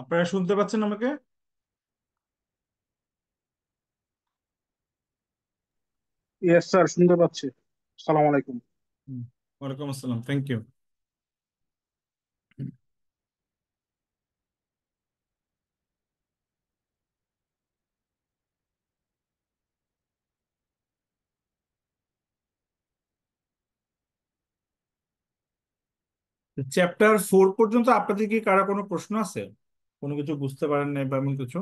আপনারা শুনতে পাচ্ছেন আমাকে? ইয়েস স্যার, শুনতে পাচ্ছি। সালাম আলাইকুম। হুম, ওয়ালাইকুম আসসালাম, থ্যাংক ইউ। চ্যাপ্টার 4 পর্যন্ত আপনাদের কি কারো কোনো প্রশ্ন আছে? কোনো কিছু বুঝতে পারেন নাই বা এমন কিছু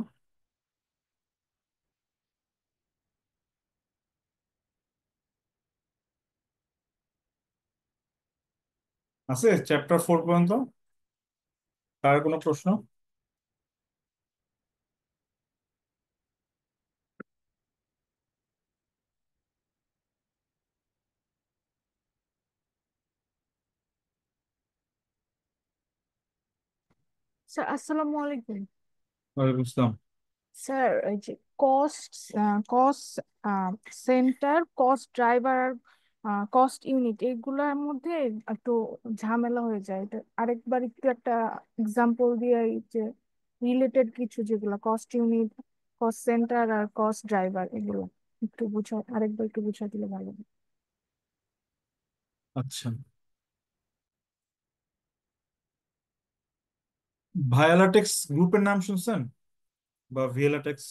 আছে চ্যাপ্টার 4 পর্যন্ত? কারো কোনো প্রশ্ন? স্যার আসসালামু আলাইকুম। ওয়ালাইকুম আসসালাম। স্যার এই যে cost cost centre, cost driver, cost unit এইগুলোর মধ্যে একটু ঝামেলা হয়ে যায়। এটা আরেকবার একটু একটা এক্সাম্পল দিয়ে এই যে রিলেটেড কিছু যেগুলো কস্ট ইউনিট, কস্ট সেন্টার আর কস্ট ড্রাইভার এগুলো একটু আরেকবার একটু বুঝা দিলে ভালো হয়। আচ্ছা, ভায়োলাটেক্স গ্রুপের নাম শুনছেন বা ভিএলআরটেক্স?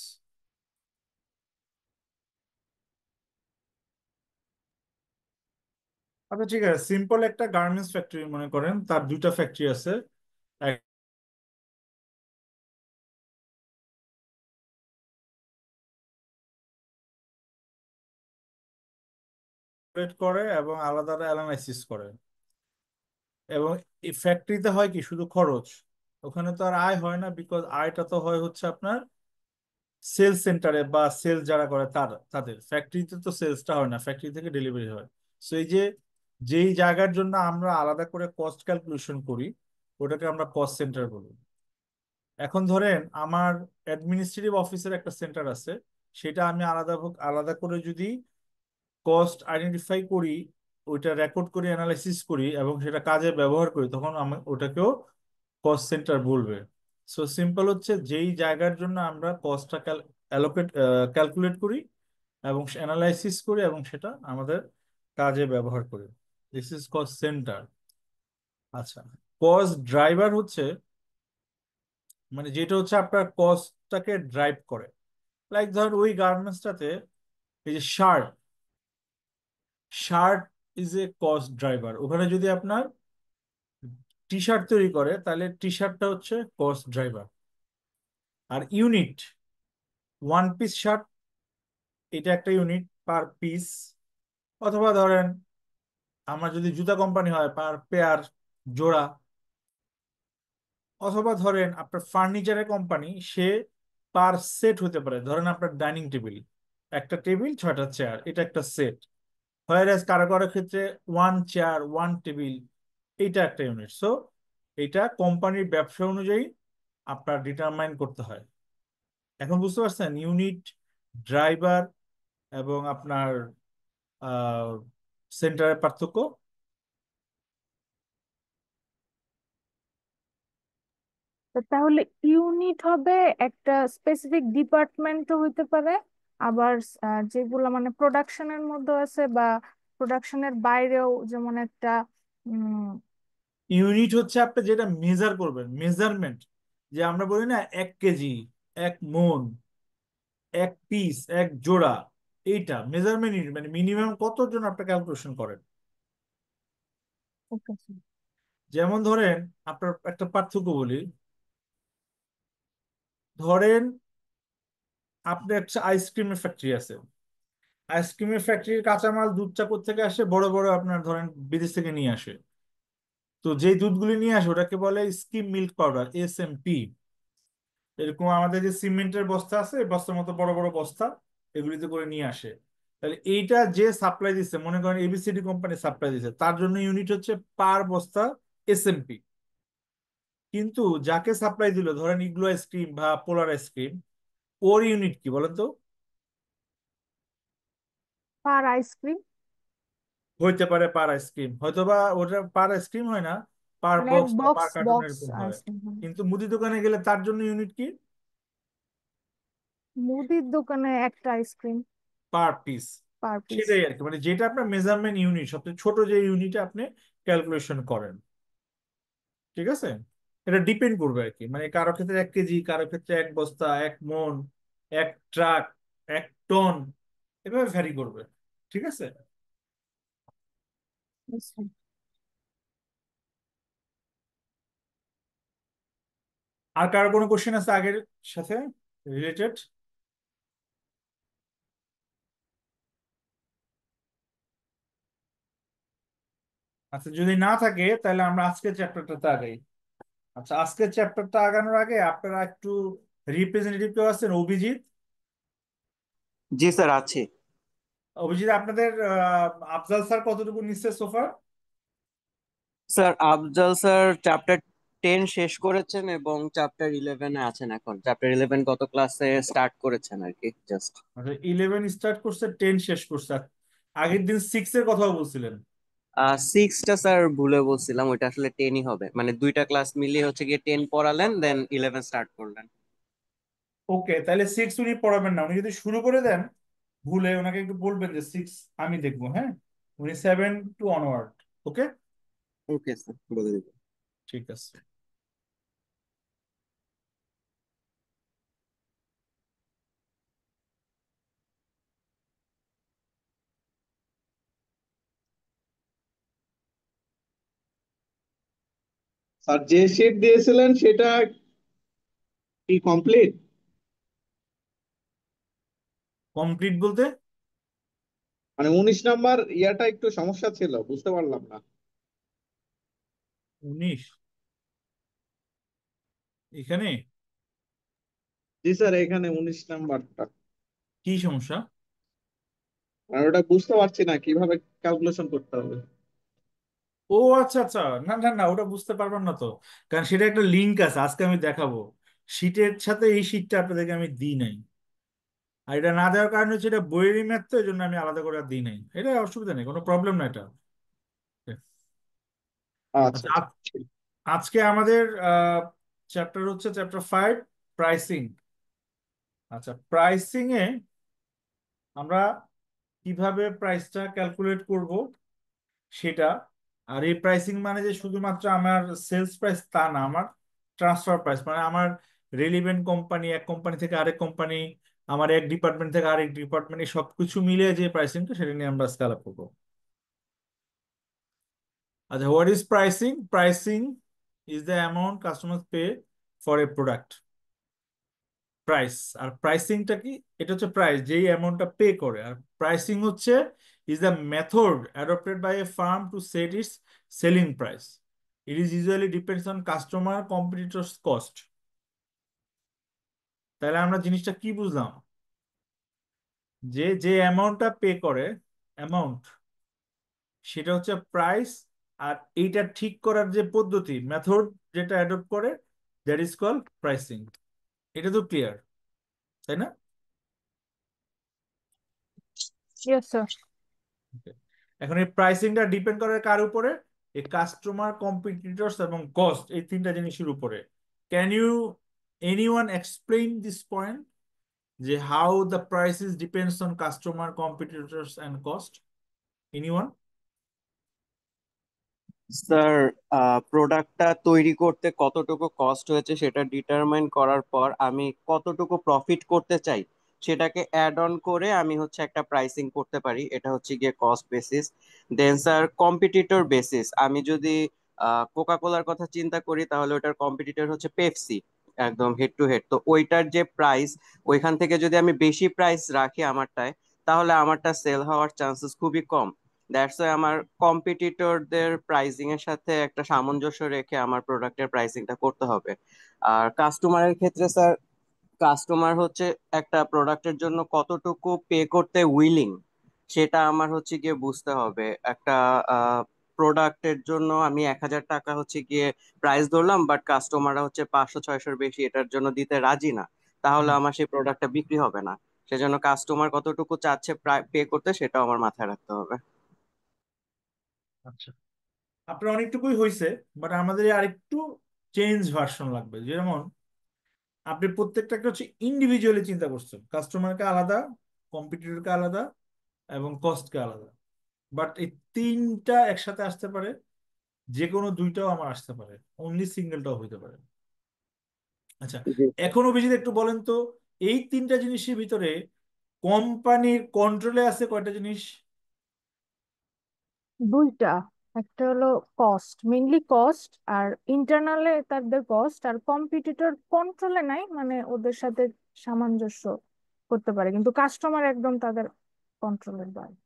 আচ্ছা ঠিক আছে, সিম্পল একটা গার্মেন্টস ফ্যাক্টরি মনে করেন, তার দুইটা ফ্যাক্টরি আছে। এক করে এবং আলাদা অ্যানালাইসিস করে। এবং এই ফ্যাক্টরিতে হয় কি শুধু খরচ, ওখানে তো আর আয় হয় না, বিকজ আয়টা তো হয় হচ্ছে আপনার সেলস সেন্টারে বা সেলস যারা করে তাদের। ফ্যাক্টরিতে তো সেলসটা হয় না, ফ্যাক্টরি থেকে ডেলিভারি হয়। সো এই যে যেই জায়গার জন্য আমরা আলাদা করে কস্ট ক্যালকুলেশন করি, ওটাকে আমরা কস্ট সেন্টার বলি। এখন ধরেন আমার অ্যাডমিনিস্ট্রেটিভ অফিসের একটা সেন্টার আছে, সেটা আমি আলাদা আলাদা করে যদি কস্ট আইডেন্টিফাই করি, ওইটা রেকর্ড করি, অ্যানালাইসিস করি এবং সেটা কাজে ব্যবহার করি, তখন আমি ওটাকেও কস্ট সেন্টার বলবে। সো সিম্পল হচ্ছে যেই জায়গার জন্য আমরা কস্টটা অ্যালোকেট ক্যালকুলেট করি এবং অ্যানালাইসিস করি এবং সেটা আমাদের কাজে ব্যবহার করি, দিস ইজ কস্ট সেন্টার। আচ্ছা, কস্ট ড্রাইভার হচ্ছে মানে যেটা হচ্ছে আপনার কস্টটাকে ড্রাইভ করে। লাইক ধর ওই গার্মেন্টসটাতে এই যে shirt, shirt is a cost driver. ওখানে যদি আপনার টি শার্ট তৈরি করে, তাহলে টি শার্টটা হচ্ছে কস্ট ড্রাইভার। আর ইউনিট, ওয়ান পিস শার্ট, এটা একটা ইউনিট পার পিস। অথবা ধরেন আমার যদি জুতা কোম্পানি হয়, পার পেয়ার, জোড়া। অথবা ধরেন আপনার ফার্নিচারের কোম্পানি, সে পার সেট হতে পারে। ধরেন আপনার ডাইনিং টেবিল, একটা টেবিল 6টা চেয়ার, এটা একটা সেট। হোয়ারাস কারো কারো ক্ষেত্রে ওয়ান চেয়ার ওয়ান টেবিল, এইটা একটা ইউনিট। সো এটা কোম্পানির ব্যবসা অনুযায়ী আপনার ডিটারমাইন করতে হয়। এখন বুঝতে পারছেন ইউনিট, ড্রাইভার এবং আপনার সেন্টারের পার্থক্য? তো তাহলে ইউনিট হবে একটা স্পেসিফিক ডিপার্টমেন্টও হইতে পারে, আবার যেগুলো মানে প্রোডাকশনের মধ্যে আছে বা প্রোডাকশনের বাইরেও, যেমন একটা উম ইউনিট হচ্ছে আপনি যেটা মেজার করবেন, মেজারমেন্ট। যে আমরা বলি না 1 কেজি, 1 মণ, 1 পিস, এক জোড়া, এইটা মেজারমেন্ট ইউনিট। মানে মিনিমাম কতজন আপনি ক্যালকুলেশন করেন। ওকে। যেমন ধরেন আপনার একটা পার্থক্য বলি। ধরেন আপনার একটা আইসক্রিমের ফ্যাক্টরি আছে। আইসক্রিমের ফ্যাক্টরির কাঁচামাল দুধ চা থেকে আসে, বড় বড় আপনার ধরেন বিদেশ থেকে নিয়ে আসে। তো যেই দুধগুলি নিয়ে আসে ওটাকে বলে স্কিম মিল্ক পাউডার, SMP। এরকম আমাদের যে সিমেন্টের বস্তা আছে, এই বস্তার মতো বড় বড় বস্তা, এগুলিতে করে নিয়ে আসে। তাহলে এইটা যে সাপ্লাই দিচ্ছে, মনে করেন ABCD কোম্পানি সাপ্লাই দিচ্ছে, তার জন্য ইউনিট হচ্ছে পার বস্তা SMP। কিন্তু যাকে সাপ্লাই দিল, ধরেন ইগলু আইসক্রিম বা পোলার আইসক্রিম, ওর ইউনিট কি বলেন তো? পার আইসক্রিম। হইতে পারে পার আইসক্রিম, হয়তো বা ওটা পার আইসক্রিম হয় না, পার মানে এক বক্স বা বক্স পার কার্টুন বক্স এরকম হয়। আছে, হ্যাঁ। কিন্তু মুদি দোকানে গেলে তার জন্য ইউনিট কি? মুদির দোকানে একটা ice cream per piece. Per piece. সেটাই আর কি, মানে যেটা আপনার মেজারমেন্ট ইউনিট, সবচেয়ে ছোট যে ইউনিটে আপনি ক্যালকুলেশন করেন। ঠিক আছে, এটা ডিপেন্ড করবে আর কি, মানে কারো ক্ষেত্রে 1 কেজি, কারো ক্ষেত্রে 1 বস্তা, 1 মণ, 1 ট্রাক, 1 টন, এভাবে ভ্যারি করবে। ঠিক আছে। আচ্ছা। আর কারো কোনো কোশ্চেন আছে আগের সাথে রিলেটেড? আচ্ছা, যদি না থাকে তাহলে আমরা আজকের চ্যাপ্টারটাতে আগাই। আচ্ছা, আজকের চ্যাপ্টারটা আগানোর আগে আপনারা একটু, রিপ্রেজেন্টেটিভ কেউ আছেন? অভিজিৎ? জি স্যার আছে। অভিজিৎ, আপনাদের আফজাল স্যার কতটুকু নিচ্ছে সোফার? স্যার আফজাল স্যার চ্যাপ্টার 10 শেষ করেছেন এবং চ্যাপ্টার 11-এ আছেন। এখন চ্যাপ্টার 11 গত ক্লাসে স্টার্ট করেছেন আর কি, জাস্ট। মানে 11 স্টার্ট করছে, 10 শেষ করছে, আর আগের দিন 6 এর কথাও বলছিলেন। 6টা স্যার ভুলে বলছিলাম, ওইটা আসলে 10ই হবে, মানে দুইটা ক্লাস মিলিয়ে হচ্ছে গিয়ে 10 পড়ালেন, দেন 11 স্টার্ট করলেন। ওকে, তাহলে 6 উনি পড়াবেন না, উনি যদি শুরু করে দেন ভুলে, ওনাকে একটু বলবেন যে 6 আমি দেখবো, হ্যাঁ। উনি 7 টু অনওয়ার্ড। ওকে, ওকে স্যার, বলে দিব। ঠিক আছে। স্যার যে শিট দিয়েছিলেন সেটা কি কমপ্লিট? কমপ্লিট বলতে? মানে 19 নাম্বার ইয়াটা একটু সমস্যা ছিল, বুঝতে পারলাম না। 19 এখানে জি স্যার, এখানে 19 নাম্বারটা কি সমস্যা? আর ওটা বুঝতে পারছি না কিভাবে ক্যালকুলেশন করতে হবে। ও আচ্ছা আচ্ছা, না না না, ওটা বুঝতে পারবেন না তো, কারণ সেটা একটা লিঙ্ক আছে, আজকে আমি দেখাবো। শীটের সাথে এই শীটটা আপনাদেরকে আমি দিই নাই, আর এটা না দেওয়ার কারণে হচ্ছে এটা বইয়েরই ম্যাথ, তো এই জন্য আমি আলাদা করে আর দিই নাই। এটা অসুবিধা নেই, কোনো প্রবলেম না এটা। আচ্ছা আচ্ছা, আচ্ছা। আজকে আমাদের চ্যাপ্টার হচ্ছে চ্যাপ্টার 5, প্রাইসিং। আচ্ছা, প্রাইসিং এ আমরা কিভাবে প্রাইসটা ক্যালকুলেট করব সেটা, আর এই প্রাইসিং মানে যে শুধুমাত্র আমার সেলস প্রাইস তা না, আমার ট্রান্সফার প্রাইস, মানে আমার রেলিভেন্ট কোম্পানি, এক কোম্পানি থেকে আরেক কোম্পানি, আমার এক ডিপার্টমেন্ট থেকে আরেক ডিপার্টমেন্ট, এই সবকিছু মিলিয়ে যে প্রাইসিংটা, সেটা নিয়ে আমরা স্কেল আপ করবো। আচ্ছা, what is pricing? Pricing is the amount customer pay for a product. Price আর প্রাইসিংটা কি? এটা হচ্ছে প্রাইস যেই অ্যামাউন্টটা পে করে, আর প্রাইসিং হচ্ছে is the method adopted by a firm to set its selling price. It is usually depends on customer competitors cost. তাহলে আমরা জিনিসটা কি বুঝলাম? যে যে অ্যামাউন্টটা পে করে, অ্যামাউন্ট, সেটা হচ্ছে প্রাইস। আর এইটা ঠিক করার যে পদ্ধতি, মেথড, যেটা অ্যাডপ্ট করে, দ্যাট ইজ কল প্রাইসিং। এটা তো ক্লিয়ার, তাই না? Yes sir. Okay. এখন এই প্রাইসিংটা ডিপেন্ড করে কার উপরে? এই কাস্টমার, কম্পিটিটরস এবং কস্ট, এই তিনটা জিনিসের উপরে। Can you anyone explain this point, যে how the prices depends on customer, competitors and cost? Anyone? Sir প্রোডাক্টটা তৈরি করতে কতটুকু কস্ট হয়েছে সেটা ডিটারমাইন করার পর আমি কতটুকু প্রফিট করতে চাই সেটাকে অ্যাড অন করে আমি হচ্ছে একটা প্রাইসিং করতে পারি, এটা হচ্ছে গিয়ে কস্ট বেসিস। দেন স্যার কম্পিটিটর বেসিস, আমি যদি কোকা কোলার কথা চিন্তা করি তাহলে ওটার কম্পিটিটর হচ্ছে পেপসি, একদম হেড টু হেড। তো ওইটার যে প্রাইস, ওইখান থেকে যদি আমি বেশি প্রাইস রাখি আমারটায়, তাহলে আমারটা সেল হওয়ার চান্সেস খুবই কম। দ্যাটস ওয়াই আমার কম্পিটিটরদের প্রাইসিং এর সাথে একটা সামঞ্জস্য রেখে আমার প্রোডাক্টের প্রাইসিংটা করতে হবে। আর কাস্টমারের ক্ষেত্রে স্যার, কাস্টমার হচ্ছে একটা প্রোডাক্টের জন্য কতটুকু পে করতে উইলিং, সেটা আমার হচ্ছে গিয়ে বুঝতে হবে। একটা প্রোডাক্টের জন্য আমি 1,000 টাকা হচ্ছে গিয়ে প্রাইস ধরলাম, বাট কাস্টমাররা হচ্ছে 500-600-র বেশি এটার জন্য দিতে রাজি না, তাহলে আমার সেই প্রোডাক্টটা বিক্রি হবে না। সেজন্য কাস্টমার কতটুকু চাচ্ছে পে করতে, সেটাও আমার মাথায় রাখতে হবে। আচ্ছা, আপনার অনেকটুকুই হয়েছে, বাট আমাদের আরেকটু চেঞ্জ ভার্সন লাগবে। যেমন আপনি প্রত্যেকটাকে হচ্ছে ইন্ডিভিজুয়ালি চিন্তা করছেন, কাস্টমারকে আলাদা, কম্পিটিটরকে আলাদা, এবং কস্টকে আলাদা। বাট এই তিনটা একসাথে আসতে পারে, যে কোনো দুইটাও আমার আসতে পারে, অনলি সিঙ্গেলটাও হইতে পারে। আচ্ছা, জি। এখন অভিজিৎ একটু বলেন তো, এই তিনটা জিনিসের ভিতরে কোম্পানির কন্ট্রোলে আছে কয়টা জিনিস? দুইটা। একটা হলো কস্ট, মেইনলি কস্ট, আর ইন্টারনালে তাদের কস্ট, আর কম্পিটিটর কন্ট্রোলে নাই, মানে ওদের সাথে সামঞ্জস্য করতে পারে, কিন্তু কাস্টমার একদম তাদের কন্ট্রোলের বাইরে।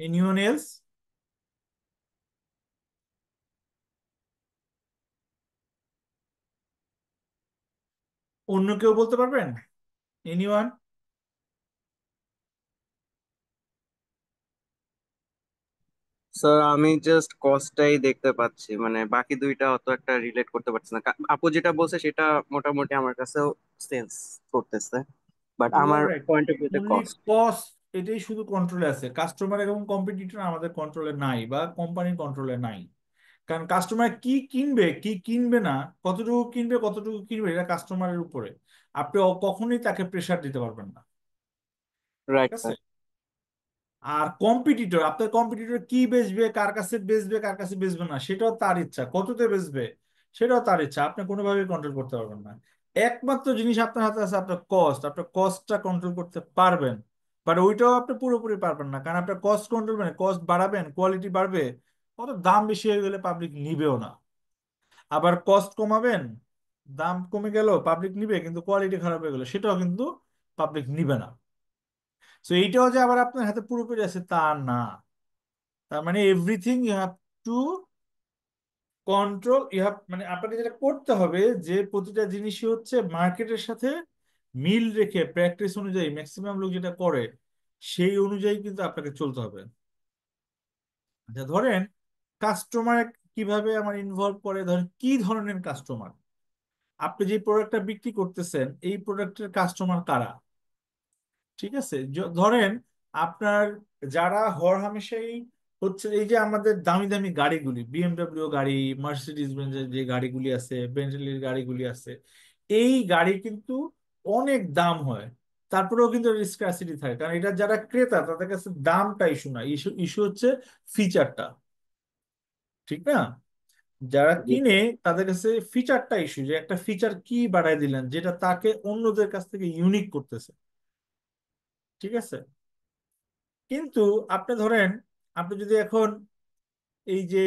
Anyone else? অন্য কেউ বলতে পারবেন? এনিওয়ান? স্যার আমি জাস্ট কস্টটাই দেখতে পাচ্ছি, মানে বাকি দুইটা অত একটা রিলেট করতে পারছি না। আপু যেটা বলছে সেটা মোটামুটি আমার কাছেও সেন্স করতেছে, বাট ইউ আর আমার রাইট, পয়েন্ট অফ ভিউতে অনলি কস্ট। কস্ট এটাই শুধু কন্ট্রোলে আছে, কাস্টমার এবং কম্পিটিটর আমাদের কন্ট্রোলে নাই বা কোম্পানির কন্ট্রোলে নাই। কারণ কাস্টমার কি কিনবে কি কিনবে না, কতটুকু কিনবে কতটুকু কিনবে, এটা কাস্টমারের উপরে। আপনি কখনোই তাকে প্রেসার দিতে পারবেন না। ঠিক রাইট আছে? স্যার। আর কম্পিটিটর, আপনার কম্পিটিটর কি বেচবে, কার কাছে বেচবে, কার কাছে বেচবে না, সেটাও তার ইচ্ছা, কততে বেচবে সেটাও তার ইচ্ছা, আপনি কোনোভাবেই কন্ট্রোল করতে পারবেন না। একমাত্র জিনিস আপনার হাতে আছে আপনার কস্ট, আপনার কস্টটা কন্ট্রোল করতে পারবেন। বাট ওইটাও আপনি পুরোপুরি পারবেন না, কারণ আপনার কস্ট কন্ট্রোল, মানে কস্ট বাড়াবেন, কোয়ালিটি বাড়বে, কত দাম বেশি হয়ে গেলে পাবলিক নিবেও না। আবার কস্ট কমাবেন, দাম কমে গেল, পাবলিক নিবে, কিন্তু কোয়ালিটি খারাপ হয়ে গেল সেটাও কিন্তু পাবলিক নিবে না। তো এইটাও যে আবার আপনার হাতে পুরোপুরি আছে তা না। তার মানে everything you have to control, you have, মানে আপনাকে যেটা করতে হবে যে প্রতিটা জিনিসই হচ্ছে মার্কেটের সাথে মিল রেখে প্র্যাকটিস অনুযায়ী ম্যাক্সিমাম লোক যেটা করে সেই অনুযায়ী কিন্তু আপনাকে চলতে হবে। আচ্ছা, ধরেন কাস্টমার কিভাবে আমার ইনভলভ করে, ধরেন কি ধরনের কাস্টমার, আপনি যে প্রোডাক্টটা বিক্রি করতেছেন এই প্রোডাক্টের কাস্টমার কারা? ঠিক আছে, ধরেন আপনার যারা হরহামেশাই হচ্ছে এই যে আমাদের দামি দামি গাড়িগুলি, বিএমডব্লিউ গাড়ি, মার্সিডিজ বেঞ্জের যে গাড়িগুলি আছে, বেন্টলির গাড়িগুলি আছে, এই গাড়ি কিন্তু অনেক দাম হয়, তারপরেও কিন্তু স্ক্র্যাচিটি থাকে, কারণ এটা যারা ক্রেতা তাদের কাছে দামটা ইস্যু না, ইস্যু ইস্যু হচ্ছে ফিচারটা। ঠিক না? যারা কিনে তাদের কাছে ফিচারটা ইস্যু, যে একটা ফিচার কি বাড়ায় দিলেন যেটা তাকে অন্যদের কাছ থেকে ইউনিক করতেছে। ঠিক আছে? কিন্তু আপনি ধরেন, আপনি যদি এখন এই যে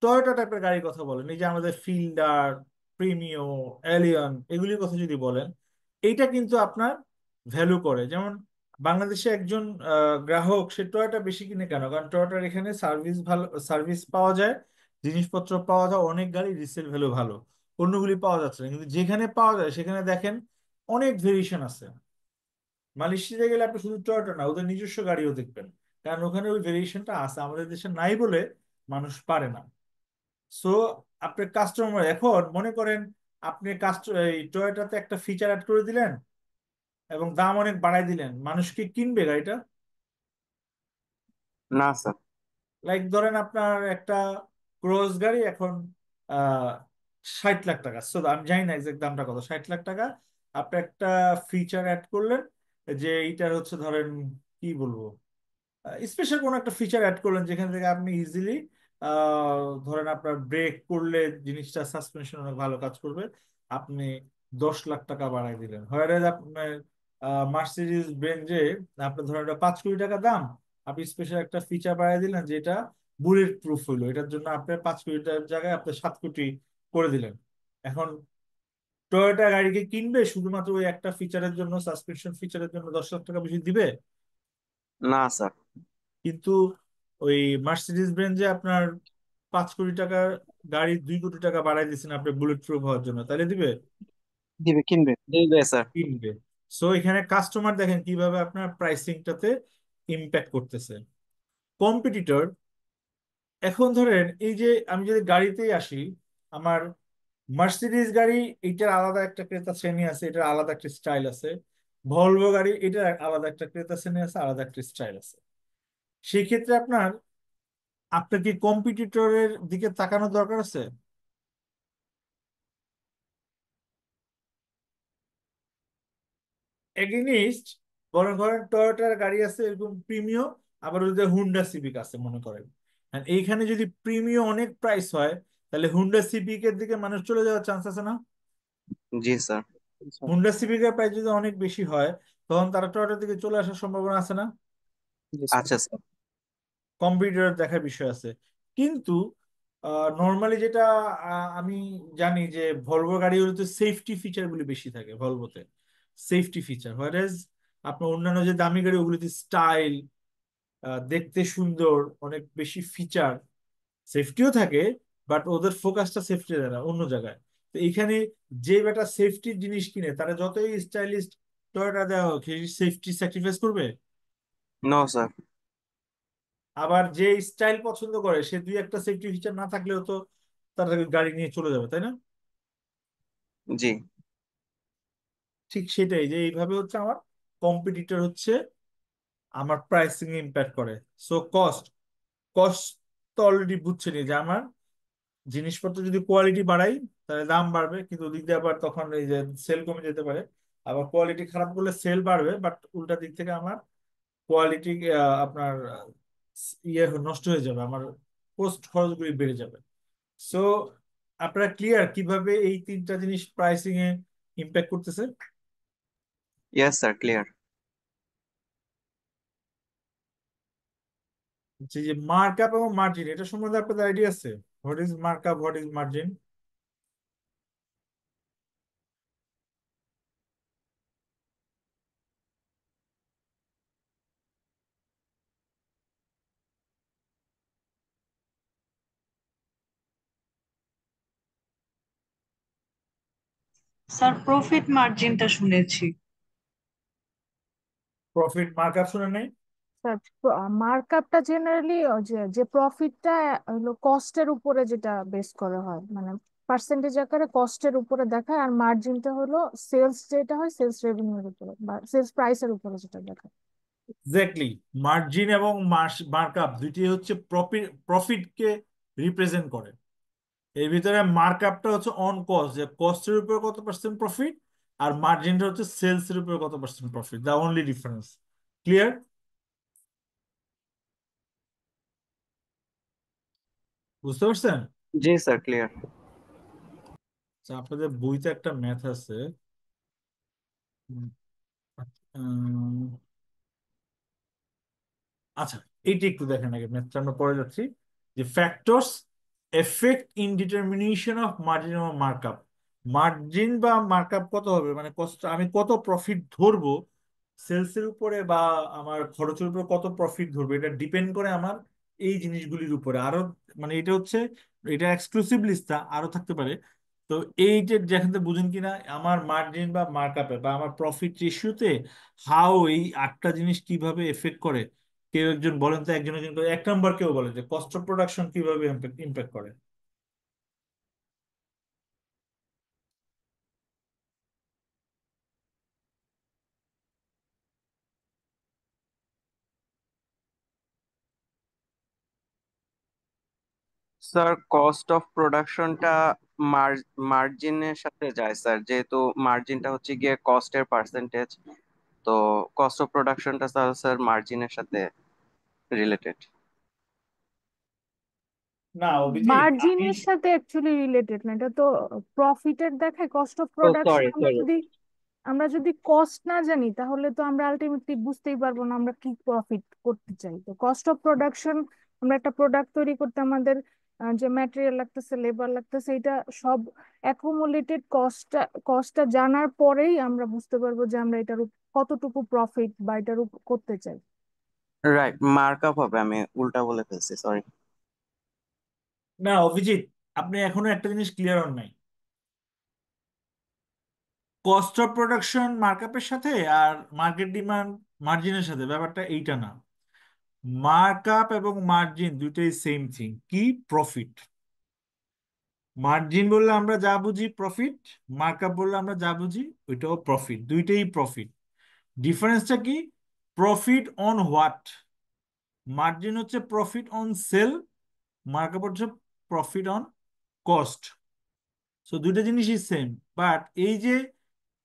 টয়োটা টাইপের গাড়ির কথা বলেন, এই যে আমাদের ফিল্ডার, প্রিমিও, এলিয়ন, এগুলির কথা যদি বলেন, এইটা কিন্তু আপনার ভ্যালু করে। যেমন বাংলাদেশে একজন গ্রাহক সে টয়োটা বেশি কিনে কেন? কারণ টয়োটার এখানে সার্ভিস ভালো, সার্ভিস পাওয়া যায়, জিনিসপত্র পাওয়া যায়, অনেক গাড়ি রিসেল ভ্যালু ভালো, অন্যগুলি পাওয়া যাচ্ছে না। কিন্তু যেখানে পাওয়া যায় সেখানে দেখেন অনেক ভেরিয়েশন আছে। মালয়েশিয়াতে গেলে আপনি শুধু টয়োটা না, ওদের নিজস্ব গাড়িও দেখবেন, কারণ ওখানে ওই ভেরিয়েশনটা আছে, আমাদের দেশে নাই বলে মানুষ পারে না। সো আপনার কাস্টমার, এখন মনে করেন আপনি এই টয়োটাতে একটা ফিচার অ্যাড করে দিলেন এবং দাম অনেক বাড়াই দিলেন, মানুষ কি কিনবে গাড়িটা? না স্যার। লাইক ধরেন আপনার একটা ক্রোজ গাড়ি এখন আহ 60 লাখ টাকা, সো আমি জানি না এক্সাক্ট দামটা কত, 60 লাখ টাকা। আপনি একটা ফিচার অ্যাড করলেন, যে এইটার হচ্ছে ধরেন কি বলবো, স্পেশাল কোনো একটা ফিচার অ্যাড করলেন যেখান থেকে আপনি ইজিলি ধরেন আপনার ব্রেক করলে জিনিসটা সাসপেনশন অনেক ভালো কাজ করবে, আপনি 10 লাখ টাকা বাড়াই দিলেন। হয় আপনার মার্সিডিজ বেঞ্জে আপনার ধরেন এটা 5 কোটি টাকা দাম, আপনি স্পেশাল একটা ফিচার বাড়াই দিলেন যেটা বুলেট প্রুফ হইলো, এটার জন্য আপনার 5 কোটি টাকার জায়গায় আপনি 7 কোটি করে দিলেন। এখন টয়োটা গাড়িকে কিনবে শুধুমাত্র ওই একটা ফিচারের জন্য, সাসপেনশন ফিচারের জন্য 10 লাখ টাকা বেশি দিবে? না স্যার। কিন্তু ওই মার্সিডিজ বেঞ্জে আপনার 5 কোটি টাকার গাড়ি 2 কোটি টাকা বাড়াই দিচ্ছেন আপনি বুলেট প্রুফ হওয়ার জন্য, তাহলে দিবে? দিবে, কিনবে, দিবে স্যার। কিনবে। সো এখানে কাস্টমার দেখেন কিভাবে আপনার প্রাইসিংটাতে ইম্প্যাক্ট করতেছে। কম্পিটিটর, এখন ধরেন এই যে আমি যদি গাড়িতেই আসি, আমার মার্সিডিজ গাড়ি, এটার আলাদা একটা ক্রেতা শ্রেণী আছে, এটার আলাদা একটা স্টাইল আছে। ভলভো গাড়ি, এটার আলাদা একটা ক্রেতা শ্রেণী আছে, আলাদা একটা স্টাইল আছে। সেই ক্ষেত্রে আপনার আপনার কি কম্পিটিটরের দিকে তাকানোর দরকার আছে? এগেনিস্ট মনে করেন টয়োটার গাড়ি আছে এরকম প্রিমিয়, আবার ওদের হুন্ডা সিভিক আছে মনে করেন। And এইখানে যদি প্রিমিয় অনেক প্রাইস হয়, তাহলে হুন্ডা সিভিক এর দিকে মানুষ চলে যাওয়ার চান্স আছে না? জি স্যার। হুন্ডা সিভিক এর প্রাইস যদি অনেক বেশি হয়, তখন তারা টয়োটার দিকে চলে আসার সম্ভাবনা আছে না? আচ্ছা স্যার। কম্পিউটার দেখার বিষয় আছে। কিন্তু নর্মালি যেটা আমি জানি যে ভলভো গাড়িগুলোতে সেফটি ফিচার গুলি বেশি থাকে, ভলভোতে সেফটি ফিচার, হোয়ারেজ আপনার অন্যান্য যে দামি গাড়ি ওগুলিতে স্টাইল, দেখতে সুন্দর, অনেক বেশি ফিচার, সেফটিও থাকে, বাট ওদের ফোকাসটা সেফটি দেয় না, অন্য জায়গায়। তো এখানে যে বেটা সেফটির জিনিস কিনে তারা যতই স্টাইলিস্ট টয়োটা দেওয়া হোক, সেফটি স্যাক্রিফাইস করবে? No sir. আবার যে স্টাইল পছন্দ করে সে দুই একটা সেফটি ফিচার না থাকলেও তো তার গাড়ি নিয়ে চলে যাবে, তাই না? জি। ঠিক সেটাই, যে এইভাবে হচ্ছে আমার কম্পিটিটর হচ্ছে আমার প্রাইসিং এ ইম্প্যাক্ট করে। সো কস্ট, কস্ট তো অলরেডি বুঝছেনই যে আমার জিনিসপত্র যদি কোয়ালিটি বাড়াই তাহলে দাম বাড়বে, কিন্তু ওদিক দিয়ে আবার তখন এই যে সেল কমে যেতে পারে। আবার কোয়ালিটি খারাপ করলে সেল বাড়বে, বাট উল্টা দিক থেকে আমার কোয়ালিটি আপনার ইয়ে নষ্ট হয়ে যাবে, আমার পোস্ট খরচগুলি বেড়ে যাবে। সো আপনারা ক্লিয়ার কিভাবে এই তিনটা জিনিস প্রাইসিং এ ইম্প্যাক্ট করতেছে? Yes sir, clear. যে যে মার্কআপ এবং মার্জিন, এটা সম্বন্ধে আপনাদের আইডিয়া আছে? What is markup, what is margin? Sir profit মার্জিনটা শুনেছি। প্রফিট মার্কআপ শুনে নেই? মার্কআপটা জেনারেলি যে যে প্রফিটটা হলো কস্টের উপরে যেটা বেস করা হয়, মানে পার্সেন্টেজ আকারে কস্টের উপরে দেখায়, আর মার্জিনটা হলো সেলস যেটা হয় সেলস রেভিনিউর উপরে বা সেলস প্রাইসের উপরে যেটা দেখায়। এক্স্যাক্টলি। মার্জিন এবং মার্কআপ দুইটি হচ্ছে প্রফিট, প্রফিটকে রিপ্রেজেন্ট করে। এর ভিতরে মার্কআপটা হচ্ছে অন কস্ট, যে কস্টের উপর কত পার্সেন্ট প্রফিট, আর মার্জিনটা হচ্ছে সেলস এর উপর কত percent profit, the only difference. Clear? বুঝতে পারছেন? জি স্যার, ক্লিয়ার। আচ্ছা, আপনাদের বইতে একটা ম্যাথ আছে, উম, আচ্ছা এইটা একটু দেখেন আগে, ম্যাথটা আমরা পরে যাচ্ছি। যে factors effect in determination of margin এবং মার্কআপ। মার্জিন বা মার্কআপ কত হবে, মানে কষ্ট আমি কত প্রফিট ধরবো সেলসের উপরে বা আমার খরচের উপরে কত প্রফিট ধরবো, এটা ডিপেন্ড করে আমার এই জিনিসগুলির উপরে। আরো মানে এটা হচ্ছে, এটা এক্সক্লুসিভ লিস্ট, আরো থাকতে পারে। তো এইটা যেখান থেকে বুঝেন কিনা আমার মার্জিন বা মার্কআপে বা আমার প্রফিট রেশিওতে হাউ এই আটটা জিনিস কিভাবে এফেক্ট করে, কেউ একজন বলেন তো, একজন একজন করে। এক নম্বর কেউ বলে যে কস্ট অফ প্রোডাকশন কিভাবে ইম্প্যাক্ট করে? স্যার কস্ট অফ প্রোডাকশনটা মার্জিনের সাথে যায় স্যার, যেহেতু মার্জিনটা হচ্ছে গিয়ে কস্টের পার্সেন্টেজ। তো কস্ট অফ প্রোডাকশনটা স্যার মার্জিনের সাথে রিলেটেড। না অভিজিৎ, আমি মার্জিনের সাথে অ্যাকচুয়ালি রিলেটেড না, এটা তো প্রফিটের দেখায়। কস্ট অফ ও প্রোডাকশন সরি সরি। আমরা যদি কস্ট না জানি তাহলে তো আমরা আলটিমেটলি বুঝতেই পারবো না আমরা কি প্রফিট করতে চাই। তো কস্ট অফ প্রোডাকশন, আমরা একটা প্রোডাক্ট তৈরি করতে আমাদের যে ম্যাটেরিয়াল লাগতেছে, লেবার লাগতেছে, এটা সব অ্যাকুমুলেটেড কস্টটা জানার পরেই আমরা বুঝতে পারবো যে আমরা এটার কতটুকু প্রফিট বা এটার করতে চাই। রাইট, মার্কআপ হবে, আমি উল্টা বলে ফেলছি, সরি। না অভিজিৎ, আপনি এখনো একটা জিনিস ক্লিয়ার হন নাই। কস্ট অফ প্রোডাকশন মার্কআপের সাথে আর মার্কেট ডিমান্ড মার্জিনের সাথে, ব্যাপারটা এইটা না। মার্কআপ এবং মার্জিন দুইটাই সেম থিং, কি? প্রফিট। মার্জিন বললে আমরা যা বুঝি প্রফিট, মার্কআপ বললে আমরা যা বুঝি ওইটাও প্রফিট, দুইটাই প্রফিট। ডিফারেন্সটা কি? Profit on what? মার্জিন হচ্ছে প্রফিট অন সেল, মার্কআপ হচ্ছে প্রফিট অন কস্ট। সো দুইটা জিনিসই সেম, বাট এই যে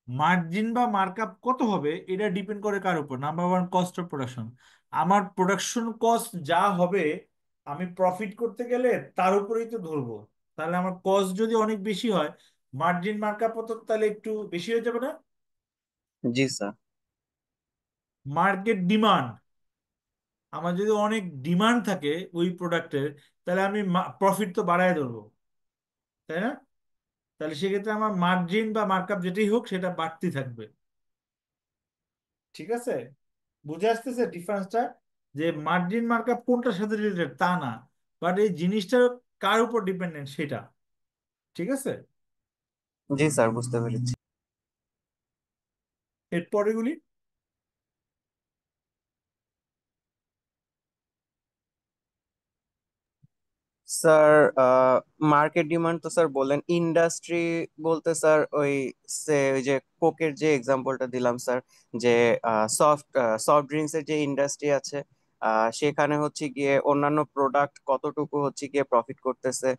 মার্জিন বা মার্কআপ কত হবে এটা ডিপেন্ড করে কার উপর? Number one, cost of production. আমার প্রোডাকশন কস্ট যা হবে আমি প্রফিট করতে গেলে তার উপরেই তো ধরবো। তাহলে আমার কস্ট যদি অনেক বেশি হয়, মার্জিন মার্কআপ তো তাহলে একটু বেশি হয়ে যাবে না? জি স্যার। মার্কেট ডিমান্ড, আমার যদি অনেক ডিমান্ড থাকে ওই প্রোডাক্টের, তাহলে আমি প্রফিট তো বাড়ায় ধরবো, তাই না? তাহলে সেক্ষেত্রে আমার মার্জিন বা মার্কআপ যেটাই হোক সেটা বাড়তি থাকবে। ঠিক আছে? বুঝে আসতেছে ডিফারেন্সটা? যে মার্জিন মার্কআপ কোনটার সাথে রিলেটেড তা না, বাট এই জিনিসটা কার উপর ডিপেন্ডেন্ট সেটা। ঠিক আছে? জি স্যার, বুঝতে পেরেছি। এর পরেগুলি স্যার, মার্কেট ডিমান্ড তো স্যার বললেন, ইন্ডাস্ট্রি বলতে স্যার ওই যে কোকের যে এক্সাম্পলটা দিলাম স্যার, যে সফট ড্রিঙ্কস এর যে ইন্ডাস্ট্রি আছে, সেখানে হচ্ছে গিয়ে অন্যান্য প্রোডাক্ট কতটুকু হচ্ছে গিয়ে প্রফিট করতেছে,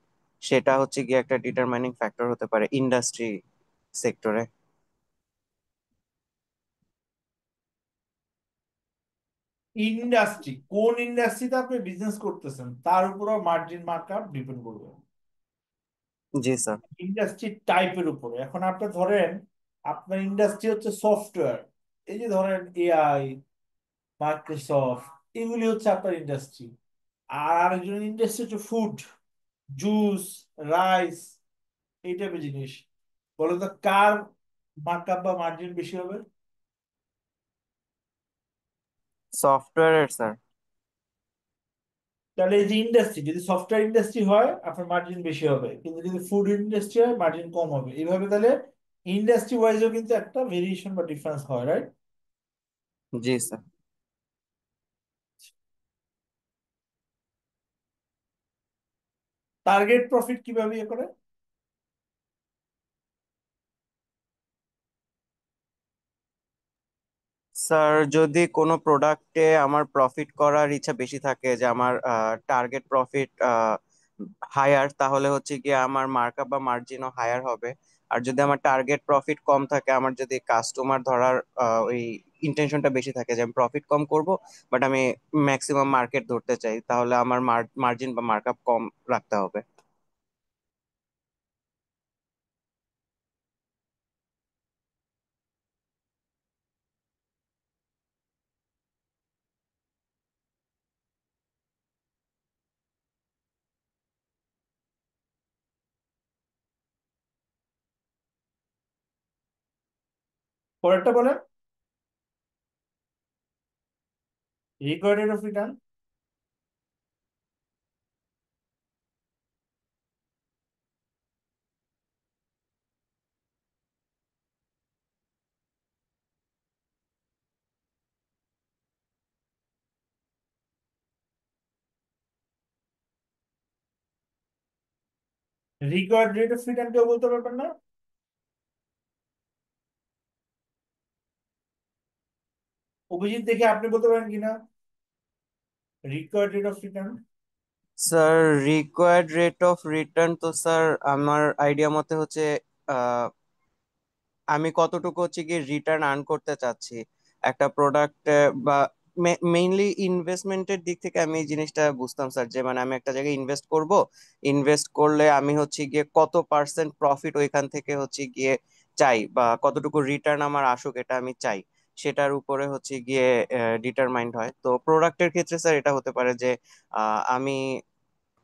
সেটা হচ্ছে গিয়ে একটা ডিটারমাইনিং ফ্যাক্টর হতে পারে ইন্ডাস্ট্রি সেক্টরে। ইন্ডাস্ট্রি, কোন ইন্ডাস্ট্রিতে আপনি বিজনেস করতেছেন তার উপরও মার্জিন মার্কআপ ডিপেন্ড করবে। জি স্যার। ইন্ডাস্ট্রি টাইপের উপরে। এখন আপনি ধরেন আপনার ইন্ডাস্ট্রি হচ্ছে সফটওয়্যার, এই যে ধরেন এআই, মাইক্রোসফট, এগুলি হচ্ছে আপনার ইন্ডাস্ট্রি। আর আরেকজন ইন্ডাস্ট্রি হচ্ছে ফুড, জুস, রাইস, এই টাইপের জিনিস। বলো তো কার মার্কআপ বা মার্জিন বেশি হবে? সফটওয়্যারের স্যার। তাহলে এই যে ইন্ডাস্ট্রি, যদি সফটওয়্যার ইন্ডাস্ট্রি হয় আপনার মার্জিন বেশি হবে, কিন্তু যদি ফুড ইন্ডাস্ট্রি হয় মার্জিন কম হবে। এইভাবে তাহলে ইন্ডাস্ট্রি ওয়াইজও কিন্তু একটা ভেরিয়েশন বা ডিফারেন্স হয়, রাইট? জি স্যার। টার্গেট প্রফিট কিভাবে ইয়ে করে? স্যার, যদি কোনো প্রোডাক্টে আমার প্রফিট করার ইচ্ছা বেশি থাকে, যে আমার টার্গেট প্রফিট হায়ার, তাহলে হচ্ছে গিয়ে আমার মার্কআপ বা মার্জিনও হায়ার হবে। আর যদি আমার টার্গেট প্রফিট কম থাকে, আমার যদি কাস্টমার ধরার ওই ইন্টেনশনটা বেশি থাকে যে আমি প্রফিট কম করব, বাট আমি ম্যাক্সিমাম মার্কেট ধরতে চাই, তাহলে আমার মার্জিন বা মার্কআপ কম রাখতে হবে। পরেরটা বলেন, required rate of return. Required rate of return কেউ বলতে পারবেন না? অভিজিৎ, দেখে আপনি বলতে পারেন কিনা required rate of return? Sir, required rate of return তো স্যার আমার আইডিয়া মতে হচ্ছে আমি কতটুকু হচ্ছে গিয়ে রিটার্ন আর্ন করতে চাচ্ছি একটা প্রোডাক্ট, বা মেইনলি ইনভেস্টমেন্টের দিক থেকে আমি এই জিনিসটা বুঝতাম স্যার, যে মানে আমি একটা জায়গায় ইনভেস্ট করব, ইনভেস্ট করলে আমি হচ্ছে গিয়ে কত পার্সেন্ট প্রফিট ওইখান থেকে হচ্ছে গিয়ে চাই, বা কতটুকু রিটার্ন আমার আসুক এটা আমি চাই, সেটার উপরে হচ্ছে গিয়ে ডিটারমাইন্ড হয়। তো প্রোডাক্টের ক্ষেত্রে স্যার এটা হতে পারে যে আমি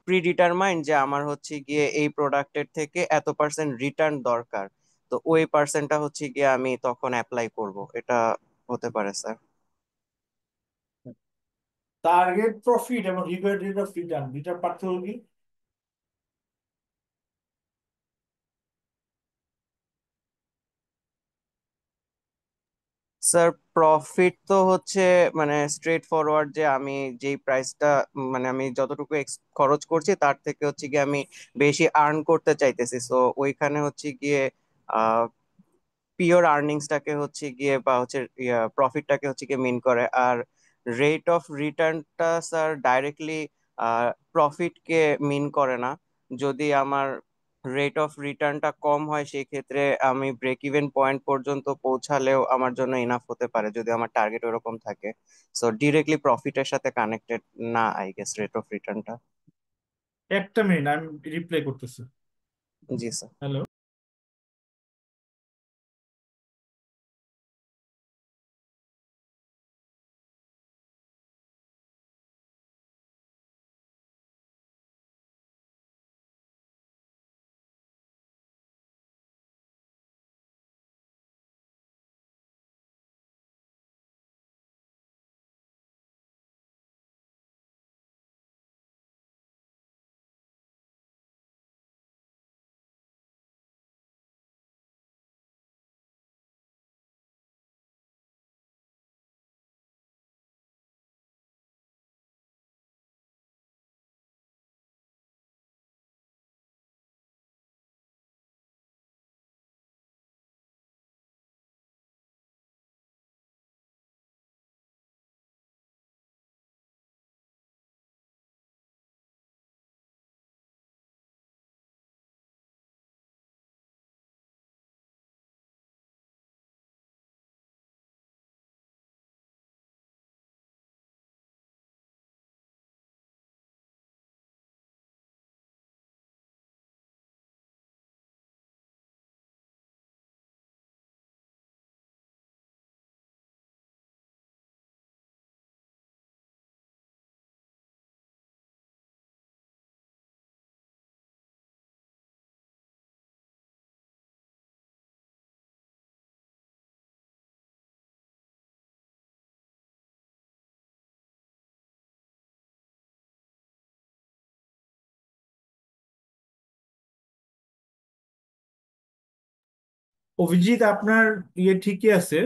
প্রিডিটারমাইন্ড যে আমার হচ্ছে গিয়ে এই প্রোডাক্টের থেকে এত পার্সেন্ট রিটার্ন দরকার, তো ওই পার্সেন্টটা হচ্ছে গিয়ে আমি তখন অ্যাপ্লাই করব, এটা হতে পারে স্যার। টার্গেট প্রফিট এবং রিকোয়ার্ড রেট অফ রিটার্ন দুইটার পার্থক্য কি? স্যার, প্রফিট তো হচ্ছে মানে স্ট্রেট ফরওয়ার্ড, যে আমি যেই প্রাইসটা মানে আমি যতটুকু খরচ করছি তার থেকে হচ্ছে গিয়ে আমি বেশি আর্ন করতে চাইতেছি, সো ওইখানে হচ্ছে গিয়ে পিওর আর্নিংসটাকে হচ্ছে গিয়ে বা হচ্ছে প্রফিটটাকে হচ্ছে গিয়ে মিন করে। আর রেট অফ রিটার্নটা স্যার ডাইরেক্টলি প্রফিটকে মিন করে না। যদি আমার রেট অফ রিটার্নটা কম হয় সেই ক্ষেত্রে আমি ব্রেক ইভেন পয়েন্ট পর্যন্ত পৌঁছালেও আমার জন্য ইনাফ হতে পারে যদি আমার টার্গেট ওরকম থাকে। সো ডিরেক্টলি প্রফিটের সাথে কানেক্টেড না, আই গেস, রেট অফ রিটার্নটা। একটা মিনিট, আমি রিপ্লাই করতেছি। জি স্যার। হ্যালো। অভিজিৎ, আপনার ঠিকই আছে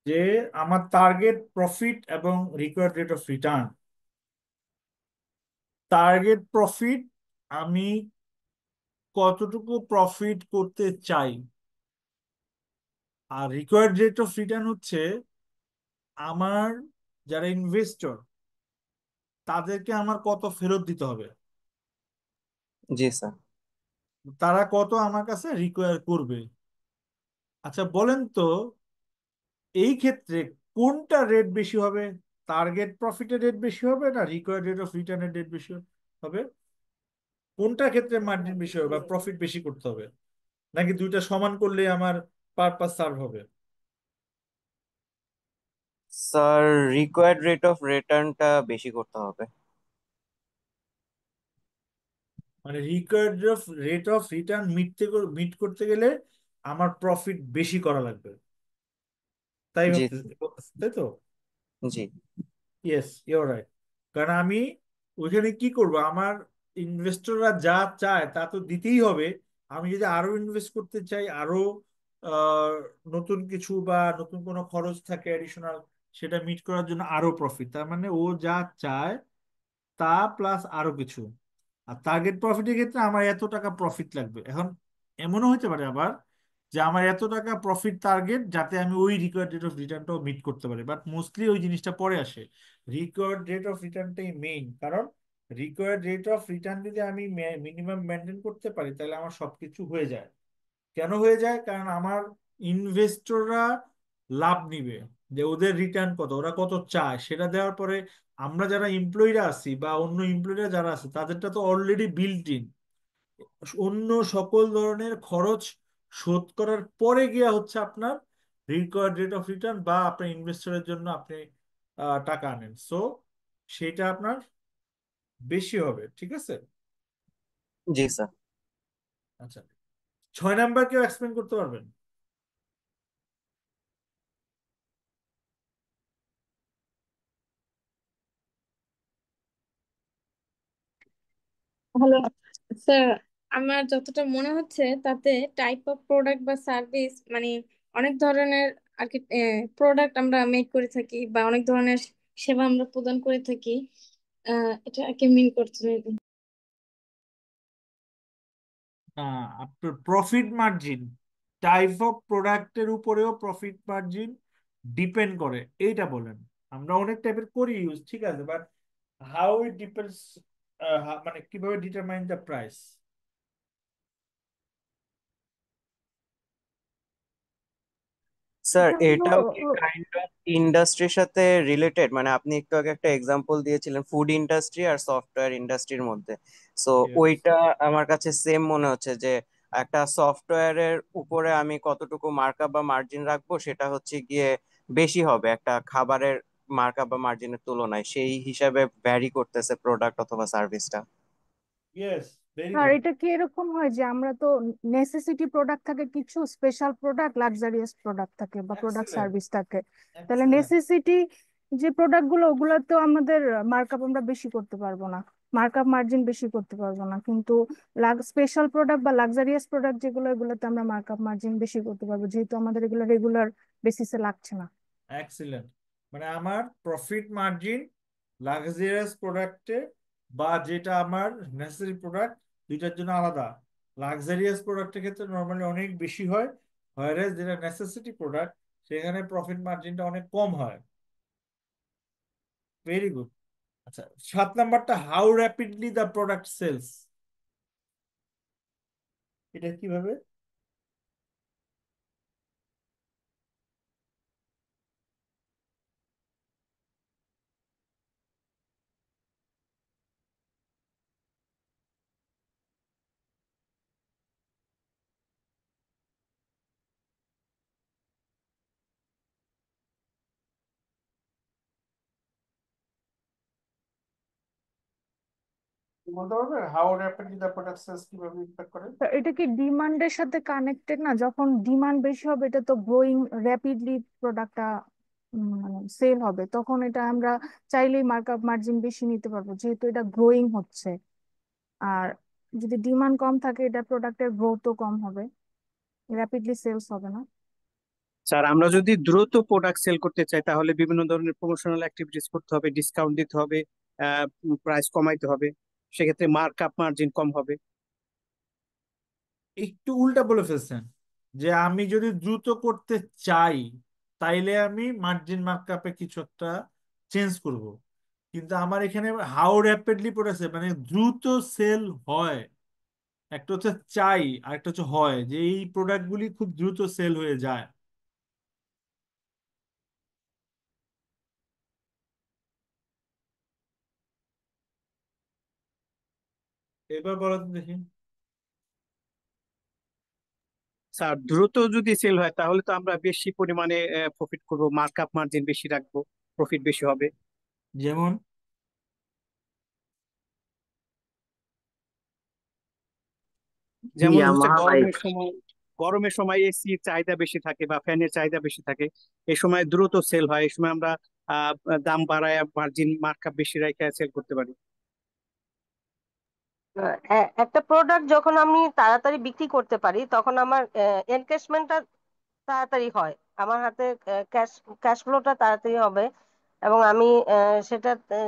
যে আমার টার্গেট প্রফিট এবং required rate of return. Target profit, আমি কতটুকু প্রফিট করতে চাই, আর রিকোয়ার্ড রেট অফ রিটার্ন হচ্ছে আমার যারা ইনভেস্টর তাদেরকে আমার কত ফেরত দিতে হবে, জি স্যার। তারা কত আমার কাছে রিকোয়ার করবে। আচ্ছা বলেন তো, এই ক্ষেত্রে কোনটা রেট বেশি হবে? টার্গেট প্রফিটের রেট বেশি হবে না রিকোয়ার্ড রেট অফ রিটার্নের রেট বেশি হবে? কোনটা ক্ষেত্রে মার্জিন বেশি হবে বা প্রফিট বেশি করতে হবে, নাকি দুইটা সমান করলে আমার পারপাস সার্ভ হবে? স্যার, রিকোয়ার্ড রেট অফ রিটার্নটা বেশি করতে হবে। মানে required rate of return meet করতে গেলে আমার প্রফিট বেশি করা লাগবে, তাই জি। ভাবতেছি, তাই তো? জি। Yes, your right. কারণ আমি ওইখানে কি করব, আমার ইনভেস্টররা যা চায় তা তো দিতেই হবে। আমি যদি আরো ইনভেস্ট করতে চাই, আরো আহ, নতুন কিছু বা নতুন কোনো খরচ থাকে অ্যাডিশনাল, সেটা মিট করার জন্য আরো প্রফিট, তার মানে ও যা চায় তা প্লাস আরো কিছু। আর টার্গেট প্রফিটের ক্ষেত্রে আমার এত টাকা প্রফিট লাগবে। এখন এমনও হতে পারে আবার যে আমার এত টাকা প্রফিট টার্গেট যাতে আমি ওই রিকোয়ার্ড রেট অফ রিটার্নটাও মিট করতে পারি, বাট মোস্টলি ওই জিনিসটা পরে আসে। রিকোয়ার্ড রেট অফ রিটার্নটাই মেইন, কারণ রিকোয়ার্ড রেট অফ রিটার্ন যদি আমি মিনিমাম মেনটেন করতে পারি তাহলে আমার সবকিছু হয়ে যায়। কেন হয়ে যায়? কারণ আমার ইনভেস্টররা লাভ নিবে, যে ওদের রিটার্ন কত, ওরা কত চায় সেটা দেওয়ার পরে আমরা যারা এমপ্লয়িরা আছি বা অন্য এমপ্লয়িরা যারা আছে তাদেরটা তো অলরেডি বিল্ট ইন, অন্য সকল ধরনের খরচ শোধ করার পরে গিয়া হচ্ছে আপনার রিকোয়ার্ড রেট অফ রিটার্ন বা আপনার ইনভেস্টরের জন্য আপনি টাকা আনেন, সো সেটা আপনার বেশি হবে। ঠিক আছে? জি স্যার। আচ্ছা, 6 নাম্বার কেউ এক্সপ্লেন করতে পারবেন? হ্যালো স্যার, আমার যতটা মনে হচ্ছে তাতে টাইপ অফ প্রোডাক্ট বা সার্ভিস মানে অনেক ধরনের আর কি প্রোডাক্ট আমরা মেক করে থাকি বা অনেক ধরনের সেবা আমরা প্রদান করে থাকি। এটা আর কি মিন করছে maybe। আপনার প্রফিট মার্জিন, টাইপ অফ প্রোডাক্টের উপরেও প্রফিট মার্জিন ডিপেন্ড করে, এইটা বলেন। আমরা অনেক টাইপের করি ইউজ, ঠিক আছে, বাট হাউ ইট ডিপেন্ডস, মানে কিভাবে ডিটারমাইন দ্য প্রাইস? স্যার এটা হলো এটাও কি কাইন্ড অফ ইন্ডাস্ট্রির সাথে রিলেটেড? মানে আপনি একটু আগে একটা এক্সাম্পল দিয়েছিলেন ফুড ইন্ডাস্ট্রি আর সফটওয়্যার ইন্ডাস্ট্রির মধ্যে, সো Yes. ওইটা আমার কাছে সেম মনে হচ্ছে যে একটা সফটওয়্যারের উপরে আমি কতটুকু মার্কআপ বা মার্জিন রাখবো সেটা হচ্ছে গিয়ে বেশি হবে একটা খাবারের মার্কআপ বা মার্জিনের তুলনায়, সেই হিসাবে ভ্যারি করতেছে প্রোডাক্ট অথবা সার্ভিসটা। Yes, very আর good. এটা কি এরকম হয় যে আমরা তো নেসেসিটি প্রোডাক্ট থাকে, কিছু স্পেশাল প্রোডাক্ট, লাক্সারিয়াস প্রোডাক্ট থাকে বা প্রোডাক্ট Excellent. সার্ভিস থাকে। তাহলে Excellent. নেসেসিটি যে প্রোডাক্ট গুলো, ওগুলো তো আমাদের মার্কআপ আমরা বেশি করতে পারবো না, মার্কআপ মার্জিন বেশি করতে পারবো না, কিন্তু স্পেশাল প্রোডাক্ট বা লাক্সারিয়াস প্রোডাক্ট যেগুলো, এগুলোতে আমরা মার্কআপ মার্জিন বেশি করতে পারবো, যেহেতু আমাদের এগুলো রেগুলার বেসিসে লাগছে না। Excellent. মানে আমার প্রফিট মার্জিন লাক্সারিয়াস প্রোডাক্টে বা যেটা আমার নেসেসারি প্রোডাক্ট, দুইটার জন্য আলাদা। লাক্সারিয়াস প্রোডাক্টের ক্ষেত্রে নর্মালি অনেক বেশি হয়, হয়রাস যেটা নেসেসিটি প্রোডাক্ট সেখানে প্রফিট মার্জিনটা অনেক কম হয়। Very good. আচ্ছা, 7 নাম্বারটা, how rapidly the product sales, এটা কিভাবে? বলতে পারবেন how rapidly the product sales কিভাবে ইম্প্যাক্ট করে? তা এটা কি ডিমান্ডের সাথে কানেক্টেড না? যখন ডিমান্ড বেশি হবে, এটা তো গ্রোয়িং র্যাপিডলি প্রোডাক্টটা মানে সেল হবে, তখন এটা আমরা চাইলেই মার্কআপ মার্জিন বেশি নিতে পারবো, যেহেতু এটা গ্রোয়িং হচ্ছে। আর যদি ডিমান্ড কম থাকে, এটা প্রোডাক্টের গ্রোথও কম হবে, র্যাপিডলি সেলস হবে না। স্যার আমরা যদি দ্রুত প্রোডাক্ট সেল করতে চাই তাহলে বিভিন্ন ধরনের প্রমোশনাল অ্যাক্টিভিটিস করতে হবে, ডিসকাউন্ট দিতে হবে, প্রাইস কমাইতে হবে, সেক্ষেত্রে মার্কআপ মার্জিন কম হবে। একটু উল্টা বলে ফেলছেন, যে আমি যদি দ্রুত করতে চাই তাইলে আমি মার্জিন মার্কআপে কিছু একটা চেঞ্জ করব, কিন্তু আমার এখানে হাউ র্যাপিডলি পড়েছে, মানে দ্রুত সেল হয়। একটা হচ্ছে চাই আর একটা হচ্ছে হয়, যে এই প্রোডাক্টগুলি খুব দ্রুত সেল হয়ে যায়। এবার বলো তো দেখি। স্যার দ্রুত যদি সেল হয় তাহলে তো আমরা বেশি পরিমাণে প্রফিট করব, মার্কআপ মার্জিন বেশি রাখবো, প্রফিট বেশি হবে। যেমন? যেমন হচ্ছে ইয়ামাহা বাইক। গরমের সময় এসির চাহিদা বেশি থাকে বা ফ্যানের চাহিদা বেশি থাকে, এই সময় দ্রুত সেল হয়, এই সময় আমরা আহ, দাম বাড়ায় মার্জিন মার্কআপ বেশি রেখে সেল করতে পারি। একটা প্রোডাক্ট যখন আমি তাড়াতাড়ি বিক্রি করতে পারি তখন আমার এনকেশমেন্টটা তাড়াতাড়ি হয়, আমার হাতে ক্যাশ ক্যাশ ফ্লোটা তাড়াতাড়ি হবে, এবং আমি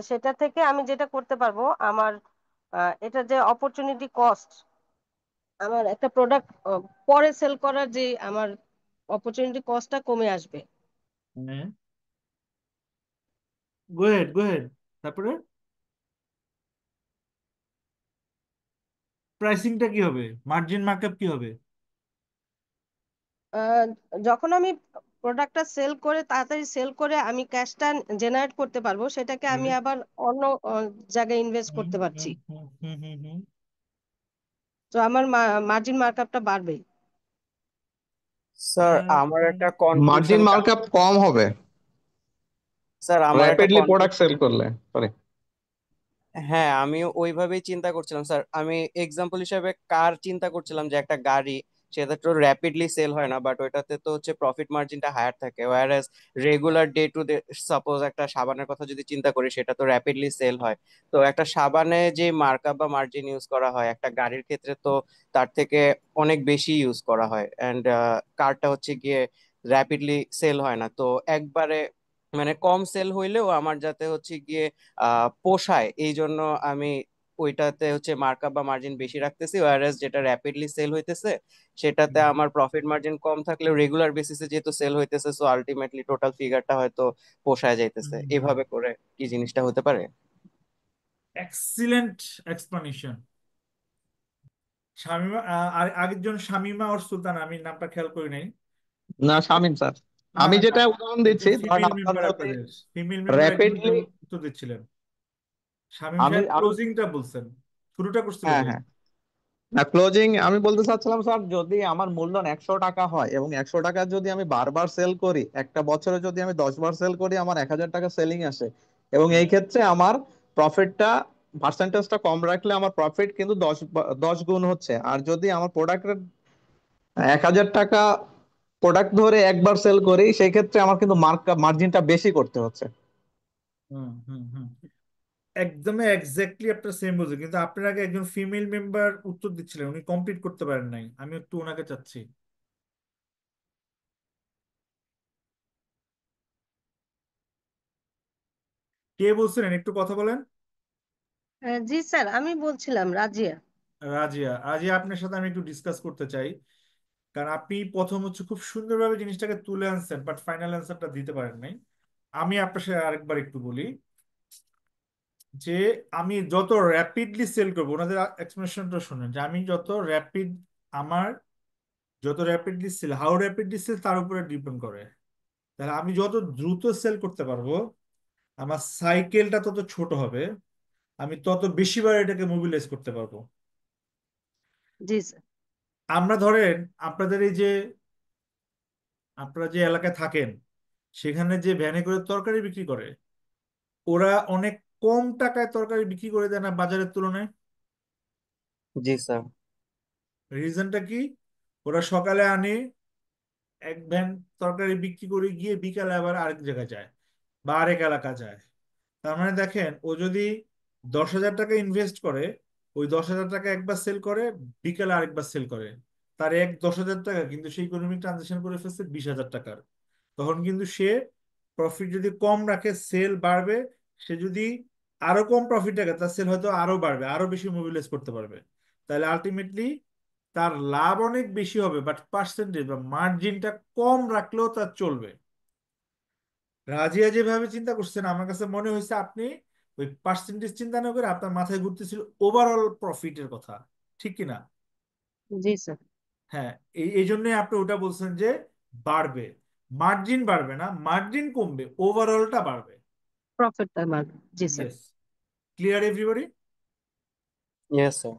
সেটা থেকে আমি যেটা করতে পারবো, আমার এটা যে অপরচুনিটি কস্ট, আমার একটা প্রোডাক্ট পরে সেল করার যে আমার অপরচুনিটি কস্টটা কমে আসবে। হ্যাঁ, গো হেড গো হেড। তারপরে প্রাইসিংটা কি হবে, মার্জিন মার্কআপ কি হবে? আহ, যখন আমি প্রোডাক্টটা সেল করে তাড়াতাড়ি সেল করে আমি ক্যাশটা জেনারেট করতে পারবো, সেটাকে আমি হুম আবার অন্য জায়গায় ইনভেস্ট হুম করতে পারছি, হুম হুম হুম হুম হুম। তো আমার মার্জিন মার্কআপটা বাড়বে। স্যার আমার একটা মার্জিন কনফিউশন, মার্কআপ কম হবে স্যার আমার একটা র্যাপিডলি প্রোডাক্ট সেল করলে। সরি। হ্যাঁ আমিও ওইভাবেই চিন্তা করছিলাম স্যার। আমি এক্সাম্পল হিসেবে কার চিন্তা করছিলাম, যে একটা গাড়ি সেটা তো র্যাপিডলি সেল হয় না, বাট ওইটাতে তো হচ্ছে প্রফিট মার্জিনটা হায়ার থাকে, whereas regular day to day, suppose একটা সাবানের কথা যদি চিন্তা করি সেটা তো র্যাপিডলি সেল হয়। তো একটা সাবানে যে মার্কআপ বা মার্জিন ইউজ করা হয় একটা গাড়ির ক্ষেত্রে তো তার থেকে অনেক বেশি ইউজ করা হয়, অ্যান্ড কারটা হচ্ছে গিয়ে র্যাপিডলি সেল হয় না, তো একবারে মানে কম সেল হইলেও আমার যাতে হচ্ছে গিয়ে পোষায়, এই জন্য আমি ওইটাতে হচ্ছে মার্কআপ বা মার্জিন বেশি রাখতেছি, ওয়ারাস যেটা র্যাপিডলি সেল হইতেছে সেটাতে হুম। আমার প্রফিট মার্জিন কম থাকলেও রেগুলার বেসিসে যেহেতু সেল হইতেছে, সো আলটিমেটলি টোটাল ফিগারটা হয়তো পোষায় যাইতেছে। হুম। এভাবে করে কি জিনিসটা হতে পারে? Excellent explanation. শামিমা আর আগের শামিমা ওর সুলতান, আমি নামটা খেয়াল করি নাই। না শামীম স্যার, না আমি না না, যেটা উদাহরণ দিচ্ছি, ধরেন ফিমেল আপনার মেম্বার যদি আপনাদের, ফিমেল মেম্বার একজন র্যাপিডলি, উত্তর দিচ্ছিলেন। শামীম আমি সাহেব আমি ক্লোজিংটা বলছেন, শুরুটা করছিল হ্যাঁ কে? হ্যাঁ, না ক্লোজিং আমি বলতে চাচ্ছিলাম স্যার, যদি আমার মূলধন 100 টাকা হয় এবং 100 টাকা যদি আমি বারবার সেল করি, একটা বছরে যদি আমি 10 বার সেল করি, আমার 1000 টাকা সেলিং আসে, এবং হুম এই ক্ষেত্রে আমার প্রফিটটা, পার্সেন্টেজটা কম রাখলে আমার প্রফিট কিন্তু 10 গুণ হচ্ছে। আর যদি আমার প্রোডাক্টের 1000 টাকা প্রোডাক্ট ধরে একবার সেল করি, সেই ক্ষেত্রে আমার কিন্তু মার্জিনটা বেশি করতে হচ্ছে। হুম হুম হুম, একদমই এক্স্যাক্টলি আপনার সেম বলছে, কিন্তু আপনার আগে একজন ফিমেল মেম্বার উত্তর দিচ্ছিলেন, উনি কমপ্লিট করতে পারেন নাই, আমি একটু ওনাকে চাচ্ছি। কে বলছিলেন, একটু কথা বলেন। জি স্যার, আমি বলছিলাম রাজিয়া। রাজিয়া, রাজিয়া আপনার সাথে আমি একটু ডিসকাস করতে চাই, কারণ আপনি প্রথম খুব সুন্দরভাবে জিনিসটাকে তুলে আনছেন, বাট ফাইনাল অ্যান্সারটা দিতে পারেন নাই। আমি আপনার সাথে আরেকবার একটু বলি যে আমি যত র্যাপিডলি সেল করবো, ওনাদের এক্সপ্লেনেশনটা শুনেন, যে আমি যত র্যাপিড, আমার যত rapidly sell, how rapidly sell তার উপরে ডিপেন্ড করে। তাহলে আমি যত দ্রুত সেল করতে পারবো, আমার সাইকেলটা তত ছোট হবে, আমি তত বেশিবার এটাকে মোবিলাইজ করতে পারবো। জি স্যার। আমরা ধরেন আপনাদের এই যে, আপনারা যে এলাকায় থাকেন, সেখানে যে ভ্যানে করে তরকারি বিক্রি করে, ওরা অনেক কম টাকায় তরকারি বিক্রি করে দেয় না বাজারের তুলনায়? জি স্যার। রিজনটা কি? ওরা সকালে আনে, এক ভ্যান তরকারি বিক্রি করে গিয়ে বিকালে আবার আরেক জায়গায় যায় বা আরেক এলাকা যায়। তার মানে দেখেন, ও যদি 10,000 টাকা ইনভেস্ট করে, ওই 10,000 টাকা একবার সেল করে, বিকেলে আরেকবার সেল করে, তার 10,000 টাকা, কিন্তু সেই ইকোনমিক ট্রানজাকশন করে ফেলছে 20,000 টাকার। তখন কিন্তু সে প্রফিট যদি কম রাখে, সেল বাড়বে। সে যদি আরো কম প্রফিট রাখে, তার সেল হয়তো আরো বাড়বে, আরো বেশি মোবিলাইজ করতে পারবে। তাহলে আলটিমেটলি তার লাভ অনেক বেশি হবে, বাট পার্সেন্টেজ বা মার্জিনটা কম রাখলেও তার চলবে। রাজিয়া যেভাবে চিন্তা করছেন, আমার কাছে মনে হয়েছে আপনি ওই পার্সেন্টেজ চিন্তা না করে আপনার মাথায় ঘুরতেছিল ওভারঅল প্রফিটের কথা, ঠিক কি না? জি স্যার। হ্যাঁ, এই জন্যই আপনি ওটা বলছেন যে বাড়বে, মার্জিন বাড়বে না, মার্জিন কমবে, ওভারঅলটা বাড়বে। প্রফিটটা বাড়বে। জি sir. Yes, clear everybody? Yes sir.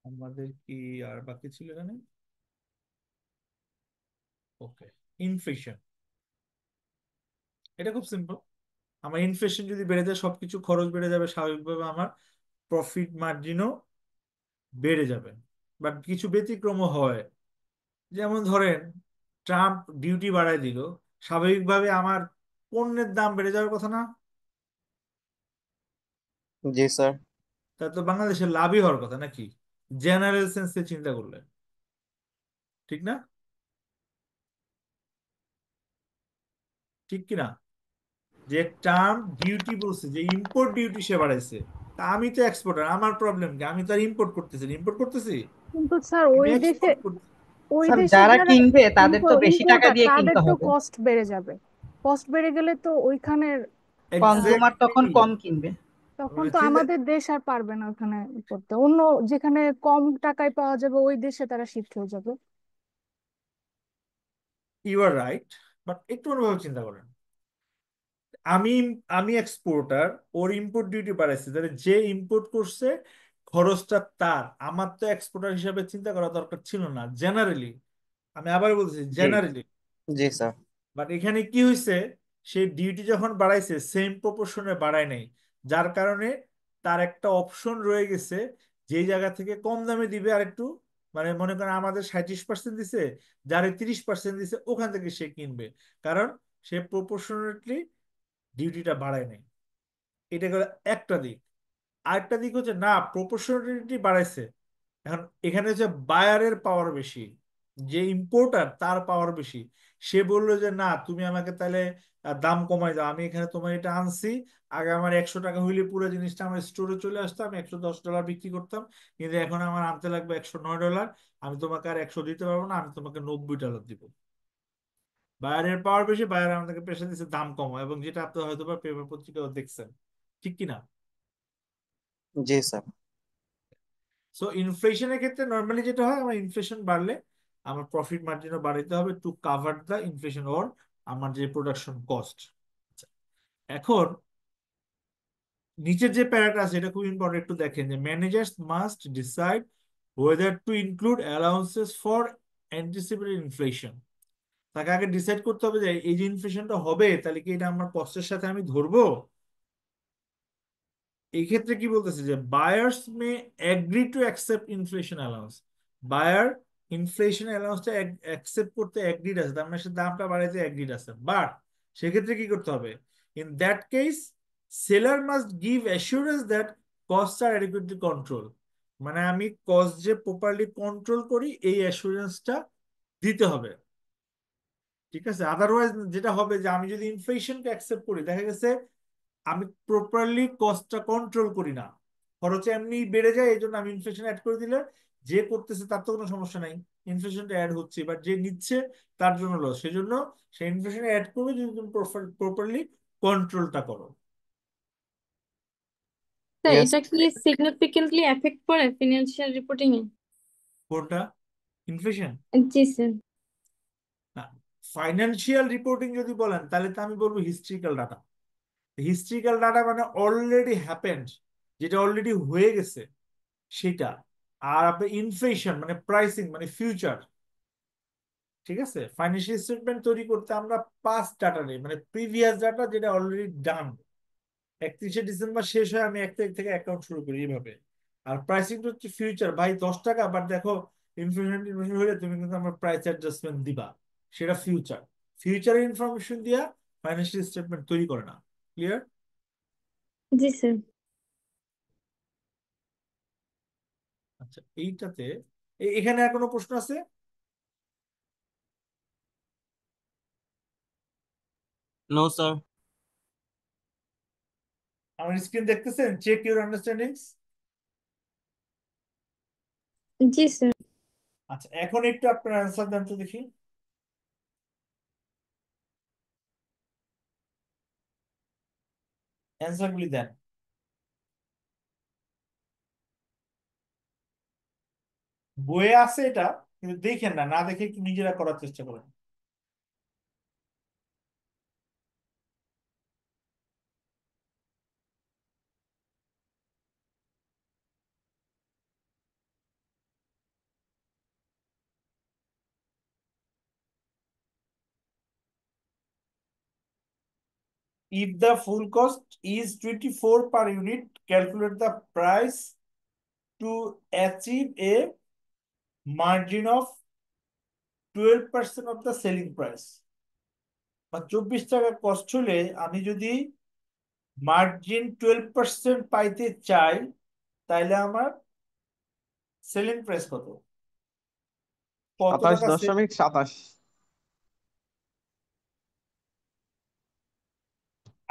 আমাদের কি আর বাকি ছিল এখানে? ওকে, ইনফ্লেশন, এটা খুব সিম্পল। আমার ইনফ্লেশন যদি বেড়ে যায়, সবকিছু খরচ বেড়ে যাবে, স্বাভাবিকভাবে আমার প্রফিট মার্জিনও বেড়ে যাবে। বাট কিছু ব্যতিক্রমও হয়, যেমন ধরেন ট্রাম্প ডিউটি বাড়ায় দিল, স্বাভাবিকভাবে আমার পণ্যের দাম বেড়ে যাওয়ার কথা না? জি স্যার। তা তো বাংলাদেশের লাভই হওয়ার কথা নাকি, জেনারেল সেন্সে চিন্তা করলে, ঠিক না? ঠিক কিনা? যে ট্রাম্প ডিউটি বলছে, যে ইম্পোর্ট ডিউটি সে বাড়াইছে, তা আমি তো এক্সপোর্টার, আমার প্রবলেম কি? আমি তো আর ইম্পোর্ট করতেছি না, ইম্পোর্ট করতেছি, কিন্তু স্যার আমি ওই দেশে, এক্সপোর্ট করতেছি। ওই স্যার দেশের যারা যারা কিনবে তাদের তো বেশি টাকা ইম্পোর্টার, দিয়ে তাদের কিনতে তো হবে, কস্ট বেড়ে যাবে। কস্ট বেড়ে গেলে তো ওইখানের কনজুমার তখন এক্স্যাক্টলি, কম কিনবে। তখন তো আমাদের দেশ আর পারবে না ওখানে করতে, অন্য যেখানে কম টাকায় পাওয়া যাবে ওই দেশে তারা শিফট হয়ে যাবে। ইউ আর রাইট, বাট একটু অন্যভাবে চিন্তা করেন। আমি আমি এক্সপোর্টার, ওর ইম্পোর্ট ডিউটি বাড়াইছে, তাহলে যে ইম্পোর্ট করছে খরচটা তার, আমার তো এক্সপোর্টার হিসাবে চিন্তা করা দরকার ছিল না জেনারেলি। আমি আবার বলছি জি। জেনারেলি। G sir. বাট এখানে কি হয়েছে, সে ডিউটি যখন বাড়াইছে সেম প্রপোর্শনে বাড়ায় নাই, যার কারণে তার একটা অপশন রয়ে গেছে, যেই জায়গা থেকে কম দামে দিবে আর একটু, মানে মনে করেন আমাদের 37% দিছে, যারে 30% দিছে ওখান থেকে সে কিনবে, কারণ সে প্রপোর্শনেটলি ডিউটিটা বাড়ায় নাই। এটা গেল একটা দিক। আরেকটা দিক হচ্ছে না, প্রপোর্শনালিটি বাড়াইছে, এখন এখানে হচ্ছে বায়ারের পাওয়ার বেশি, যে ইম্পোর্টার তার পাওয়ার বেশি। সে বললো যে না, তুমি আমাকে তাহলে দাম কমাই দাও, আমি এখানে তোমার এটা আনছি, আগে আমার 100 টাকা হইলে পুরো জিনিসটা আমার স্টোরে চলে আসতো, আমি $110 বিক্রি করতাম, কিন্তু এখন আমার আনতে লাগবে $109, আমি তোমাকে আর 100 দিতে পারবো না, আমি তোমাকে $90 দিব। বায়ারের পাওয়ার বেশি, বায়ার আমাদেরকে প্রেশার দিচ্ছে দাম কম, এবং যেটা আপনি হয়তো বা পেপার পত্রিকাও দেখছেন, ঠিক কি না? জি স্যার। সো ইনফ্লেশনের ক্ষেত্রে নর্মালি যেটা হয়, আমার ইনফ্লেশন বাড়লে আমার প্রফিট মার্জিনও বাড়াইতে হবে টু কাভার দ্য ইনফ্লেশন ওর আমার যে প্রোডাকশন কস্ট। এখন নিচের যে প্যারাটা আছে এটা খুব ইম্পর্টেন্ট, একটু দেখেন যে managers must decide weather two include allowances for anticipated inflation. তাকে আগে ডিসাইড করতে হবে যে এই যে ইনফ্লেশনটা হবে, তাহলে কি এটা আমার কস্টের সাথে আমি ধরবো। এই ক্ষেত্রে কি বলতেছে যে buyers may agree to accept inflation allowance. Buyer inflation অ্যালাউন্সটা অ্যাকসেপ্ট করতে এগ্রিড আছে, তার মানে সে দামটা বাড়াইতে এগ্রিড আছে, বাট সেক্ষেত্রে কি করতে হবে? In that case seller must give assurance that cost are adequately control. মানে আমি কস্ট যে প্রপারলি কন্ট্রোল করি এই অ্যাসুরেন্সটা দিতে হবে। ঠিক আছে, আদারওয়াইজ যেটা হবে যে আমি যদি ইনফ্লেশনকে অ্যাকসেপ্ট করি, দেখা গেছে আমি প্রপারলি কস্টটা কন্ট্রোল করি না, খরচ এমনি বেড়ে যায়, এই জন্য আমি ইনফ্লেশন অ্যাড করে দিলে যে করতেছে তার তো কোনো সমস্যা নাই, ইনফ্লেশনটা অ্যাড হচ্ছে, বাট যে নিচ্ছে তার জন্য লস, সেজন্য সে ইনফ্লেশন অ্যাড করবে যদি তুমি প্রপারলি কন্ট্রোলটা করো। Sir yes. এটা কি সিগনিফিকেন্টলি এফেক্ট করে ফিনান্সিয়াল রিপোর্টিং এ? কোনটা? ইনফ্লেশন জি স্যার। না, ফাইন্যান্সিয়াল রিপোর্টিং যদি বলেন তাহলে তো আমি বলবো হিস্ট্রিক্যাল ডাটা। হিস্ট্রিক্যাল ডাটা মানে অলরেডি হ্যাপেন্ড, যেটা অলরেডি হয়ে গেছে সেটা। আর আপনার ইনফ্লেশন মানে প্রাইসিং মানে ফিউচার। ঠিক আছে, ফাইন্যান্সিয়াল স্টেটমেন্ট তৈরি করতে আমরা পাস্ট ডাটা নেই, মানে প্রিভিয়াস ডাটা যেটা অলরেডি ডান, 31শে ডিসেম্বর শেষ হয়, আমি 1 তারিখ থেকে অ্যাকাউন্ট শুরু করি এইভাবে। আর প্রাইসিংটা হচ্ছে ফিউচার, ভাই 10 টাকা, বাট দেখো ইনফ্লেশন টিনফ্লেশন হলে তুমি কিন্তু আমার প্রাইস অ্যাডজাস্টমেন্ট দিবা, সেটা ফিউচার। ফিউচারের ইনফরমেশন দিয়া ফাইন্যান্সিয়াল স্টেটমেন্ট তৈরি করে না। ক্লিয়ার? জি স্যার। আচ্ছা, এইটাতে এখানে আর কোনো প্রশ্ন আছে? No sir. আমার স্ক্রিন দেখতেছেন? Check your understandings. জি স্যার। আচ্ছা, এখন একটু আপনার অ্যান্সার দেন তো দেখি, অ্যান্সার গুলি দেন। বইয়ে আছে এটা, কিন্তু দেখেন না, না দেখে একটু নিজেরা করার চেষ্টা করেন। If the full cost is 24 per unit, calculate the price to achieve a margin of 12% of the selling price। বা 24 টাকা কস্ট হলে আমি যদি মার্জিন 12% পাইতে চাই, তাইলে আমার সেলিং প্রাইস কত? কত সাতাশ টাকা সেল? দশমিক সাতাশ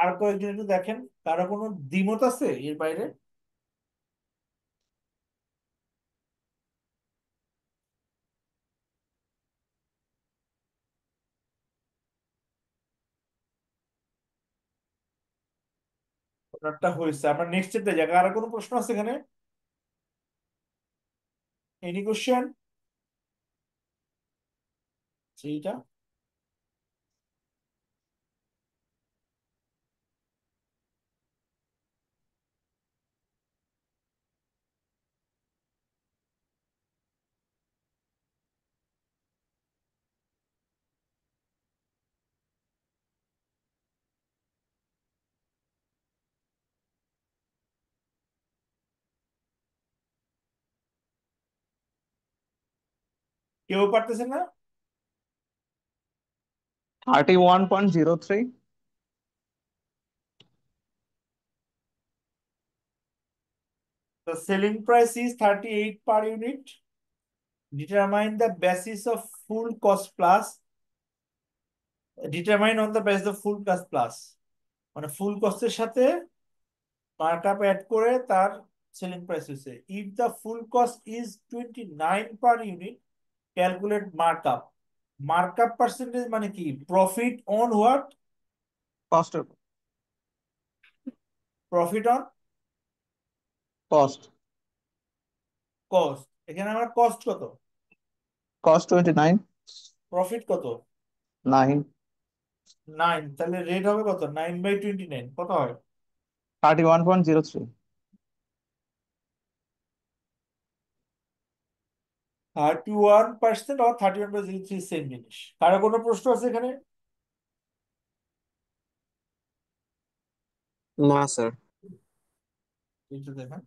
আর কয়েকজন একটু দেখেন, কারো কোনো দ্বিমত আছে এর বাইরে? ওনারটা হয়েছে, আমরা নেক্সট এর জায়গা। আর কোনো প্রশ্ন আছে এখানে? Any question? সেইটা কেউ পারতেছে না? 31.03। The selling price is 38 per unit. Determine the basis of full cost plus. Determine on the basis of full cost plus. মানে ফুল কস্টের সাথে মার্কআপ অ্যাড করে তার সেলিং প্রাইস হয়েছে। If the full cost is 29 per unit, calculate markup. Markup percentage মানে কি? Profit on what? Cost, profit on cost, cost. এখানে আমার cost কত? কস্ট 29, প্রফিট কত? 9, 9। তাহলে রেট হবে কত? 9/29 কত হয়? 31.03। 31% আর 31/03 সেম জিনিস। কারো কোনো প্রশ্ন আছে এখানে? না স্যার। একটু দেখেন।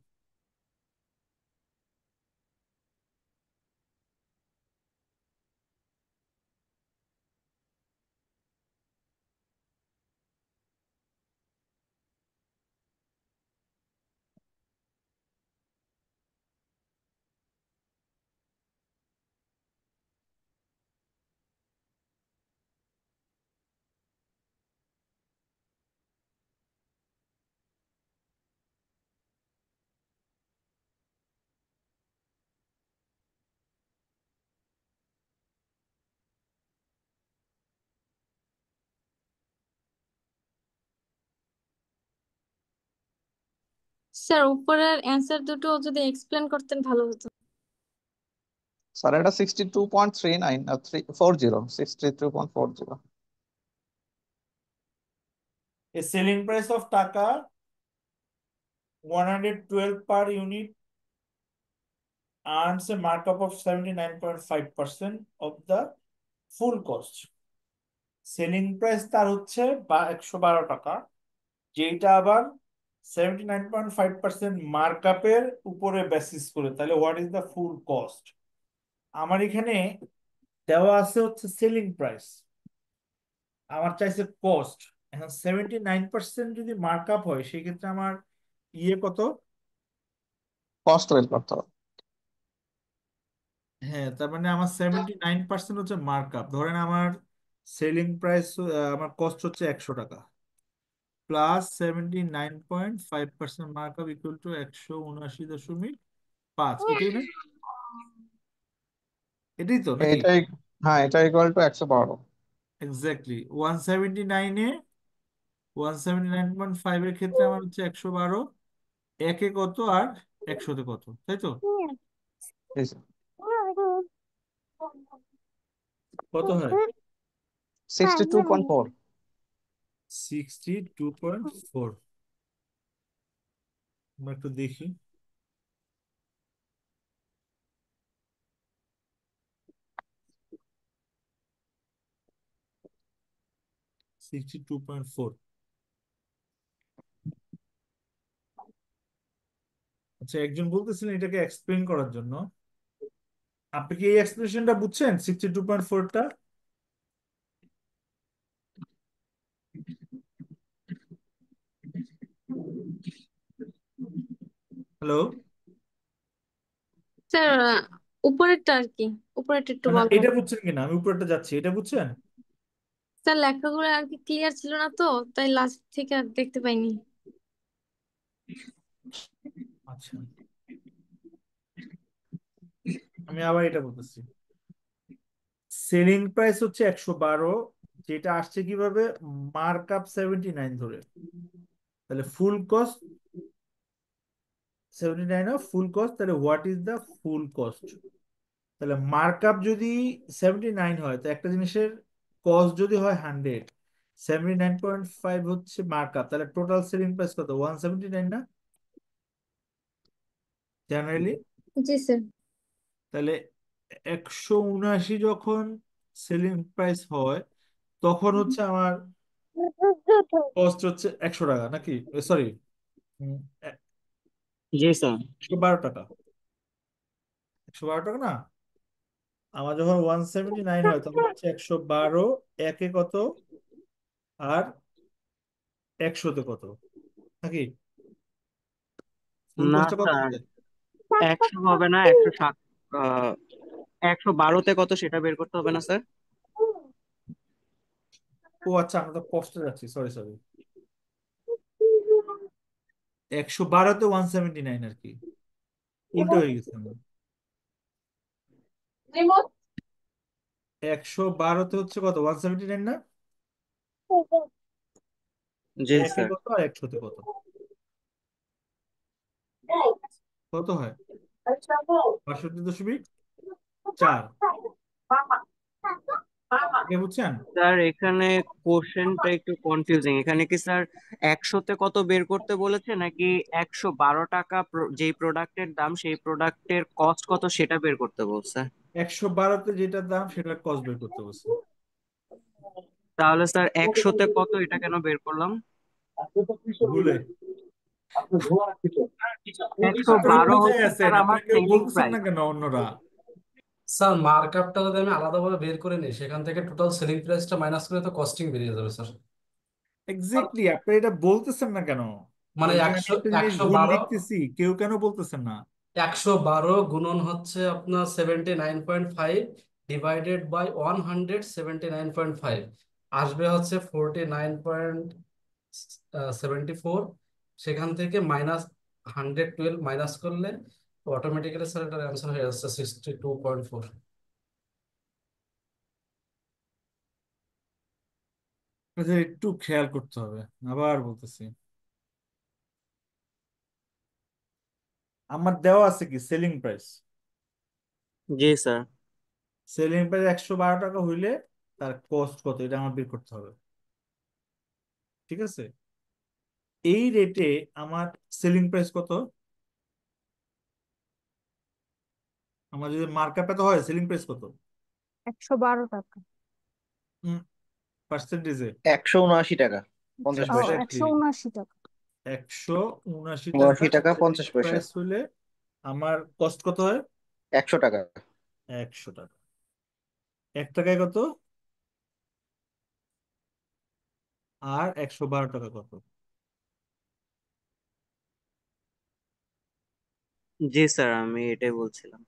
স্যার উপরের অ্যান্সার দুটো যদি এক্সপ্লেন করতেন ভালো হতো। স্যার এটা 62.39 আর 340, 62.40। A selling price of টাকা 112 per unit earns a markup of 79.5% of the full cost. Selling price তার হচ্ছে 112 টাকা, যেটা আবার 79.5% মার্কআপের উপরে বেসিস করে। তাহলে what is the full cost? আমার এখানে দেওয়া আছে হচ্ছে সেলিং প্রাইস, আমার চাইছে কস্ট। এখন 79% যদি মার্কআপ হয় সেক্ষেত্রে আমার ইয়ে কত? কস্ট বের করতে হবে। হ্যাঁ, তার মানে আমার 79% হচ্ছে মার্কআপ। ধরেন আমার সেলিং প্রাইস, আমার কস্ট হচ্ছে 100 টাকা, প্লাস 79.5% মার্কআপ ইকুয়াল টু 179.5। এটাই না? এটাই তো নাকি? এটাই, হ্যাঁ, এটা ইকুয়াল টু 112। এক্স্যাক্টলি 179-এ 179.5 এর ক্ষেত্রে আমার হচ্ছে 112। একে কত আর একশোতে কত, তাই তো? জি স্যার। কত হয়? 62.4। 62.4। আমরা একটু দেখি। Sixty two point four. আচ্ছা, একজন বলতেছিলেন এটাকে এক্সপ্লেন করার জন্য। আপনি কি এই এক্সপ্রেশনটা বুঝছেন 62.4টা? হ্যালো? স্যার উপরেরটা আর কি, উপরেরটা একটু না না, বলেন। এটা বুঝছেন কিনা? আমি উপরেটা যাচ্ছি, এটা বুঝছেন? স্যার লেখাগুলো আর কি ক্লিয়ার ছিল না তো, তাই লাস্ট থেকে আর দেখতে পাইনি। আচ্ছা, আমি আবার এটা বলতেছি। সেলিং প্রাইস হচ্ছে 112, যেটা আসছে কিভাবে? মার্কআপ 79 ধরে। তাহলে ফুল কস্ট 79 অফ ফুল কস্ট, তাহলে what is the full cost? তাহলে মার্কআপ যদি 79 হয়, তো একটা জিনিসের কস্ট যদি হয় 100, 79.5 হচ্ছে মার্কআপ, তাহলে টোটাল সেলিং প্রাইস কত? 179 না জেনারেলি? জি স্যার। তাহলে 179 যখন সেলিং প্রাইস হয়, তখন হচ্ছে আমার কস্ট হচ্ছে 100 টাকা নাকি? সরি, জি স্যার। 112 টাকা। 112 টাকা না? আমার যখন 179 হয় তখন হচ্ছে 112। একে কত আর একশোতে কত নাকি? ফুল না কস্টটা কত স্যার, হবে? 100 হবে না, 107। 112তে কত সেটা বের করতে হবে না স্যার? ও আচ্ছা, আমরা তো কষ্টে যাচ্ছি, সরি সরি। 112তে 179 আর কি, উল্টো হয়ে গেছে আমার। 112তে হচ্ছে কত, 179 না? জি একে স্যার। কত আর 100তে কত, কত হয়? 62.4। এটা বুঝছেন? স্যার এখানে কোশ্চেনটা একটু কনফিউজিং। এখানে কি স্যার 100তে কত বের করতে বলেছে, নাকি 112 টাকা যেই প্রোডাক্টের দাম সেই প্রোডাক্টের কস্ট কত সেটা বের করতে বলছে? 112তে যেটার দাম সেটার কস্ট বের করতে বলছে। তাহলে স্যার 100তে কত এটা কেন বের করলাম? ভুলে একশো আপনারা বারো বুঝে হচ্ছে গেছেন, স্যার আমার আপনারা কেউ সেলিং বলতেছেন প্রাইস। না কেন অন্যরা? স্যার মার্কআপটা যদি আমি আলাদাভাবে বের করে নিই সেখান থেকে টোটাল সেলিং প্রাইসটা মাইনাস করে তো কস্টিং বেরিয়ে যাবে স্যার। এক্স্যাক্টলি, আপনি এটা বলতেছেন না কেন? মানে এখানে আমি একশো একটা জিনিস একশো ভুল বারো লিখতেছি, কেউ কেন বলতেছেন না? 112 গুণন হচ্ছে আপনার 79.5 ডিভাইডেড বাই 179.5 আসবে হচ্ছে 49.74। সেখান থেকে মাইনাস 112 মাইনাস করলে অটোমেটিক্যালি স্যার এটার অ্যান্সার হয়ে যাচ্ছে 62.4। আচ্ছা, একটু খেয়াল করতে হবে, আবার বলতেছি। আমার দেওয়া আছে কি সেলিং প্রাইস, জি স্যার। সেলিং প্রাইস 112 টাকা হইলে তার কস্ট কত এটা আমার বের করতে হবে। ঠিক আছে, এই রেটে আমার সেলিং প্রাইস কত? আমার যদি মার্কআপ এত হয়, সেলিং প্রাইস কত? 112 টাকা। পার্সেন্টেজে 179 টাকা 50 পয়সা। 179 টাকা। 179 টাকা 79 টাকা সেলিং 50 পয়সা। প্রাইস হইলে আমার কস্ট কত হয়? 100 টাকা। 100 টাকা। 1 টাকায় কত, আর 112 টাকা কত? জি স্যার, আমি এটাই বলছিলাম।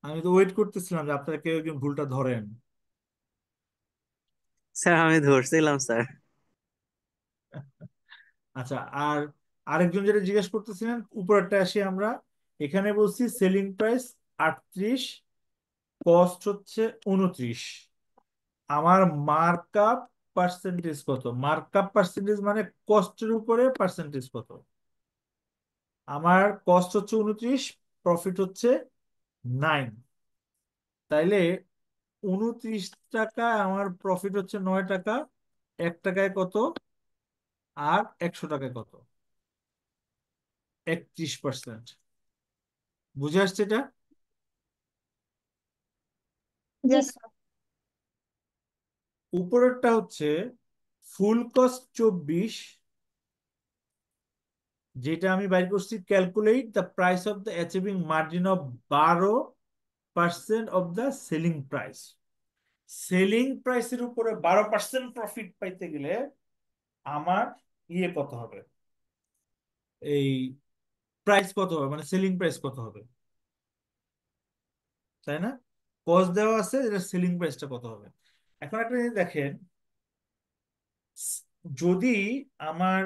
আমি তো ওয়েট করতেছিলাম যে আপনারা কেউ একজন ভুলটা ধরেন। স্যার আমি ধরছিলাম স্যার। আচ্ছা, আর আরেকজন যেটা জিজ্ঞেস করতেছিলেন উপরেরটা আসি আমরা। এখানে বলছি সেলিং প্রাইস 38, কস্ট হচ্ছে 29। আমার মার্কআপ পার্সেন্টেজ কত? মার্কআপ পার্সেন্টেজ মানে কস্টের উপরে পার্সেন্টেজ কত? আমার কস্ট হচ্ছে 29, প্রফিট হচ্ছে 9। তাইলে 29 টাকা আমার প্রফিট হচ্ছে 9 টাকা। 1 টাকায় কত আর 100 টাকায় কত? 31%। বুঝে আসছে এটা? জি Yes. স্যার। উপরেরটা হচ্ছে ফুল কস্ট 24, যেটা আমি বাইর করছি calculate the price of the achieving margin of 12% of the selling price. Selling প্রাইসের উপরে 12% প্রফিট পাইতে গেলে আমার ইয়ে কত হবে, এই প্রাইস কত হবে, মানে সেলিং প্রাইস কত হবে, তাই না? কস্ট দেওয়া আছে, এটা সেলিং প্রাইসটা কত হবে। এখন একটা জিনিস দেখেন, যদি আমার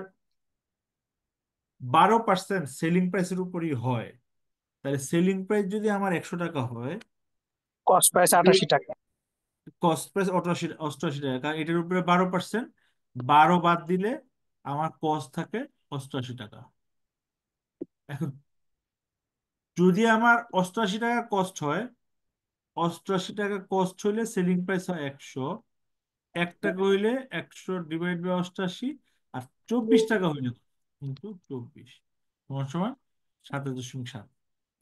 12% সেলিং প্রাইসের উপরই হয়, তাহলে সেলিং প্রাইস যদি আমার 100 টাকা হয়, কস্ট প্রাইস 88 টাকা। কস্ট প্রাইস 88 টাকা, কারণ এটার উপরে 12%, 12 বাদ দিলে আমার কস্ট থাকে 88 টাকা। এখন যদি আমার 88 টাকা কস্ট হয়, 88 টাকা কস্ট হইলে সেলিং প্রাইস হয় 100। 1 টাকা হইলে 100 ডিভাইড বাই 88, আর 24 টাকা হইলে কিন্তু 24 সমান সমান 27.7।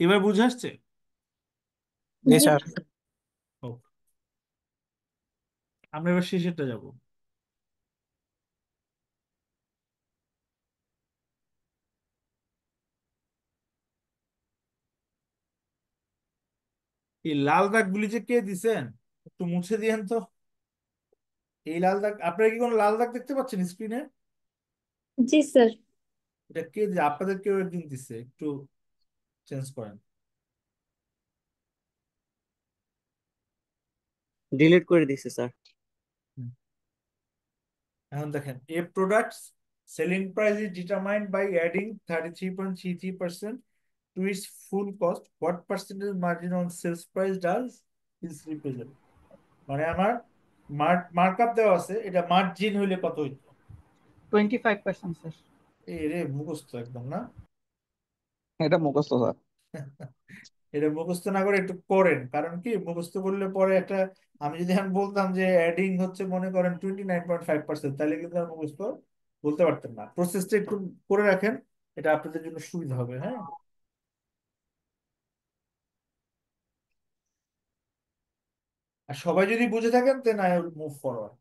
এবার বুঝে আসছে? জি জি স্যার। হোক, আমরা এবার শেষেরটা যাব। এই লাল দাগগুলি যে কে দিছেন, একটু মুছে দিয়েন তো। এই লাল দাগ, আপনারা কি কোনো লাল দাগ দেখতে পাচ্ছেন স্ক্রিনে? জি স্যার। এটা কে আপনাদের কেউ একদিন দিচ্ছে, একটু চেঞ্জ করেন। ডিলিট করে দিছি স্যার। হুম। এখন দেখেন, a products selling price is determined by adding 33.33% to its full cost. What percentage margin on sales price does this represent? মানে আমার মার্কআপ দেওয়া আছে, এটা মার্জিন হইলে কত হইতো? 25% স্যার। এই রে মুখস্থ একদম না। এটা মুখস্থ স্যার। এটা মুখস্থ না করে একটু করেন, কারণ কি মুখস্থ করলে পরে একটা, আমি যদি এখন বলতাম যে অ্যাডিং হচ্ছে মনে করেন 29.5%, তাহলে কিন্তু আর মুখস্থ বলতে পারতেন না। প্রসেসটা একটু করে রাখেন, এটা আপনাদের জন্য সুবিধা হবে। হ্যাঁ, আর সবাই যদি বুঝে থাকেন then I will move forward.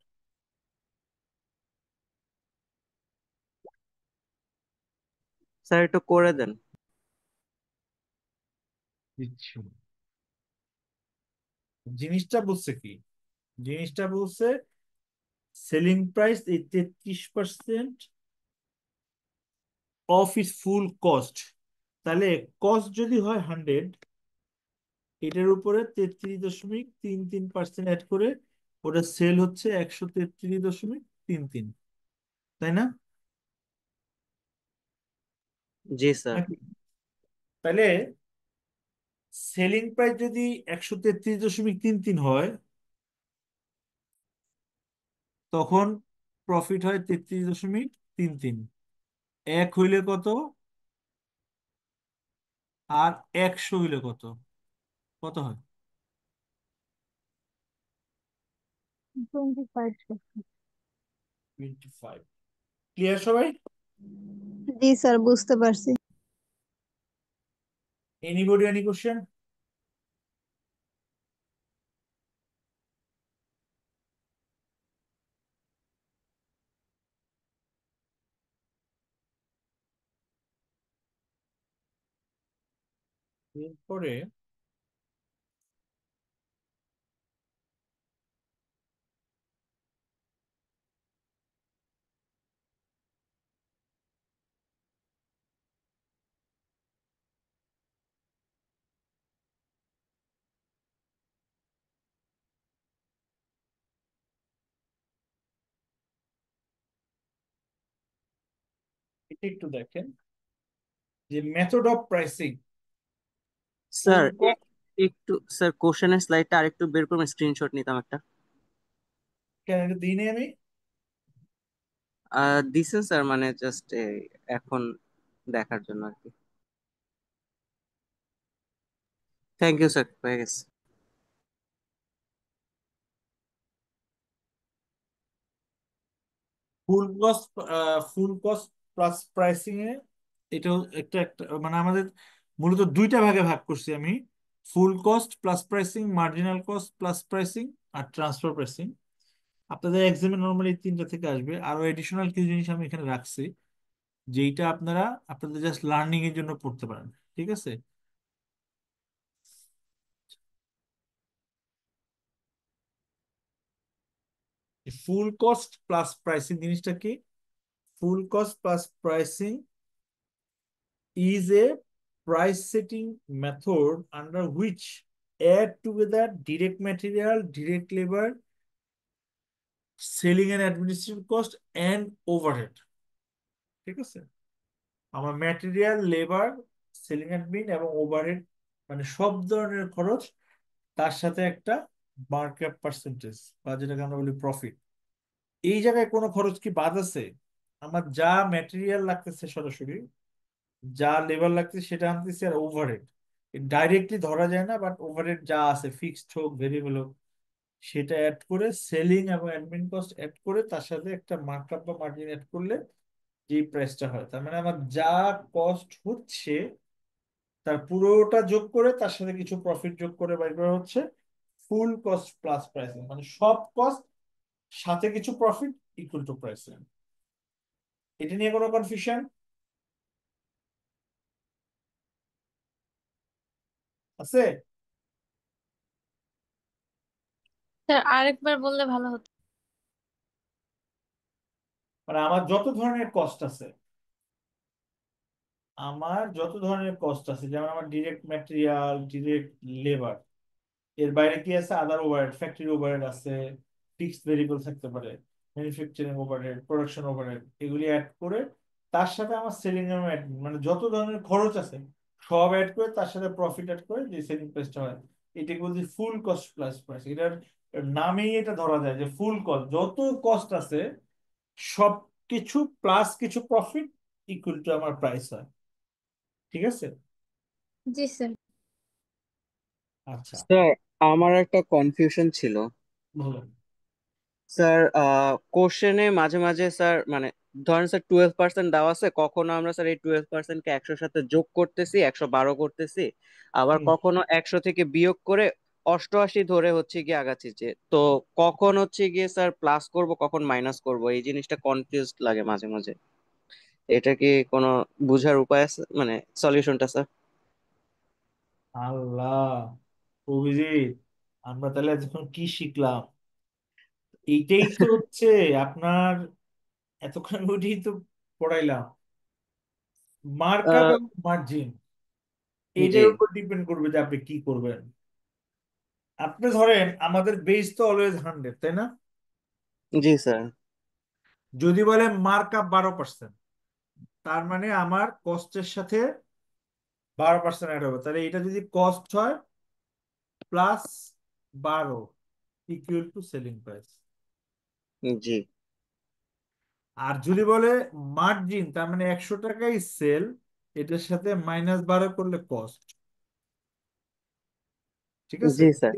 Sir একটু করে দেন। দিচ্ছি। জিনিসটা বলছে কি, জিনিসটা বলছে সেলিং প্রাইস এই 33% অফ ইস ফুল কস্ট। তাহলে কস্ট যদি হয় 100, এটার উপরে 33.33% অ্যাড করে ওটা সেল হচ্ছে 133.33, তাই না? জি স্যার। নাকি? তাহলে সেলিং প্রাইস যদি 133.33 হয়, তখন প্রফিট হয় 33.33। এক হইলে কত, আর 100 হইলে কত, কত হয়? 25। 25। ক্লিয়ার সবাই? জি স্যার, বুঝতে পারছি। Anybody any question? এরপরে এটা একটু দেখেন যে method of pricing. Full sir একটু স্যার কোশ্চেনের স্লাইডটা আরেকটু বের করবেন, স্ক্রিনশট নিতাম একটা। কেন এটা দিই নাই আমি? দিছেন স্যার, মানে জাস্ট এখন দেখার জন্য আর কি। থ্যাংক ইউ স্যার, হয়ে গেছে। ফুল কস্ট, ফুল কস্ট প্লাস প্রাইসিং এ এটাও একটা একটা মানে আমাদের মূলত দুইটা ভাগে ভাগ করছি আমি: full cost plus pricing, marginal cost plus pricing, আর ট্রান্সফার প্রাইসিং। আপনাদের এক্সামে নর্মালি তিনটা থেকে আসবে, আরো এডিশনাল কিছু জিনিস আমি এখানে রাখছি যেইটা আপনারা আপনাদের জাস্ট লার্নিং এর জন্য পড়তে পারেন। ঠিক আছে? ফুল কস্ট প্লাস প্রাইসিং জিনিসটা কি? Full cost plus pricing is a price setting method under which add together direct material, direct labor, selling and administration cost and overhead. ঠিক আছে? আমার ম্যাটেরিয়াল, লেবার, সেলিং অ্যাডমিন এবং ওভারহেড, মানে সব ধরনের খরচ, তার সাথে একটা মার্কআপ পার্সেন্টেজ বা যেটাকে আমরা বলি প্রফিট। এই জায়গায় কোনো খরচ কি বাদ আছে? আমার যা ম্যাটেরিয়াল লাগতেছে সরাসরি, যা লেবার লাগতেছে সেটা আনতেছি, আর ওভারহেড ডাইরেক্টলি ধরা যায় না, বাট ওভারহেড যা আছে ফিক্সড হোক ভেরিয়েবল হোক, সেটা অ্যাড করে সেলিং এবং অ্যাডমিন কস্ট অ্যাড করে তার সাথে একটা মার্কআপ বা মার্জিন অ্যাড করলে যে প্রাইসটা হয়, তার মানে আমার যা কস্ট হচ্ছে তার পুরোটা যোগ করে তার সাথে কিছু প্রফিট যোগ করে বাইর করা হচ্ছে ফুল কস্ট প্লাস প্রাইসিং। মানে সব কস্ট সাথে কিছু প্রফিট ইকুয়াল টু প্রাইসিং। এটা নিয়ে কোনো কনফিউশন আছে? স্যার আরেকবার বললে ভালো হতো। মানে আমার যত ধরনের কস্ট আছে, যেমন আমার ডিরেক্ট ম্যাটেরিয়াল, ডিরেক্ট লেবার, এর বাইরে কি আছে? আদার ওভারহেড, ফ্যাক্টরি ওভারহেড আছে, ফিক্সড ভেরিয়েবল থাকতে পারে, ম্যানুফ্যাকচারিং ওভারহেড, প্রোডাকশন ওভারহেড, এগুলি অ্যাড করে তার সাথে আমার সেলিং এবং admin, মানে যত ধরনের খরচ আছে সব অ্যাড করে তার সাথে প্রফিট অ্যাড করে যে সেলিং প্রাইসটা হয়, এটাকে বলছি ফুল কস্ট প্লাস প্রাইস। এটার নামেই এটা ধরা যায় যে ফুল কস্ট, যত কস্ট আছে সবকিছু প্লাস কিছু প্রফিট ইকুয়াল টু আমার প্রাইস হয়। ঠিক আছে? জি স্যার। আচ্ছা, স্যার, আমার একটা কনফিউশন ছিল। বলুন। স্যার, কোশ্চেনে মাঝে মাঝে স্যার মানে ধরেন স্যার 12% দেওয়া আছে, কখনো আমরা স্যার এই 12%-কে 100-র সাথে যোগ করতেছি, 112 করতেছি, আবার হুম। কখনো 100 থেকে বিয়োগ করে 88 ধরে হচ্ছে গিয়ে আগাচ্ছি, যে তো কখন হচ্ছে গিয়ে স্যার প্লাস করব কখন মাইনাস করব, এই জিনিসটা কনফিউজ লাগে মাঝে মাঝে। এটা কি কোনো বুঝার উপায় আছে, মানে সলিউশনটা স্যার? আল্লাহ, অভিজিৎ, আমরা তাহলে এখন কি শিখলাম? এইটাই তো হচ্ছে আপনার, এতক্ষণ ওইটাই তো পড়াইলাম। মার্কআপ এবং মার্জিন জি। এইটার উপর ডিপেন্ড করবে যে আপনি কি করবেন। আপনি ধরেন আমাদের বেস তো অলওয়েজ 100, তাই না? জি স্যার। যদি বলে মার্কআপ 12%, তার মানে আমার কস্টের সাথে 12% অ্যাড হবে, তাহলে এটা যদি কস্ট হয় +12 ইকুয়াল টু সেলিং প্রাইস। জি। আর যদি বলে মার্জিন, তার মানে 100 টাকাই সেল, এটার সাথে -12 করলে কস্ট। ঠিক আছে? জি স্যার,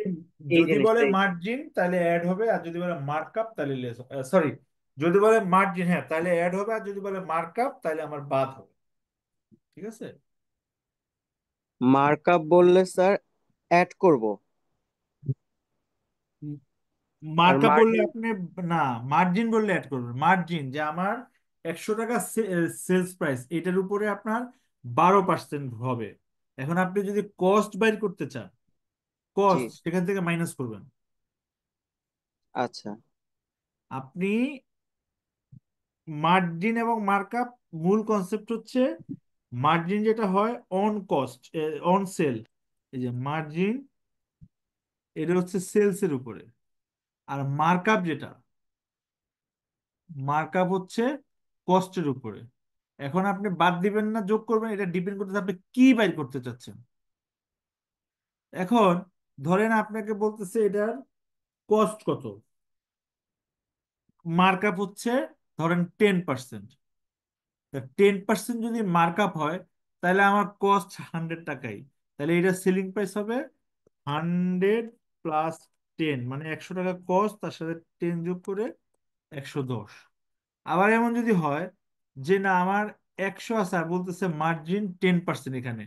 এই যদি বলে জিনিসটাই। মার্জিন তাহলে অ্যাড হবে, আর যদি বলে মার্কআপ তাহলে লেস। সরি, যদি বলে মার্জিন হ্যাঁ তাহলে অ্যাড হবে, আর যদি বলে মার্কআপ তাহলে আমার বাদ হবে। ঠিক আছে? মার্কআপ বললে স্যার অ্যাড করব, আর মার্কআপ বললে মার্জিন। আপনি, না, মার্জিন বললে অ্যাড করবেন। মার্জিন যে আমার 100 টাকা সেলস প্রাইস, এটার উপরে আপনার 12% হবে। এখন আপনি যদি কস্ট বাইর করতে চান, জি। কস্ট সেখান থেকে মাইনাস করবেন। আচ্ছা। আপনি মার্জিন এবং মার্কআপ, মূল কনসেপ্ট হচ্ছে মার্জিন যেটা হয় অন কস্ট, অন সেল। এই যে মার্জিন, এটা হচ্ছে সেলস এর উপরে। আর মার্কআপ যেটা, মার্কআপ হচ্ছে কস্টের উপরে। এখন আপনি বাদ দিবেন না যোগ করবেন, এটা ডিপেন্ড করতেছে আপনি কি বাইর করতে চাচ্ছেন। এখন ধরেন আপনাকে বলতেছে এটার কস্ট কত, মার্কআপ হচ্ছে ধরেন 10%। 10% যদি মার্কআপ হয় তাহলে আমার কস্ট 100 টাকাই, তাহলে এটা সেলিং প্রাইস হবে 100 + 10, মানে 100 টাকা কস্ট, তার সাথে 10 যোগ করে 110। আবার এমন যদি হয় যে না আমার 100 আছে আর বলতেছে মার্জিন 10%, এখানে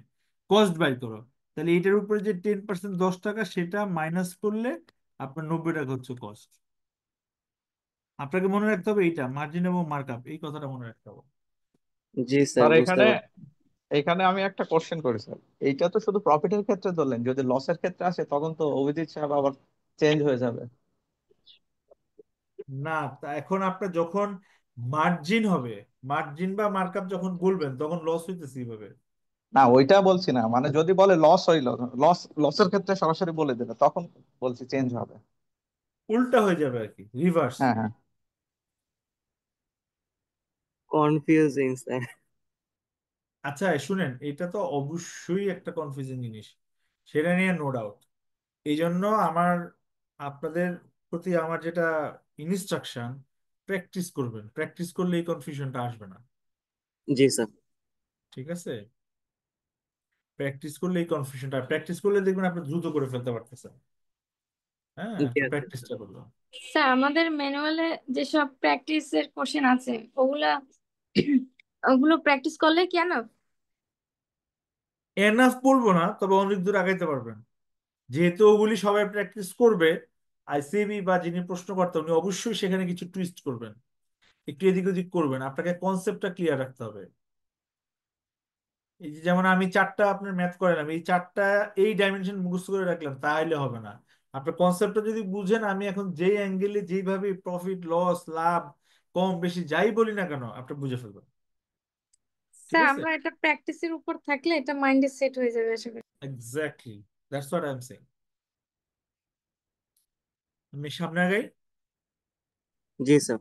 কস্ট বাই করো, তাহলে এটার উপরে যে 10% 10 টাকা, সেটা মাইনাস করলে আপনার 90 টাকা হচ্ছে কস্ট। আপনাকে মনে রাখতে হবে এইটা মার্জিন এবং মার্কআপ, এই কথাটা মনে রাখতে হবে। জি স্যার, স্যার বুঝতে এখানে পারছি। এখানে আমি একটা কোশ্চেন করি স্যার। এইটা তো শুধু প্রফিটের ক্ষেত্রে ধরলেন, যদি লসের ক্ষেত্রে আসে তখন তো অভিজিৎ সাহেব আবার চেঞ্জ হয়ে যাবে। না, তা এখন আপনার যখন মার্জিন হবে, মার্জিন বা মার্কআপ যখন বলবেন তখন লস হইতেছে কিভাবে? না ওইটা বলছি না, মানে যদি বলে লস হইলো, লসের ক্ষেত্রে সরাসরি বলে দেবে তখন বলছি চেঞ্জ হবে। উল্টা হয়ে যাবে আর কি, রিভার্স। হ্যাঁ হ্যাঁ। Confusing sir. আচ্ছা শুনেন, এটা তো অবশ্যই একটা কনফিউজিং জিনিস, সেটা নিয়ে নো ডাউট। এই জন্য আমার, আপনাদের প্রতি আমার যেটা ইনস্ট্রাকশন, প্র্যাকটিস করবেন। প্র্যাকটিস করলে এই কনফিউশনটা আসবে না। জি স্যার। ঠিক আছে? প্র্যাকটিস করলে এই কনফিউশনটা, প্র্যাকটিস করলে দেখবেন আপনি দ্রুত করে ফেলতে পারতেছেন। হ্যাঁ, জি তো আছে স্যার। প্র্যাকটিসটা করলাম। স্যার আমাদের ম্যানুয়ালে যেসব প্র্যাকটিসের কোশ্চেন আছে ওগুলা ওগুলো প্র্যাকটিস করলে কি না? এনাফ বলবো না, তবে অনেক দূর আগাইতে পারবেন। যেহেতু ওগুলি সবাই প্র্যাকটিস করবে, আইসিবি বা যিনি প্রশ্নকর্তা উনি অবশ্যই সেখানে কিছু টুইস্ট করবেন, একটু এদিক ওদিক করবেন। আপনাকে কনসেপ্টটা ক্লিয়ার রাখতে হবে। এই যে যেমন আমি 4টা আপনার ম্যাথ করালাম, এই 4টা এই ডাইমেনশন মুখস্থ করে রাখলাম তাহলে হবে না। আপনার কনসেপ্টটা যদি বুঝেন, আমি এখন যেই অ্যাঙ্গেলে যেইভাবে প্রফিট লস লাভ কম বেশি যাই বলি না কেন, আপনি বুঝে ফেলবেন। ঠিক স্যার আছে? আমরা এটা প্র্যাকটিসের উপর থাকলে এটা মাইন্ডে সেট হয়ে যাবে আশা করি। Exactly, that's what I am saying. আমি সামনে আগাই। জি স্যার।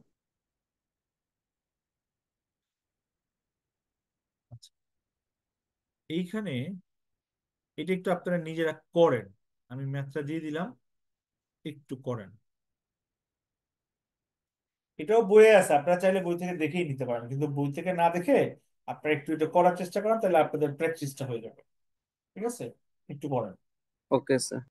আচ্ছা, এইখানে এটা একটু আপনারা নিজেরা করেন, আমি ম্যাথটা দিয়ে দিলাম। একটু করেন। এটাও বইয়ে আছে, আপনারা চাইলে বই থেকে দেখেই নিতে পারেন, কিন্তু বই থেকে না দেখে আপনারা একটু এটা করার চেষ্টা করেন, তাহলে আপনাদের প্র্যাকটিসটা হয়ে যাবে। ঠিক আছে, একটু করেন। Okay sir.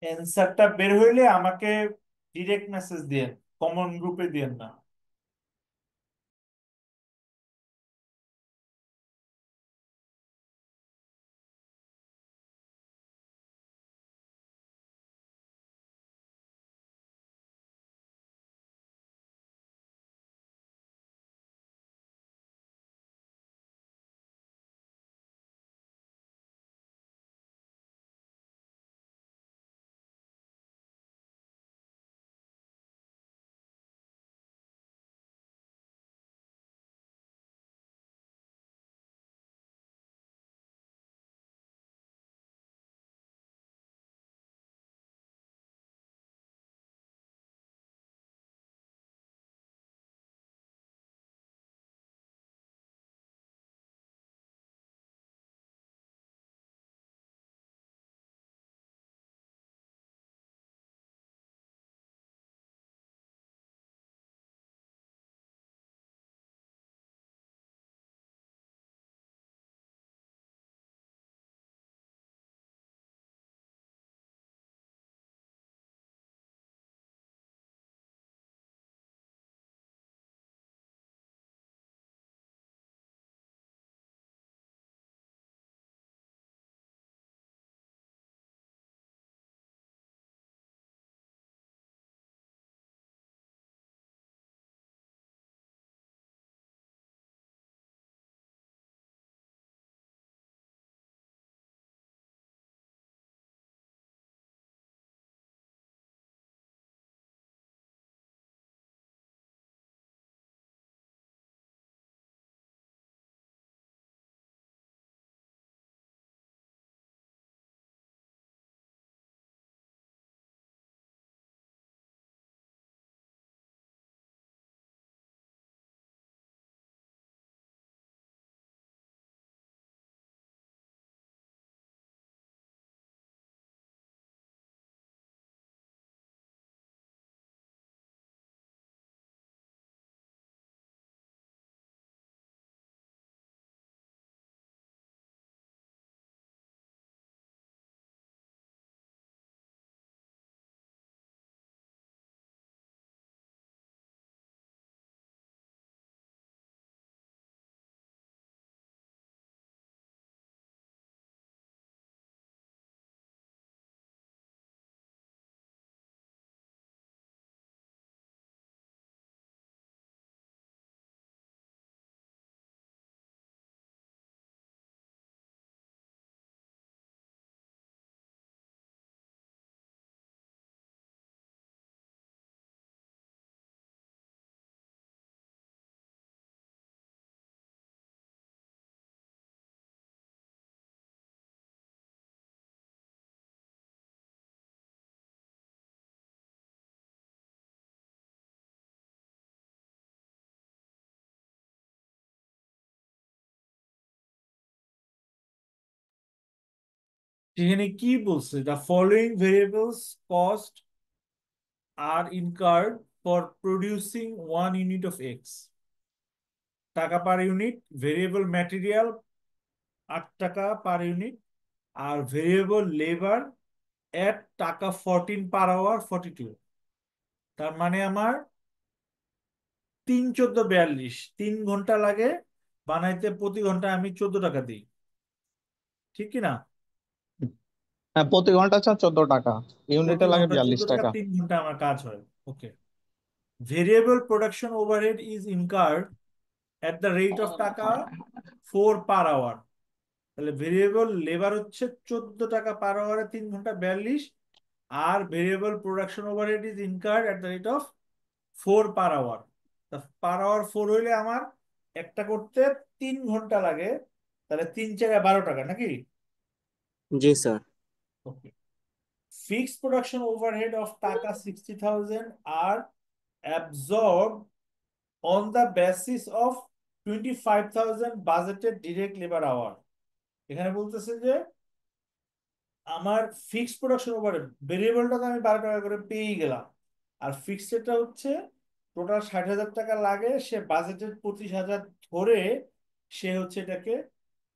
অ্যান্সারটা বের হইলে আমাকে ডিরেক্ট মেসেজ দিয়েন, কমন গ্রুপে দিয়েন না। সেখানে কি বলছে, the following variables cost are incurred for producing 1 unit of X. টাকা পার ইউনিট, ভেরিয়েবল ম্যাটেরিয়াল 8 টাকা পার ইউনিট, আর ভেরিয়েবল লেবার এট টাকা 14 পার আওয়ার 42। তার মানে আমার 3 14 42 3 ঘন্টা লাগে বানাইতে, প্রতি ঘন্টায় আমি 14 টাকা দিই, ঠিক কি না? হ্যাঁ, প্রতি ঘন্টা 14 টাকা, প্রতি ইউনিটে লাগে ঘন্টা 42 14 টাকা, টাকা 3 ঘন্টা আমার কাজ হয়। Okay. Variable production overhead is incurred at the rate of টাকা 4 পার আওয়ার। তাহলে ভেরিয়েবল লেবার হচ্ছে 14 টাকা পার আওয়ারে 3 ঘন্টা 42, আর variable production overhead is incurred at the rate of 4 per hour. Per hour 4 হইলে আমার একটা করতে 3 ঘন্টা লাগে, তাহলে 3 4 12 টাকা নাকি? জি sir. Okay. Fixed production overhead of টাকা 60,000 আর absorbed on the basis of 25,000 budgeted direct labor hour। এখানে বলতেছে যে আমার ফিক্সড প্রোডাকশন ওভারহেড, ভেরিয়েবলটা তো আমি 12 টাকা করে পেয়েই গেলাম, আর ফিক্সডটা হচ্ছে টোটাল 60,000 টাকা লাগে, সে বাজেটের 25,000 ধরে সে হচ্ছে এটাকে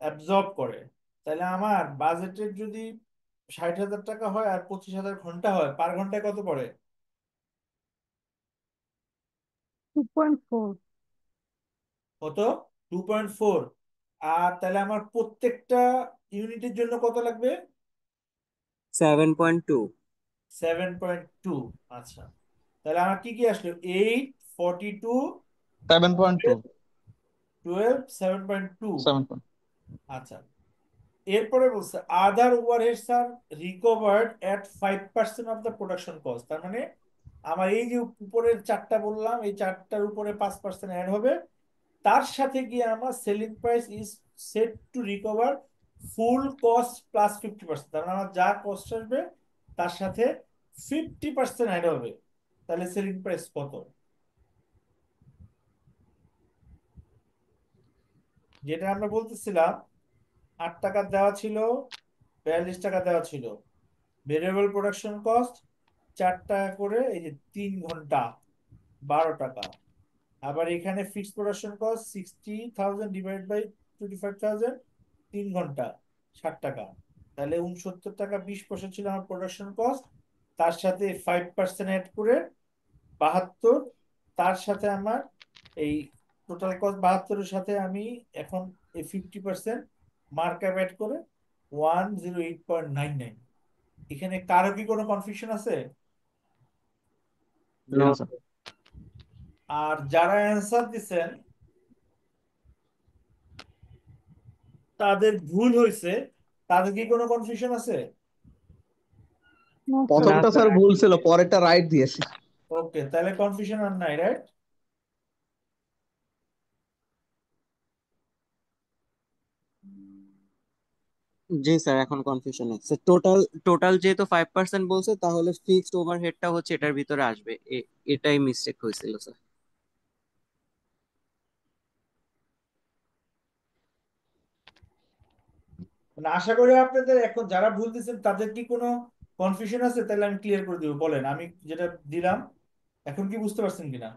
অ্যাবজর্ব করে। তাহলে আমার বাজেটের যদি 60,000 টাকা হয় আর 25,000 ঘন্টা হয়, পার ঘন্টায় কত পড়ে? 2.4। কত? 2.4। আর তাহলে আমার প্রত্যেকটা ইউনিটের জন্য কত লাগবে? 7.2। 7.2। আচ্ছা, তাহলে আমার কি কি আসলো? 8, 42, 7.2। 12, 7.2। 7. আচ্ছা, এরপরে বলছে other overheads are recovered at 5% of the production cost. তার মানে আমার এই যে উপরের চারটা বললাম, এই চারটার উপরে 5% অ্যাড হবে, তার সাথে গিয়ে আমার selling price is set to recover full cost plus 50%। তার মানে আমার যা কস্ট আসবে তার সাথে 50% অ্যাড হবে, তাহলে সেলিং প্রাইস কত? যেটা আমরা বলতেছিলাম 8 টাকা দেওয়া ছিল, 42 টাকা দেওয়া ছিল। ভেরিয়েবল প্রোডাকশন কস্ট 4 টাকা করে, এই যে 3 ঘন্টা 12 টাকা। আবার এখানে fixed production cost 60,000 divide by 25,000, 3 ঘন্টা 60 টাকা। তাহলে 69 টাকা 20 পয়সা ছিল আমার প্রোডাকশন কস্ট, তার সাথে 5% অ্যাড করে 72। তার সাথে আমার এই টোটাল কস্ট 72-এর সাথে আমি এখন এই 50% মার্কআপ অ্যাড করে 108.99। এখানে কারো কি কোনো কনফিউশন আছে? না স্যার। আর যারা অ্যান্সার দিচ্ছেন তাদের ভুল হয়েছে, তাদের কি কোনো কনফিউশন আছে? No, sir. প্রথমটা স্যার ভুল ছিল, পরেরটা রাইট দিয়েছে। ওকে, তাহলে কনফিউশন আর নাই, রাইট? জি স্যার, এখন কনফিউশন আছে। টোটাল টোটাল যেহেতু 5% বলছে, তাহলে ফিক্সড ওভারহেডটা হচ্ছে এটার ভিতরে আসবে। এটাই মিস্টেক হয়েছিল স্যার। মানে আশা করি আপনাদের এখন যারা ভুল দিচ্ছেন তাদের কি কোনো কনফিউশন আছে, তাহলে আমি ক্লিয়ার করে দিব। বলেন, আমি যেটা দিলাম এখন কি বুঝতে পারছেন কিনা?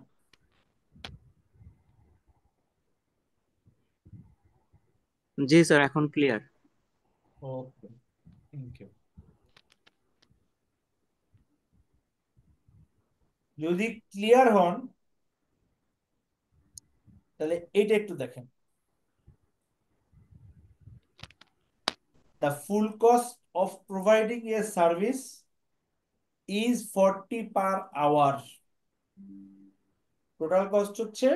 জি স্যার, এখন ক্লিয়ার। Okay, thank you. যদি ক্লিয়ার হন তাহলে এইটা একটু দেখেন। The full cost of providing a service is 40 per hour। Total cost হচ্ছে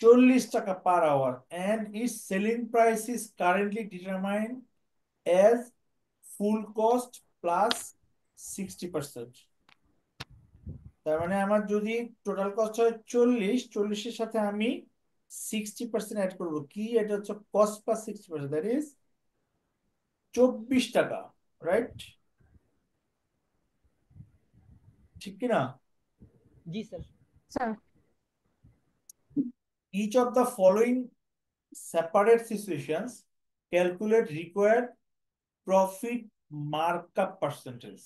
40 টাকা per hour, and its selling price is currently determined as full cost plus 60%। তার মানে আমার যদি টোটাল কস্ট হয় 40, 40-এর সাথে আমি 60% অ্যাড করবো, কি এটা হচ্ছে কস্ট প্লাস 60%, দ্যাট ইজ 24 টাকা, রাইট? ঠিক কিনা? जी sir. Sir, Each of the following separate situations calculate required profit markup percentage.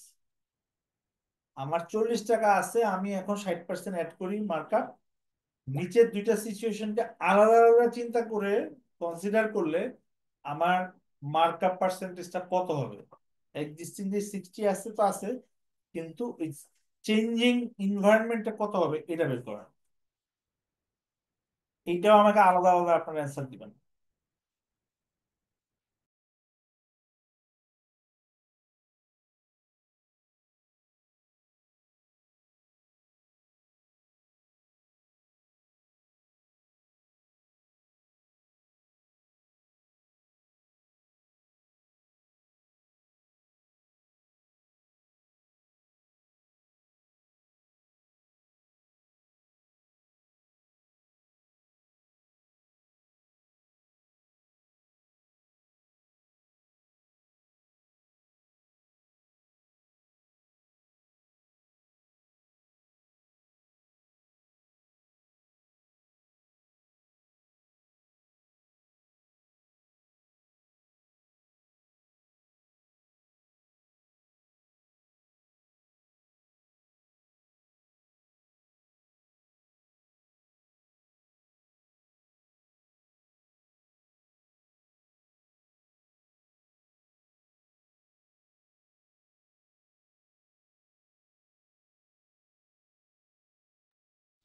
আমার 40 টাকা আছে, আমি এখন 60% অ্যাড করি মার্কআপ। নিচের দুইটা সিচুয়েশনকে আলাদা আলাদা চিন্তা করে কনসিডার করলে আমার মার্কআপ পার্সেন্টেজটা কত হবে। এক্সিস্টিং যে 60 আছে তো আছে, কিন্তু চেঞ্জিং ইনভায়রনমেন্টটা কত হবে এটা বের করা। এইটাও আমাকে আলাদা আলাদা আপনার অ্যান্সার দিবেন।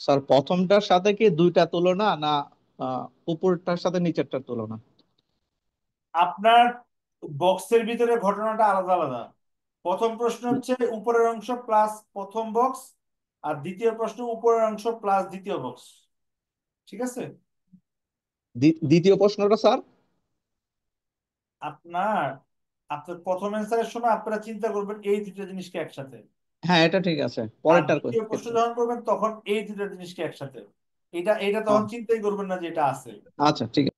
স্যার প্রথমটার সাথে কি দুইটা তুলনা না আহ, উপরটার সাথে নিচেরটার তুলনা? আপনার বক্সের ভিতরে ঘটনাটা আলাদা আলাদা। প্রথম প্রশ্ন হচ্ছে উপরের অংশ প্লাস প্রথম বক্স, আর দ্বিতীয় প্রশ্ন উপরের অংশ প্লাস দ্বিতীয় বক্স। ঠিক আছে? দ্বিতীয় প্রশ্নটা স্যার? আপনার আপনার প্রথম অ্যান্সারের সময় আপনারা চিন্তা করবেন এই দুটো জিনিসকে একসাথে, হ্যাঁ এটা ঠিক আছে, আর পরেরটার দ্বিতীয় প্রশ্ন ক্ষেত্রে। যখন করবেন তখন এই দুটো জিনিসকে একসাথে। এটা এটা ও, তখন চিন্তাই করবেন না যে এটা আছে। আচ্ছা ঠিক আছে।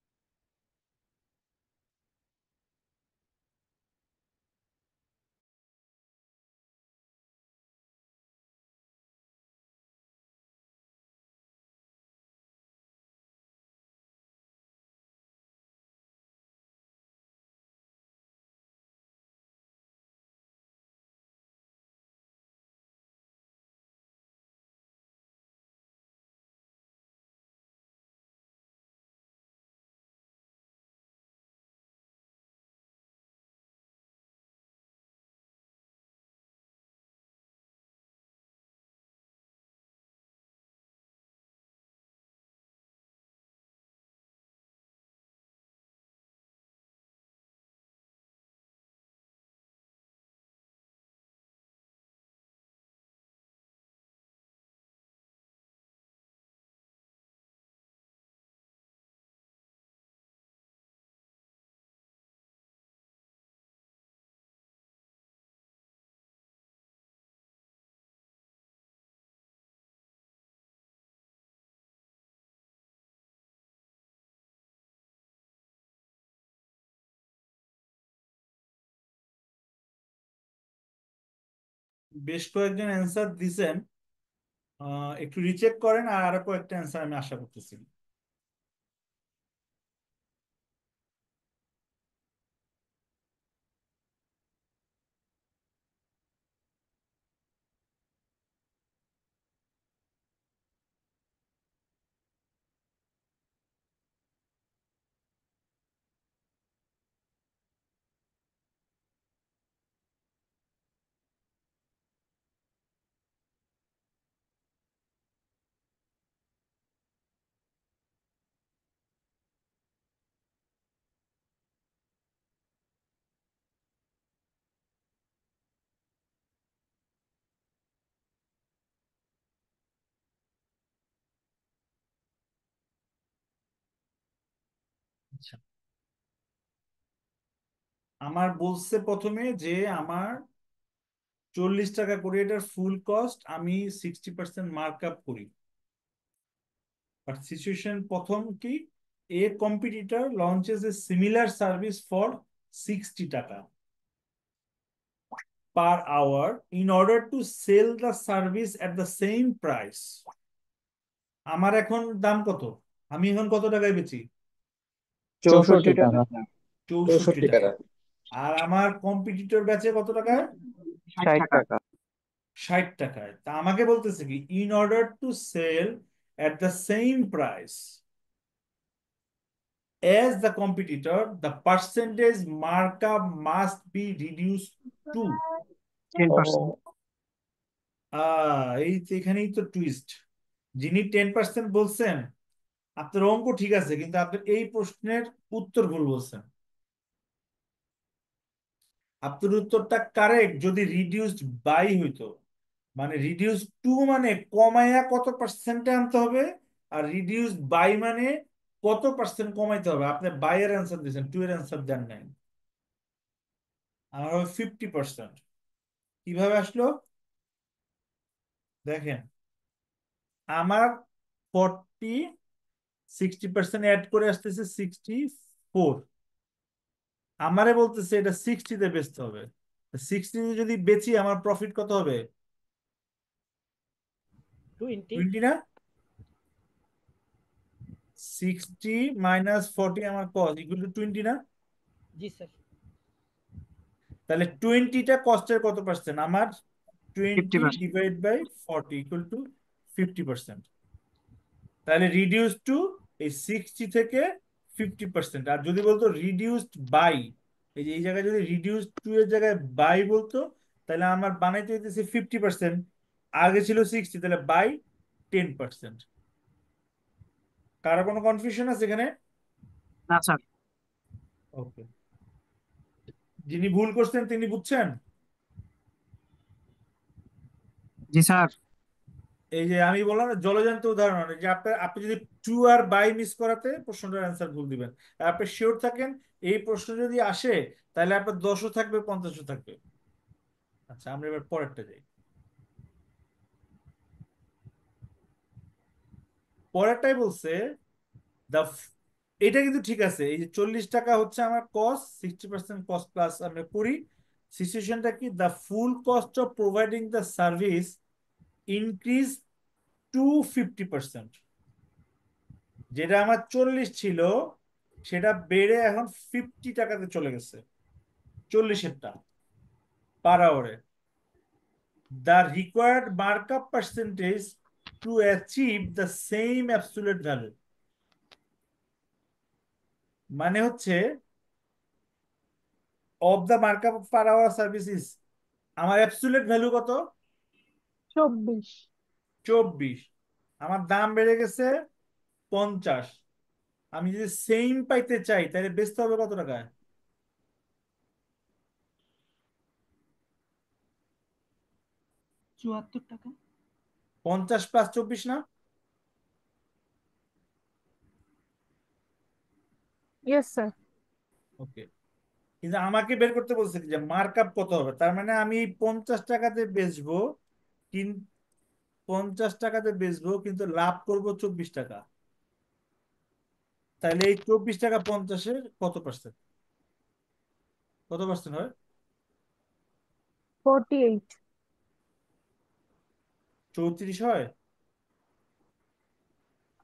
বেশ কয়েকজন অ্যান্সার দিছেন, একটু রিচেক করেন আর আরো কয়েকটা অ্যান্সার আমি আশা করতেছি। আচ্ছা, আমার বলছে প্রথমে যে আমার 40 টাকা করে এটার ফুল কস্ট, আমি 60% মার্ক আপ করি। বাট সিচুয়েশন প্রথম কি, a competitor launches a similar service for 60 টাকা per hour in order to sell the service at the same price. আমার এখন দাম কত? আমি এখন কত টাকায় বেচি? 64 টাকা। 64 টাকা। আর আমার কম্পিটিটর বেচে কত টাকায়? 60 টাকা। 60 টাকায়। তা আমাকে বলতেছে কি, in order to sell at the same price as the competitor, the percentage markup must be reduced to 10%। এই তো এখানেই তো টুইস্ট। যিনি 10% বলছেন, আপনার অঙ্ক ঠিক আছে, কিন্তু আপনার এই প্রশ্নের উত্তর ভুল বলছেন। আপনার উত্তরটা কারেক্ট যদি রিডিউসড বাই হইতো, মানে রিডিউস টু মানে কমায়া কত পার্সেন্টে আনতে হবে, আর রিডিউস বাই মানে কত পার্সেন্ট কমাইতে হবে। আপনি বাই এর অ্যান্সার দিয়েছেন, টু এর অ্যান্সার দেন নাই। আমার হবে 50%। কিভাবে আসলো দেখেন, আমার 40, 60% অ্যাড করে আসতেছে 64। আমারে বলতেছে এটা 60-তে বেচতে হবে। 60-তে যদি বেচি আমার প্রফিট কত হবে? 20 না? 60 মাইনাস 40 আমার কস্ট ইকুয়াল টু 20 না? জি স্যার। তাহলে 20টা কস্টের কত পার্সেন্ট আমার? 20 50%। Divide by 40 equal to 50%। তাহলে রিডিউস টু এই 60 থেকে 50%। আর যদি বলতো রিডিউসড বাই, এই যে এই জায়গায় যদি রিডিউসড টু এর জায়গায় বাই বলতো, তাহলে আমার বানাইতে হইতেছে 50%, আগে ছিল 60, তাহলে বাই 10%। কারো কোনো কনফিউশন আছে এখানে? না স্যার। ওকে, যিনি ভুল করছেন তিনি বুঝছেন? জি স্যার। এই যে আমি বললাম না, জলজান্ত উদাহরণ, যে আপনি যদি টু আর বাই মিস করাতে প্রশ্নটার অ্যান্সার ভুল দিবেন। আর আপনি শিওর থাকেন এই প্রশ্ন যদি আসে, তাহলে আপনার 10ও থাকবে, 50ও থাকবে। আচ্ছা, আমরা এবার পরেরটা যাই। পরেরটাই বলছে দা, এটা কিন্তু ঠিক আছে। এই যে 40 টাকা হচ্ছে আমার কস্ট, 60% কস্ট প্লাস আমরা করি। সিচুয়েশনটা কি, the full cost of providing the service increase two 50%। যেটা আমার 40 ছিল সেটা বেড়ে এখন 50 টাকাতে চলে গেছে, 40-এরটা পার আওয়ারে। The required markup percentage to achieve the same absolute value, মানে হচ্ছে of the markup per hour services, আমার অ্যাবসুলেট ভ্যালু কত? 24। 24। আমার দাম বেড়ে গেছে 50। আমি যদি সেম পাইতে চাই তাহলে বেচতে হবে কত টাকায়? 74 টাকা। 50 প্লাস 24 না? Yes sir. ওকে, কিন্তু আমাকে বের করতে বলছে কি যে মার্কআপ কত হবে। তার মানে আমি 50 টাকাতে বেচবো, কিন্তু 50 টাকাতে বেচবো কিন্তু লাভ করব 24 টাকা। তাহলে এই 24 টাকা 50-এর কত পার্সেন্ট, কত পার্সেন্ট হয়? 48। 34 হয়?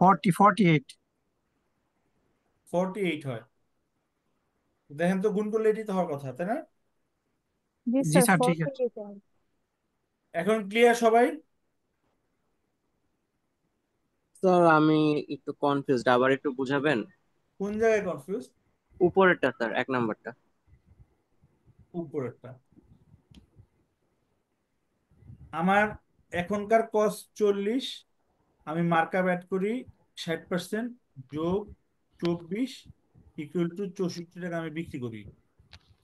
48। 48 হয়? দেখেন তো, গুণ করলে এটি তো হওয়ার কথা, তাই না? জি জি স্যার, স্যার ঠিক আছে। 48। এখন ক্লিয়ার সবাই? স্যার আমি একটু কনফিউজড, আবার একটু বুঝাবেন? কোন জায়গায় কনফিউজ? উপরেরটা স্যার, 1 নাম্বারটা। উপরেরটা। আমার এখনকার কস্ট 40, আমি মার্কআপ অ্যাড করি 60%, যোগ 24 ইকুয়াল টু 64 টাকা আমি বিক্রি করি।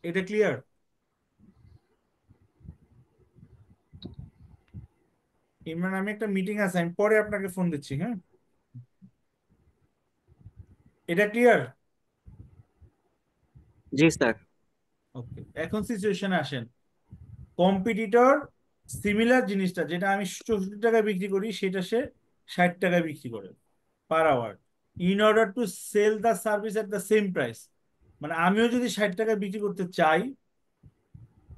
এটা ক্লিয়ার? ইমরান, আমি একটা মিটিং আছে, আমি পরে আপনাকে ফোন দিচ্ছি, হ্যাঁ? এটা ক্লিয়ার? জি স্যার। ওকে, এখন সিচুয়েশনে আসেন। কম্পিটিটর সিমিলার জিনিসটা, যেটা আমি 64 টাকায় বিক্রি করি, সেটা সে 60 টাকায় বিক্রি করে per hour, in order to sell the service at the same price. মানে আমিও যদি 60 টাকায় বিক্রি করতে চাই,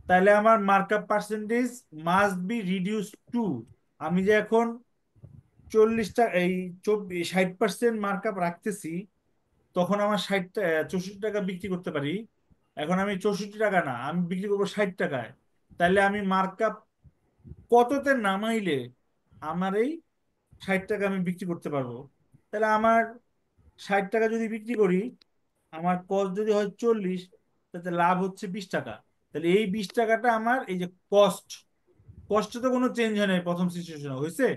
তাহলে আমার markup percentage must be reduce to, আমি যে এখন 40 টাকা এই 60% মার্কআপ রাখতেছি, তখন আমার 64 টাকা বিক্রি করতে পারি এখন আমি 64 টাকা না, আমি বিক্রি করবো 60 টাকায়, তাহলে আমি মার্কআপ কততে নামাইলে আমার এই 60 টাকা আমি বিক্রি করতে পারবো? তাহলে আমার 60 টাকা যদি বিক্রি করি, আমার কস্ট যদি হয় 40, তাতে লাভ হচ্ছে 20 টাকা। তাহলে এই 20 টাকাটা আমার এই যে কস্ট, কস্টে তো কোনো চেঞ্জ হয় নাই প্রথম সিচুয়েশনে, হয়েছে?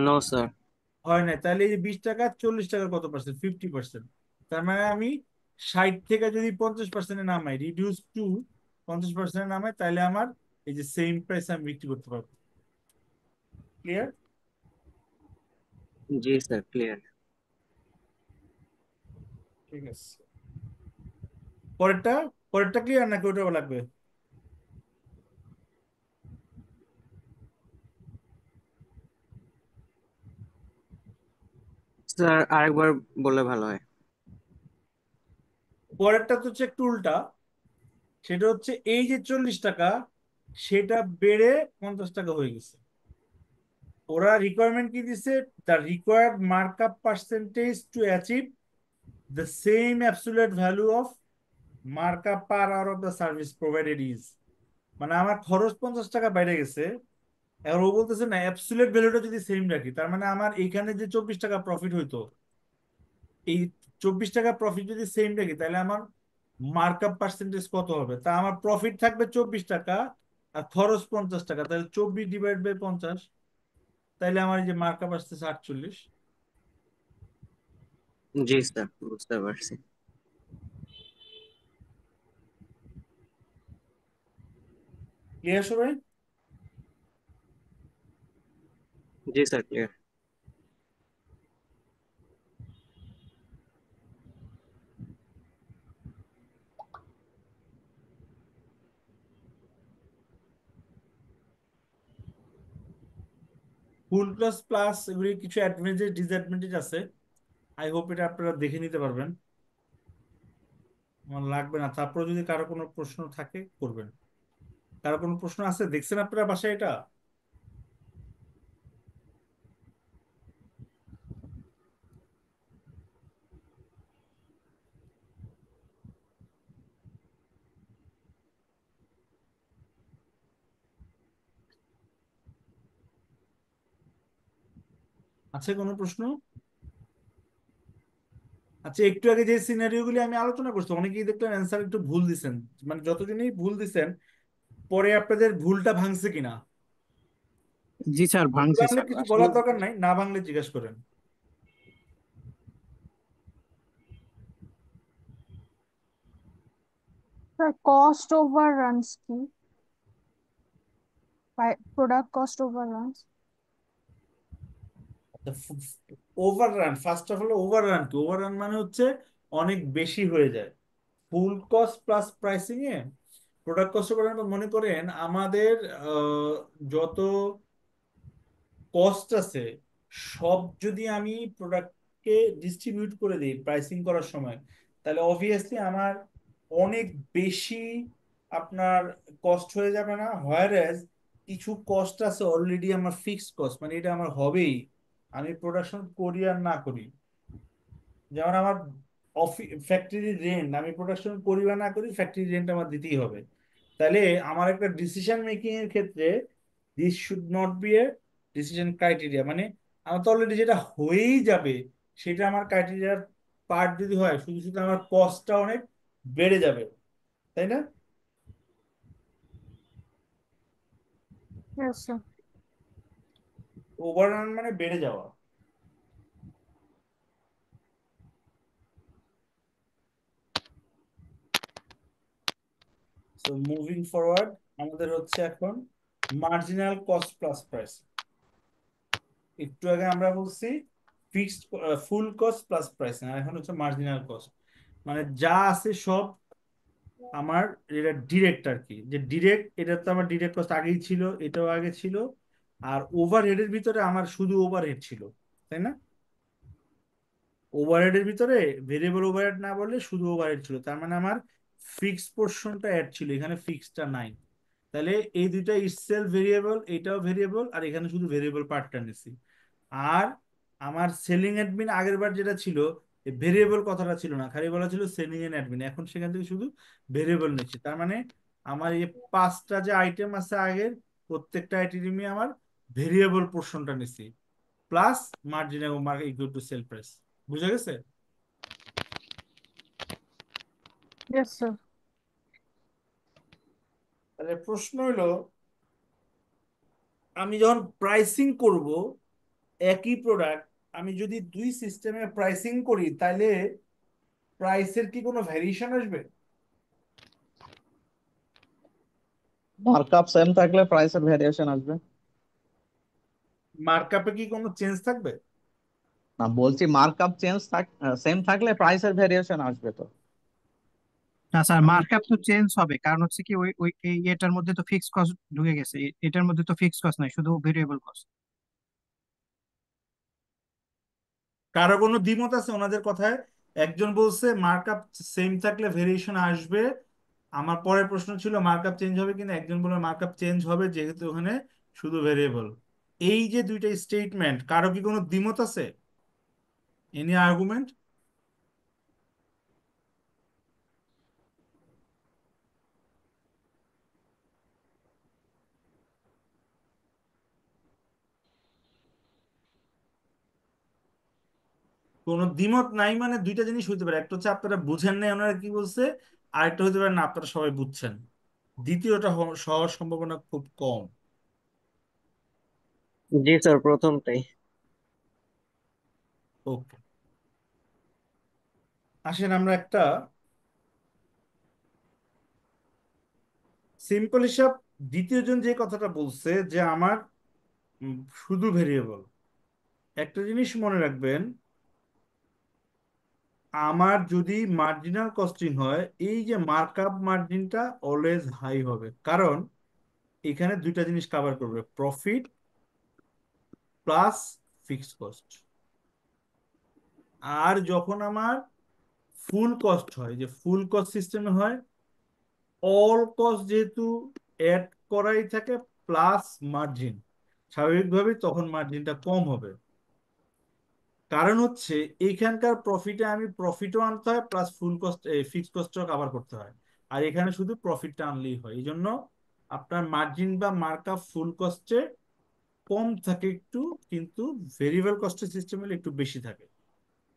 No sir. হয় নাই। তাহলে এই যে 20 টাকা 40 টাকার কত পার্সেন্ট? 50%। তার মানে আমি 60 থেকে যদি 50%-এ নামাই, রিডিউস টু 50%-এ নামাই, তাহলে আমার এই যে সেম প্রাইস আমি বিক্রি করতে পারবো। ক্লিয়ার? জি স্যার, ক্লিয়ার। ঠিক আছে। পরেরটা, পরেরটা ক্লিয়ার নাকি ওটাও লাগবে? স্যার আরেকবার বললে ভালো হয়। পরেরটা তো হচ্ছে একটু উল্টা। সেটা হচ্ছে এই যে 40 টাকা, সেটা বেড়ে 50 টাকা হয়ে গেছে। ওরা রিকোয়ারমেন্ট কি দিছে? The required markup percentage to achieve the same absolute value of markup per hour of the service provided is. মানে আমার খরচ 50 টাকা বেড়ে গেছে, এখন ও বলতেছে না অ্যাবসুলেট ভ্যালুটা যদি সেম রাখি, তার মানে আমার এইখানে যে 24 টাকা প্রফিট হইতো, এই 24 টাকা প্রফিট যদি সেম রাখি, তাহলে আমার মার্কআপ পার্সেন্টেজ কত হবে? তা আমার প্রফিট থাকবে 24 টাকা আর খরচ 50 টাকা, তাহলে 24/50, তাইলে আমার এই যে মার্কআপ আসতেছে 48। জি স্যার, বুঝতে পারছি। ক্লিয়ার সবাই? জি স্যার, ক্লিয়ার। ফুল প্লাস প্লাস এগুলি কিছু অ্যাডভান্টেজ ডিসঅ্যাডভান্টেজ আছে। আই হোপ এটা আপনারা দেখে নিতে পারবেন, আমার লাগবে না। তারপর যদি কারো কোনো প্রশ্ন থাকে করবেন। কারো কোনো প্রশ্ন আছে? দেখছেন আপনারা বাসায় এটা? আছে কোনো প্রশ্ন? আচ্ছা, একটু আগে যে সিনারিও গুলি আমি আলোচনা করছি, অনেকেই দেখলাম অ্যান্সার একটু ভুল দিছেন। মানে যতজনই ভুল দিছেন, পরে আপনাদের ভুলটা ভাঙছে কিনা? জি স্যার, ভুল ভাঙছে ভাঙলে স্যার কিছু আসলে। বলার দরকার নাই, না ভাঙলে জিজ্ঞেস করেন। স্যার কস্ট ওভাররানস কি? Product cost overruns. Overrun, first of all overrun কি? ওভাররান মানে হচ্ছে অনেক বেশি হয়ে যায়। Full cost plus pricing a product cost overrun, মনে করেন আমাদের যত কস্ট আছে সব যদি আমি প্রোডাক্টকে ডিস্ট্রিবিউট করে দিই প্রাইসিং করার সময়, তাহলে অবভিয়াসলি আমার অনেক বেশি আপনার কস্ট হয়ে যাবে না? হোয়ারএজ কিছু কস্ট আছে অলরেডি আমার ফিক্সড কস্ট, মানে এটা আমার হবেই, আমি প্রোডাকশন করি আর না করি। যেমন আমার ফ্যাক্টরির রেন্ট, আমি প্রোডাকশন করি বা না করি, ফ্যাক্টরি রেন্ট আমার দিতেই হবে। তাহলে আমার একটা ডিসিশন মেকিং এর ক্ষেত্রে this should not be a decision criteria. মানে আমার তো অলরেডি যেটা হয়েই যাবে, সেটা আমার ক্রাইটেরিয়ার পার্ট যদি হয়, শুধু শুধু আমার কস্টটা অনেক বেড়ে যাবে, তাই না? Yes sir. ওভাররান মানে বেড়ে যাওয়া। সো মুভিং ফরওয়ার্ড, আমাদের হচ্ছে এখন মার্জিনাল কস্ট প্লাস প্রাইস। একটু আগে আমরা বলছি ফিক্সড ফুল কস্ট প্লাস প্রাইস, আর এখন হচ্ছে মার্জিনাল কস্ট। মানে যা আছে সব আমার, এটা ডিরেক্ট আর কি, যে ডিরেক্ট, এটা তো আমার ডিরেক্ট কস্ট আগেই ছিল, এটাও আগে ছিল। আর ওভারহেডের ভিতরে আমার শুধু ওভারহেড ছিল, তাই না? ওভারহেডের ভিতরে ভেরিয়েবল ওভারহেড না বললে শুধু ওভারহেড ছিল, তার মানে আমার ফিক্সড পোর্শনটা অ্যাড ছিল, এখানে ফিক্সডটা নাই। তাহলে এই দুইটা ইটসেলফ ভেরিয়েবল, এটাও ভেরিয়েবল, আর এখানে শুধু ভেরিয়েবল পার্টটা নিছি। আর আমার সেলিং অ্যাডমিন আগের বার যেটা ছিল, ভেরিয়েবল কথাটা ছিল না, খালি বলা ছিল সেলিং এন্ড অ্যাডমিন, এখন সেখান থেকে শুধু ভেরিয়েবল নিচ্ছি। তার মানে আমার এই পাঁচটা যে আইটেম আছে আগের, প্রত্যেকটা আইটেমই আমার ভেরিয়েবল পোর্শনটা নিচ্ছি, প্লাস মার্জিন এবং market equal to sell price. বুঝা গেছে? Yes sir. তাহলে প্রশ্ন হইলো, আমি যখন প্রাইসিং করব একই প্রোডাক্ট, আমি যদি দুই সিস্টেমে প্রাইসিং করি তাহলে প্রাইসের কি কোনো ভ্যারিয়েশন আসবে? মার্কআপ সেম থাকলে প্রাইসের ভ্যারিয়েশন আসবে। মার্কআপে কি কোনো চেঞ্জ থাকবে? না, বলছি মার্কআপ সেম থাকলে প্রাইসের ভ্যারিয়েশন আসবে তো। না স্যার, আমি মার্কআপ তো চেঞ্জ হবে, কারণ হচ্ছে কি ওই ওই এটার মধ্যে তো ফিক্সড কস্ট ঢুকে গেছে, এটার মধ্যে তো ফিক্সড কস্ট নাই, শুধু ভেরিয়েবল কস্ট। কারো কোনো দ্বিমত আছে ওনাদের কথায়? একজন বলছে মার্কআপ সেম থাকলে ভেরিয়েশন আসবে, আমার পরের প্রশ্ন ছিল মার্কআপ চেঞ্জ হবে কিনা, একজন বলে মার্কআপ চেঞ্জ হবে যেহেতু ওখানে শুধু ভেরিয়েবল। এই যে দুইটা স্টেটমেন্ট, কারো কি কোনো দ্বিমত আছে? Any argument? কোনো দ্বিমত নাই মানে দুইটা জিনিস হইতে পারে, একটা হচ্ছে আপনারা বুঝেন নাই ওনারা কি বলছে, আরেকটা হইতে পারে না আপনারা সবাই বুঝছেন। দ্বিতীয়টা হওয়ার সম্ভাবনা খুব কম। জি স্যার, প্রথমটাই। ওকে, আসেন আমরা একটা সিম্পল হিসাব। দ্বিতীয় জন যে কথাটা বলছে যে আমার শুধু ভেরিয়েবল, একটা জিনিস মনে রাখবেন, আমার যদি মার্জিনাল কস্টিং হয়, এই যে মার্কআপ মার্জিনটা অলওয়েজ হাই হবে, কারণ এখানে দুইটা জিনিস কভার করবে, প্রফিট প্লাস ফিক্সড কস্ট। আর যখন আমার ফুল কস্ট হয়, যে ফুল কস্ট সিস্টেমে হয়, অল কস্ট যেহেতু অ্যাড করাই থাকে প্লাস মার্জিন, স্বাভাবিকভাবে তখন মার্জিনটা কম হবে। কারণ হচ্ছে এইখানকার প্রফিটে আমি প্রফিটও আনতে হয় প্লাস ফুল কস্ট ফিক্সড কস্টও কভার করতে হয়, আর এখানে শুধু প্রফিটটা আনলেই হয়। এই জন্য আপনার মার্জিন বা মার্কআপ ফুল কস্টে কম থাকে একটু, কিন্তু ভেরিয়েবল কস্টের সিস্টেম হলে একটু বেশি থাকে।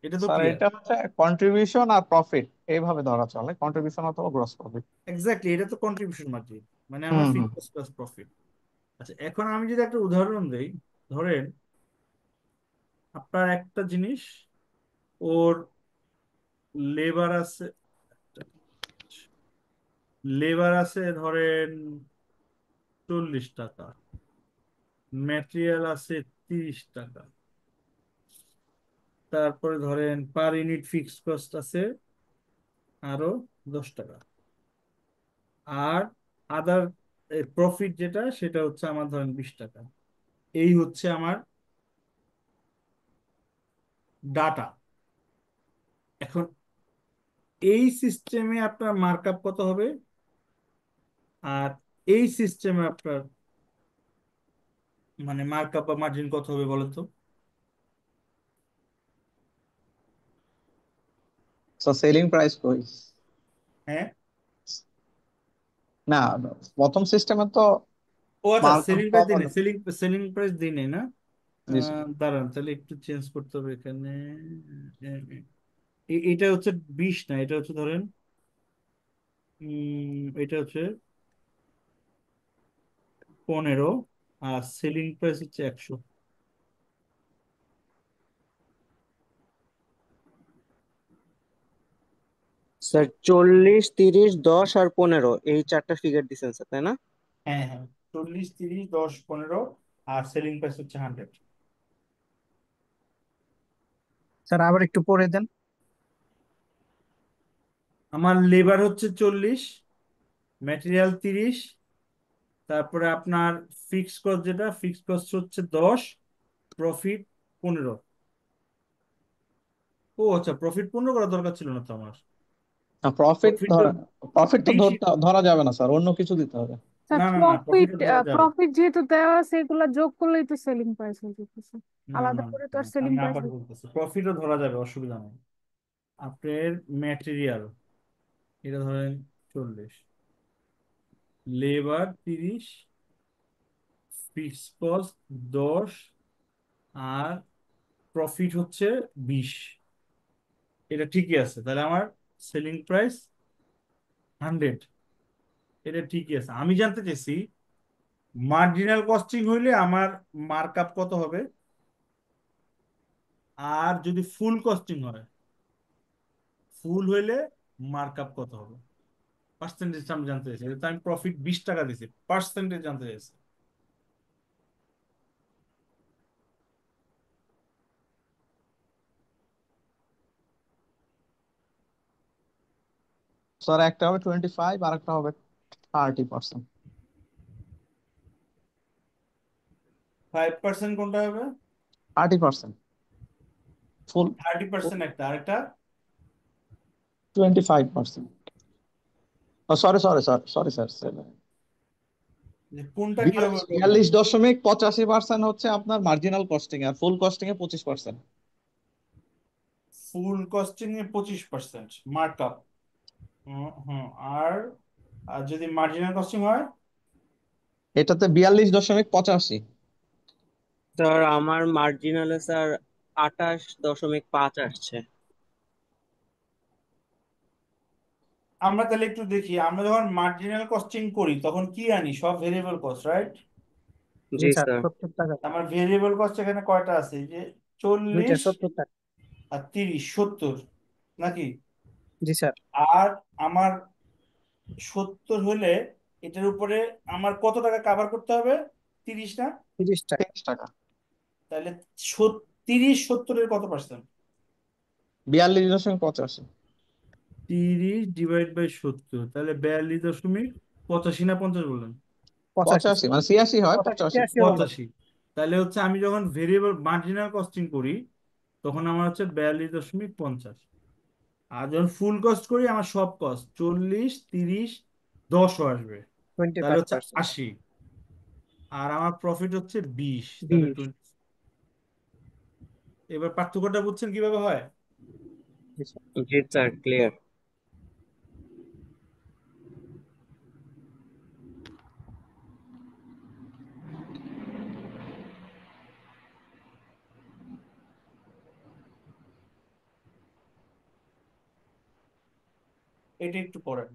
এটা তো স্যার ক্লিয়ার? এটা হচ্ছে কন্ট্রিবিউশন আর প্রফিট এইভাবে ধরা চলে, কন্ট্রিবিউশন অথবা গ্রস প্রফিট। এক্স্যাক্টলি, এটা তো কন্ট্রিবিউশন মার্জিন, মানে আমার hmm hmm. Fixed cost plus profit. আচ্ছা, এখন আমি যদি একটা উদাহরণ দেই, ধরেন আপনার একটা জিনিস, ওর লেবার আছে, লেবার আছে ধরেন 40 টাকা, ম্যাটেরিয়াল আছে 30 টাকা, তারপরে ধরেন পার ইউনিট ফিক্সড কস্ট আছে আরো 10 টাকা, আর আদার প্রফিট যেটা সেটা হচ্ছে আমার ধরেন 20 টাকা। এই হচ্ছে আমার ডাটা। এখন এই সিস্টেমে আপনার মার্কআপ কত হবে, আর এই সিস্টেমে আপনার মানে মার্কআপ বা মার্জিন কত হবে বলেন তো? তো সেলিং প্রাইস কই? হ্যাঁ, না, প্রথম সিস্টেমে তো ও আচ্ছা, মার্কআপ সেলিং প্রাইস কত? দিই নাই, সেলিং সেলিং প্রাইস দিই নাই না। জি স্যার। দাঁড়ান, তাহলে একটু চেঞ্জ করতে হবে এখানে। এটা হচ্ছে 20 না, এটা হচ্ছে ধরেন এটা হচ্ছে 15, আর সেলিং প্রাইস হচ্ছে 100। স্যার 40, 30, 10 আর 15 এই চারটা ফিগার দিচ্ছেন স্যার, তাই না? হ্যাঁ হ্যাঁ, 40, 30, 10, 15, আর সেলিং প্রাইস হচ্ছে 100। স্যার আবার একটু পরে দেন। আমার লেবার হচ্ছে 40, ম্যাটেরিয়াল 30, তারপরে আপনার ফিক্সড কস্ট, যেটা ফিক্সড কস্ট হচ্ছে 10, প্রফিট 15। ও আচ্ছা, প্রফিট 15 করা দরকার ছিল না তো আমার, প্রফিট প্রফিট তো প্রফিট তো 20। ধরা যাবে না স্যার, অন্য কিছু দিতে হবে। স্যার না না না, প্রফিট, প্রফিটও ধরা যাবে। প্রফিট যেহেতু দেওয়া আছে এগুলা যোগ করলেই তো সেলিং প্রাইস হয়ে যেতেছে, না আলাদা না করে তো না, আর সেলিং আমি প্রাইস। আবার বলতেছি, প্রফিটও ধরা যাবে, অসুবিধা নেই। আপনার ম্যাটেরিয়াল এটা ধরেন 40, লেবার 30, ফিক্স কস্ট 10, আর প্রফিট হচ্ছে 20। এটা ঠিকই আছে, তাহলে আমার সেলিং প্রাইস 100। এটা ঠিকই আছে। আমি জানতে চাইছি মার্জিনাল কস্টিং হইলে আমার মার্কআপ কত হবে, আর যদি ফুল কস্টিং হয়, ফুল হইলে মার্কআপ কত হবে। পার্সেন্টেজ আমি জানতে চাইছি। এটা তো আমি প্রফিট 20 টাকা দিছি, পার্সেন্টেজ জানতে চাইছি। স্যার একটা হবে 25 আর একটা হবে 30%। 5% কোনটা হবে? 30%। ফুল 30% একটা, আরেকটা 25%। Sorry sorry sorry sorry sir, যে কোনটা কি হবে বিয়াল্লিশ ওটা বলবেন। 42.85% হচ্ছে আপনার মার্জিনাল কস্টিং, আর ফুল কস্টিং এ 25%। ফুল কস্টিং এ 25% মার্কআপ। হুম। আর আর যদি মার্জিনাল কস্টিং হয়? এটাতে 42.85। স্যার আমার মার্জিনালে স্যার 28.5 আসছে। আমরা তাহলে একটু দেখি, আমরা যখন মার্জিনাল কস্টিং করি তখন কি আনি, সব ভেরিয়েবল কস্ট, রাইট? জি জি স্যার, স্যার। 70 টাকা। আমার ভেরিয়েবল কস্ট এখানে কয়টা আছে, এই যে দুইটা, 40 70 টাকা। আর 30, 70 নাকি? জি স্যার। আর আমার 70 হলে এটার উপরে আমার কত টাকা কাভার করতে হবে? 30 না? 30 টাকা। 30 টাকা। তাহলে 30 70-এর কত পার্সেন্ট? 42.85। 30 / 70, তাহলে 42.85 না 50 বললেন? 85 85 স্যার। মানে 86 হয়, 85, 85। 86 হবে। 85। তাহলে হচ্ছে আমি যখন ভেরিয়েবল মার্জিনাল কস্টিং করি তখন আমার হচ্ছে 42.50। আর যখন ফুল কস্ট করি আমার সব কস্ট 40, 30, 10ও আসবে, তাহলে হচ্ছে 25%। 80। আর আমার প্রফিট হচ্ছে 20, তাহলে 20। 20। এবার পার্থক্যটা বুঝছেন কিভাবে হয়? জি স্যার। জি স্যার, ক্লিয়ার। এটা একটু পড়েন।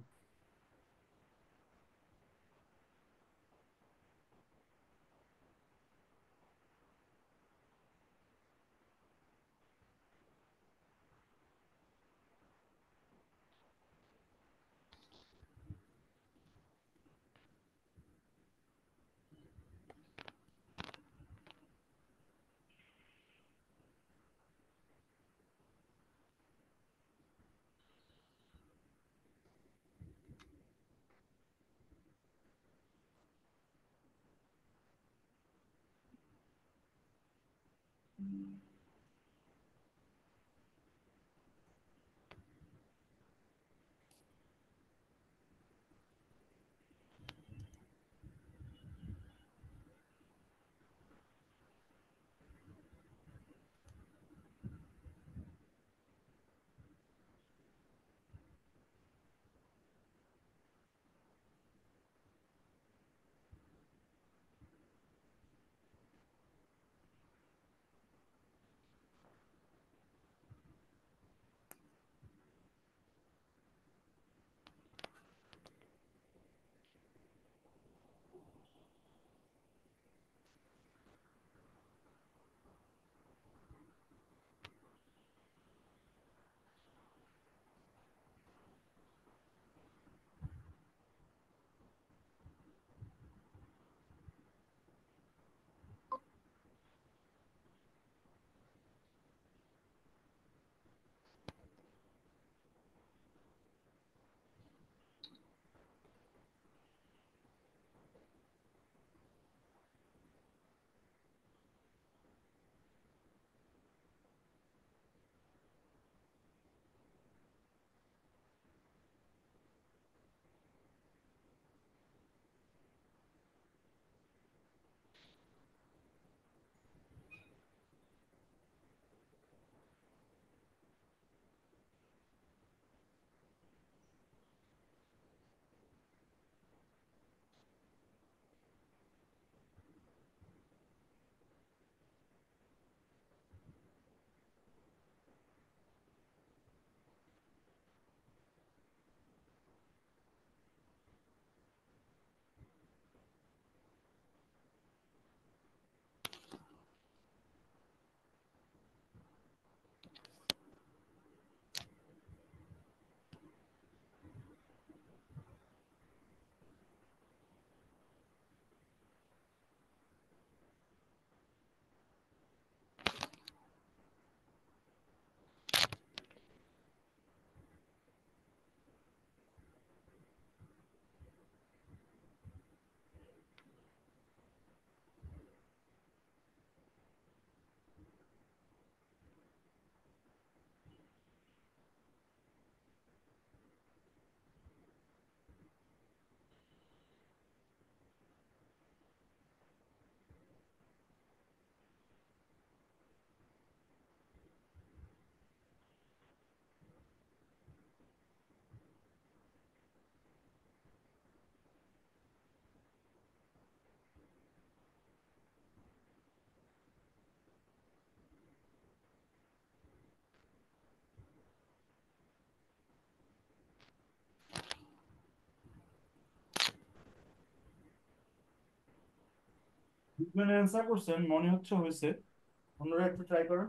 দুজনে অ্যান্সার করছেন মনে হচ্ছে হয়েছে, অন্যরা একটু ট্রাই করেন।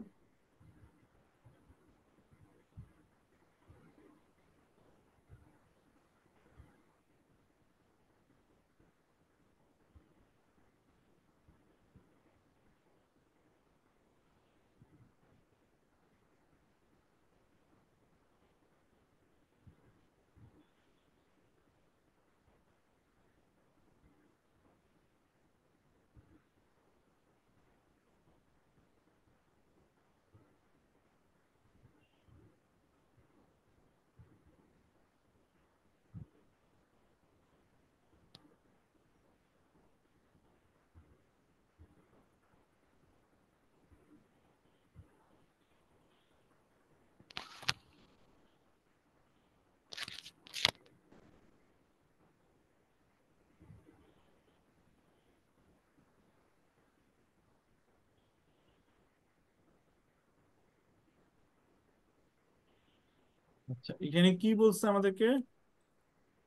আচ্ছা, এখানে কি বলছে আমাদেরকে,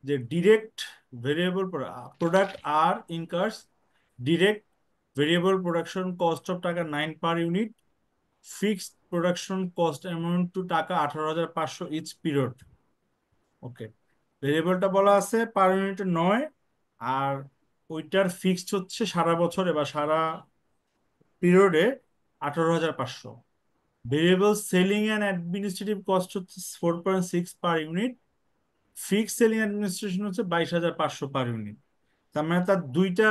যে direct variable product R incurs direct variable production cost of টাকা 9 per unit, fixed production cost amount to টাকা 18,500 ইচ পিরিয়ড। ওকে, ভেরিয়েবলটা বলা আছে পার ইউনিটে 9, আর ওইটার ফিক্সড হচ্ছে সারা বছরে বা সারা পিরিয়ডে 18,500। Variable selling and administrative cost হচ্ছে 4.6 per unit, fix selling administration হচ্ছে 22,500 পার ইউনিট। তার মানে তার দুইটা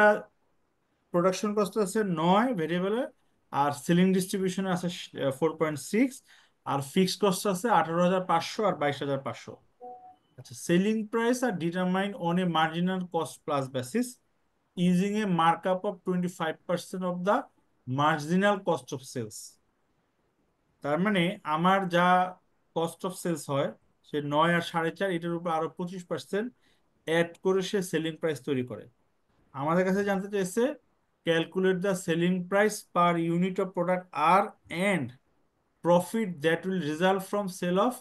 প্রোডাকশন কস্ট আছে 9 ভেরিয়েবলে, আর সেলিং ডিস্ট্রিবিউশনে আছে 4.6, আর ফিক্সড কস্ট আছে 18,500 আর 22,500। আচ্ছা, selling price are determine on a marginal cost plus basis using a markup of 25% of the marginal cost of sales. তার মানে আমার যা কস্ট অফ সেলস হয়, সে 9 আর 4.5, এটার উপর আরো 25% অ্যাড করে সে সেলিং প্রাইস তৈরি করে। আমাদের কাছে জানতে চাইছে calculate the selling price per unit of product আর and profit that will result from sale of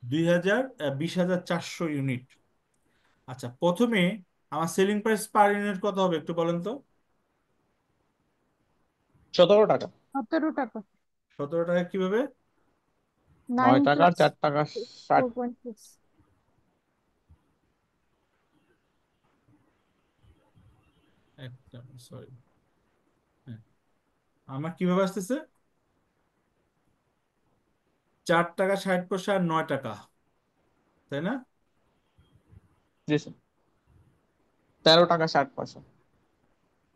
20,400 unit. আচ্ছা, প্রথমে আমার সেলিং প্রাইস পার ইউনিট কত হবে একটু বলেন তো। 17 টাকা। 17 টাকা। 17 টাকা কিভাবে? 9 9 টাকা আর প্লাস 4 টাকা 60। 4.6। একটা, সরি, হ্যাঁ, আমার কিভাবে আসতেছে? 4 টাকা 60 পয়সা আর 9 টাকা, তাই না? জি স্যার, 13 টাকা 60 পয়সা।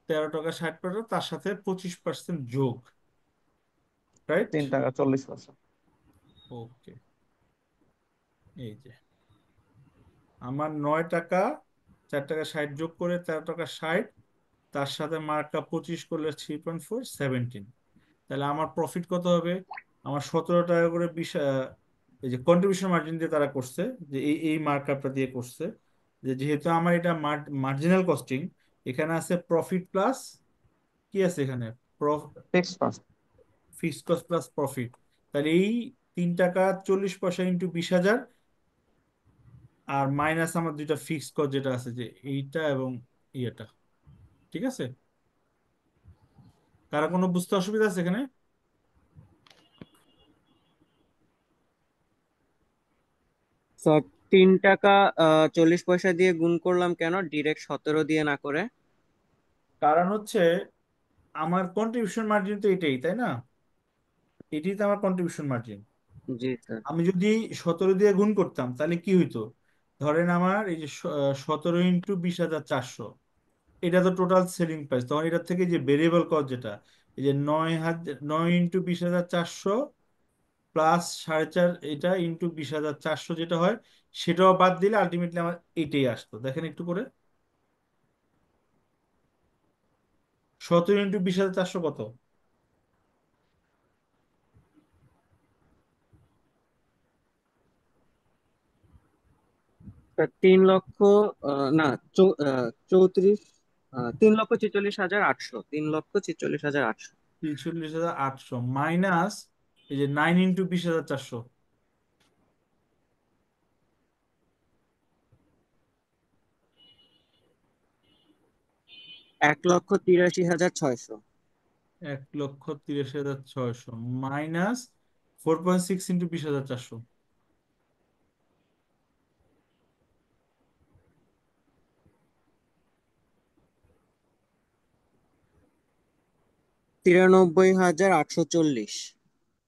13 টাকা 60 পয়সা, তার সাথে 25% যোগ, রাইট? 3 টাকা 40 পয়সা। ওকে, এই যে আমার 9 টাকা, 4 টাকা 60 যোগ করে 13 টাকা 60, তার সাথে মার্কটা 25 করলে 3.4, 17। তাহলে আমার প্রফিট কত হবে? আমার 17 টাকা করে 20, এই যে কন্ট্রিবিউশন মার্জিন দিয়ে তারা করছে, যে এই এই মার্কআপটা দিয়ে করছে, যে যেহেতু আমার এটা মার্জিনাল কস্টিং, এখানে আছে প্রফিট প্লাস, কি আছে এখানে, fixed cost. Fixed cost plus profit. তাহলে এই 3 টাকা 40 পয়সা ইন্টু 20,000, আর মাইনাস আমার দুইটা ফিক্সড কস্ট যেটা আছে, যে এইটা এবং ইয়েটা। ঠিক আছে? কারো কোনো বুঝতে অসুবিধা আছে এখানে? স্যার, 3 টাকা 40 পয়সা দিয়ে গুণ করলাম কেন, ডিরেক্ট 17 দিয়ে না করে? কারণ হচ্ছে আমার কন্ট্রিবিউশন মার্জিন তো এটাই, তাই না? এটাই তো আমার কন্ট্রিবিউশন মার্জিন। জি স্যার। আমি যদি 17 দিয়ে গুণ করতাম তাহলে কি হইতো? ধরেন আমার এই যে 17 ইন্টু 20,400, এটা তো টোটাল সেলিং প্রাইস। তখন এটার থেকে যে ভেরিয়েবল কস্ট যেটা, এই যে 9 ইন্টু 20,400 প্লাস 4.5, এটা ইন্টু 20,400 যেটা হয়, সেটাও বাদ দিলে আলটিমেটলি আমার এটাই আসতো। দেখেন একটু করে, 17 ইন্টু 20,400 কত? স্যার, 3 লক্ষ, না, 34, 3,46,800, 3,46,800। 43,800 মাইনাস এই যে 9 ইন্টু 20,400, 1,83,600। 1,83,600 minus 4.6 into 20,400। 93,840।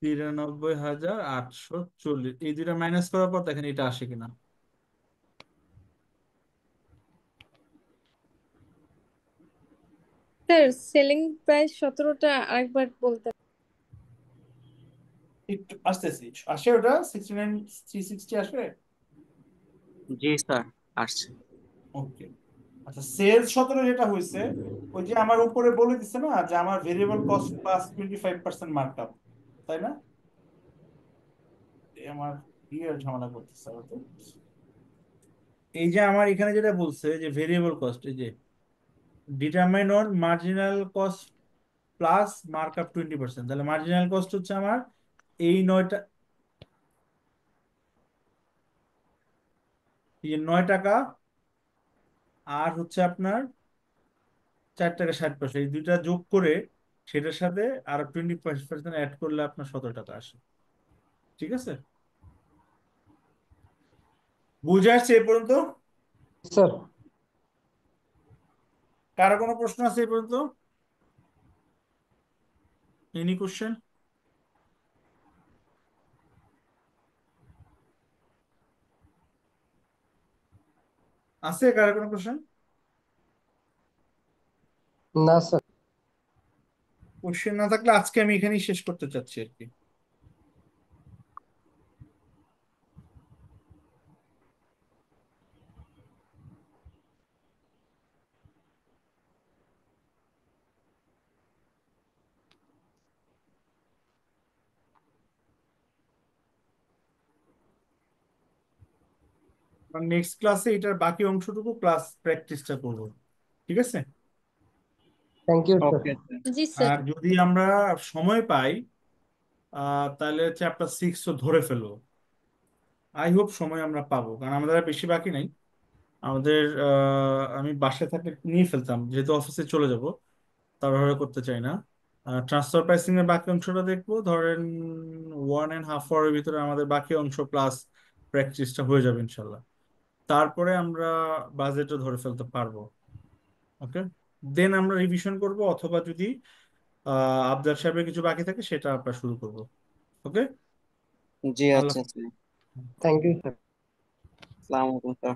93,840, এই দুটা মাইনাস করার পর দেখেন এটা আসে কিনা। স্যার সেলিং প্রাইস 17টা আরেকবার বলতে। একটু আসতেছি, আসে ওটা 69,360 আসে। জি স্যার, আসছে। ওকে, আচ্ছা সেলস 17 যেটা হয়েছে, ওই যে আমার উপরে বলে দিচ্ছে না যে আমার ভেরিয়েবল কস্ট প্লাস 25% মার্কআপ, তাই না? আমার ক্লিয়ার ঝামেলা করতেছে আর তো। এই যে আমার এখানে যেটা বলছে যে ভেরিয়েবল কস্ট, এই যে determine on marginal cost plus markup 20%, তাহলে মার্জিনাল কস্ট হচ্ছে আমার এই 9টা, এই যে 9 টাকা, আর হচ্ছে আপনার 4 টাকা 60 পয়সা, এই দুইটা যোগ করে সেটার সাথে আর 20% অ্যাড করলে আপনার 17 টাকা আসে। ঠিক আছে, বুঝে আসছে এ পর্যন্ত? স্যার কারো কোনো প্রশ্ন আছে এ পর্যন্ত? এনি কোশ্চেন আছে? কারো কোনো কোশ্চেন? না স্যার। কোশ্চেন না থাকলে আজকে আমি এখানেই শেষ করতে চাচ্ছি আর কি। নেক্সট ক্লাসে এটার বাকি অংশটুকু ক্লাস প্র্যাকটিসটা করব। ঠিক আছে, thank you sir. Okay sir. জি স্যার। আর যদি আমরা সময় পাই তাহলে চ্যাপ্টার 6ও ধরে ফেলবো। আই হোপ সময় আমরা পাবো, কারণ আমাদের আর বেশি বাকি নাই। আমাদের আমি বাসায় থাকলে নিয়ে ফেলতাম, যেহেতু অফিসে চলে যাব, তাড়াহুড়ো করতে চাই না। ট্রান্সফার প্রাইসিং এর বাকি অংশটা দেখবো, ধরেন 1.5 আওয়ারের ভিতরে আমাদের বাকি অংশ প্লাস প্র্যাকটিসটা হয়ে যাবে ইনশাল্লাহ। তারপরে আমরা বাজেটও ধরে ফেলতে পারবো। ওকে, দেন আমরা রিভিশন করব, অথবা যদি আফজাল সাহেবের কিছু বাকি থাকে সেটা আমরা শুরু করব। ওকে, জি আল্লাহ আচ্ছা হাফেজ। স্যার। Thank you sir. আসসালামু আলাইকুম স্যার।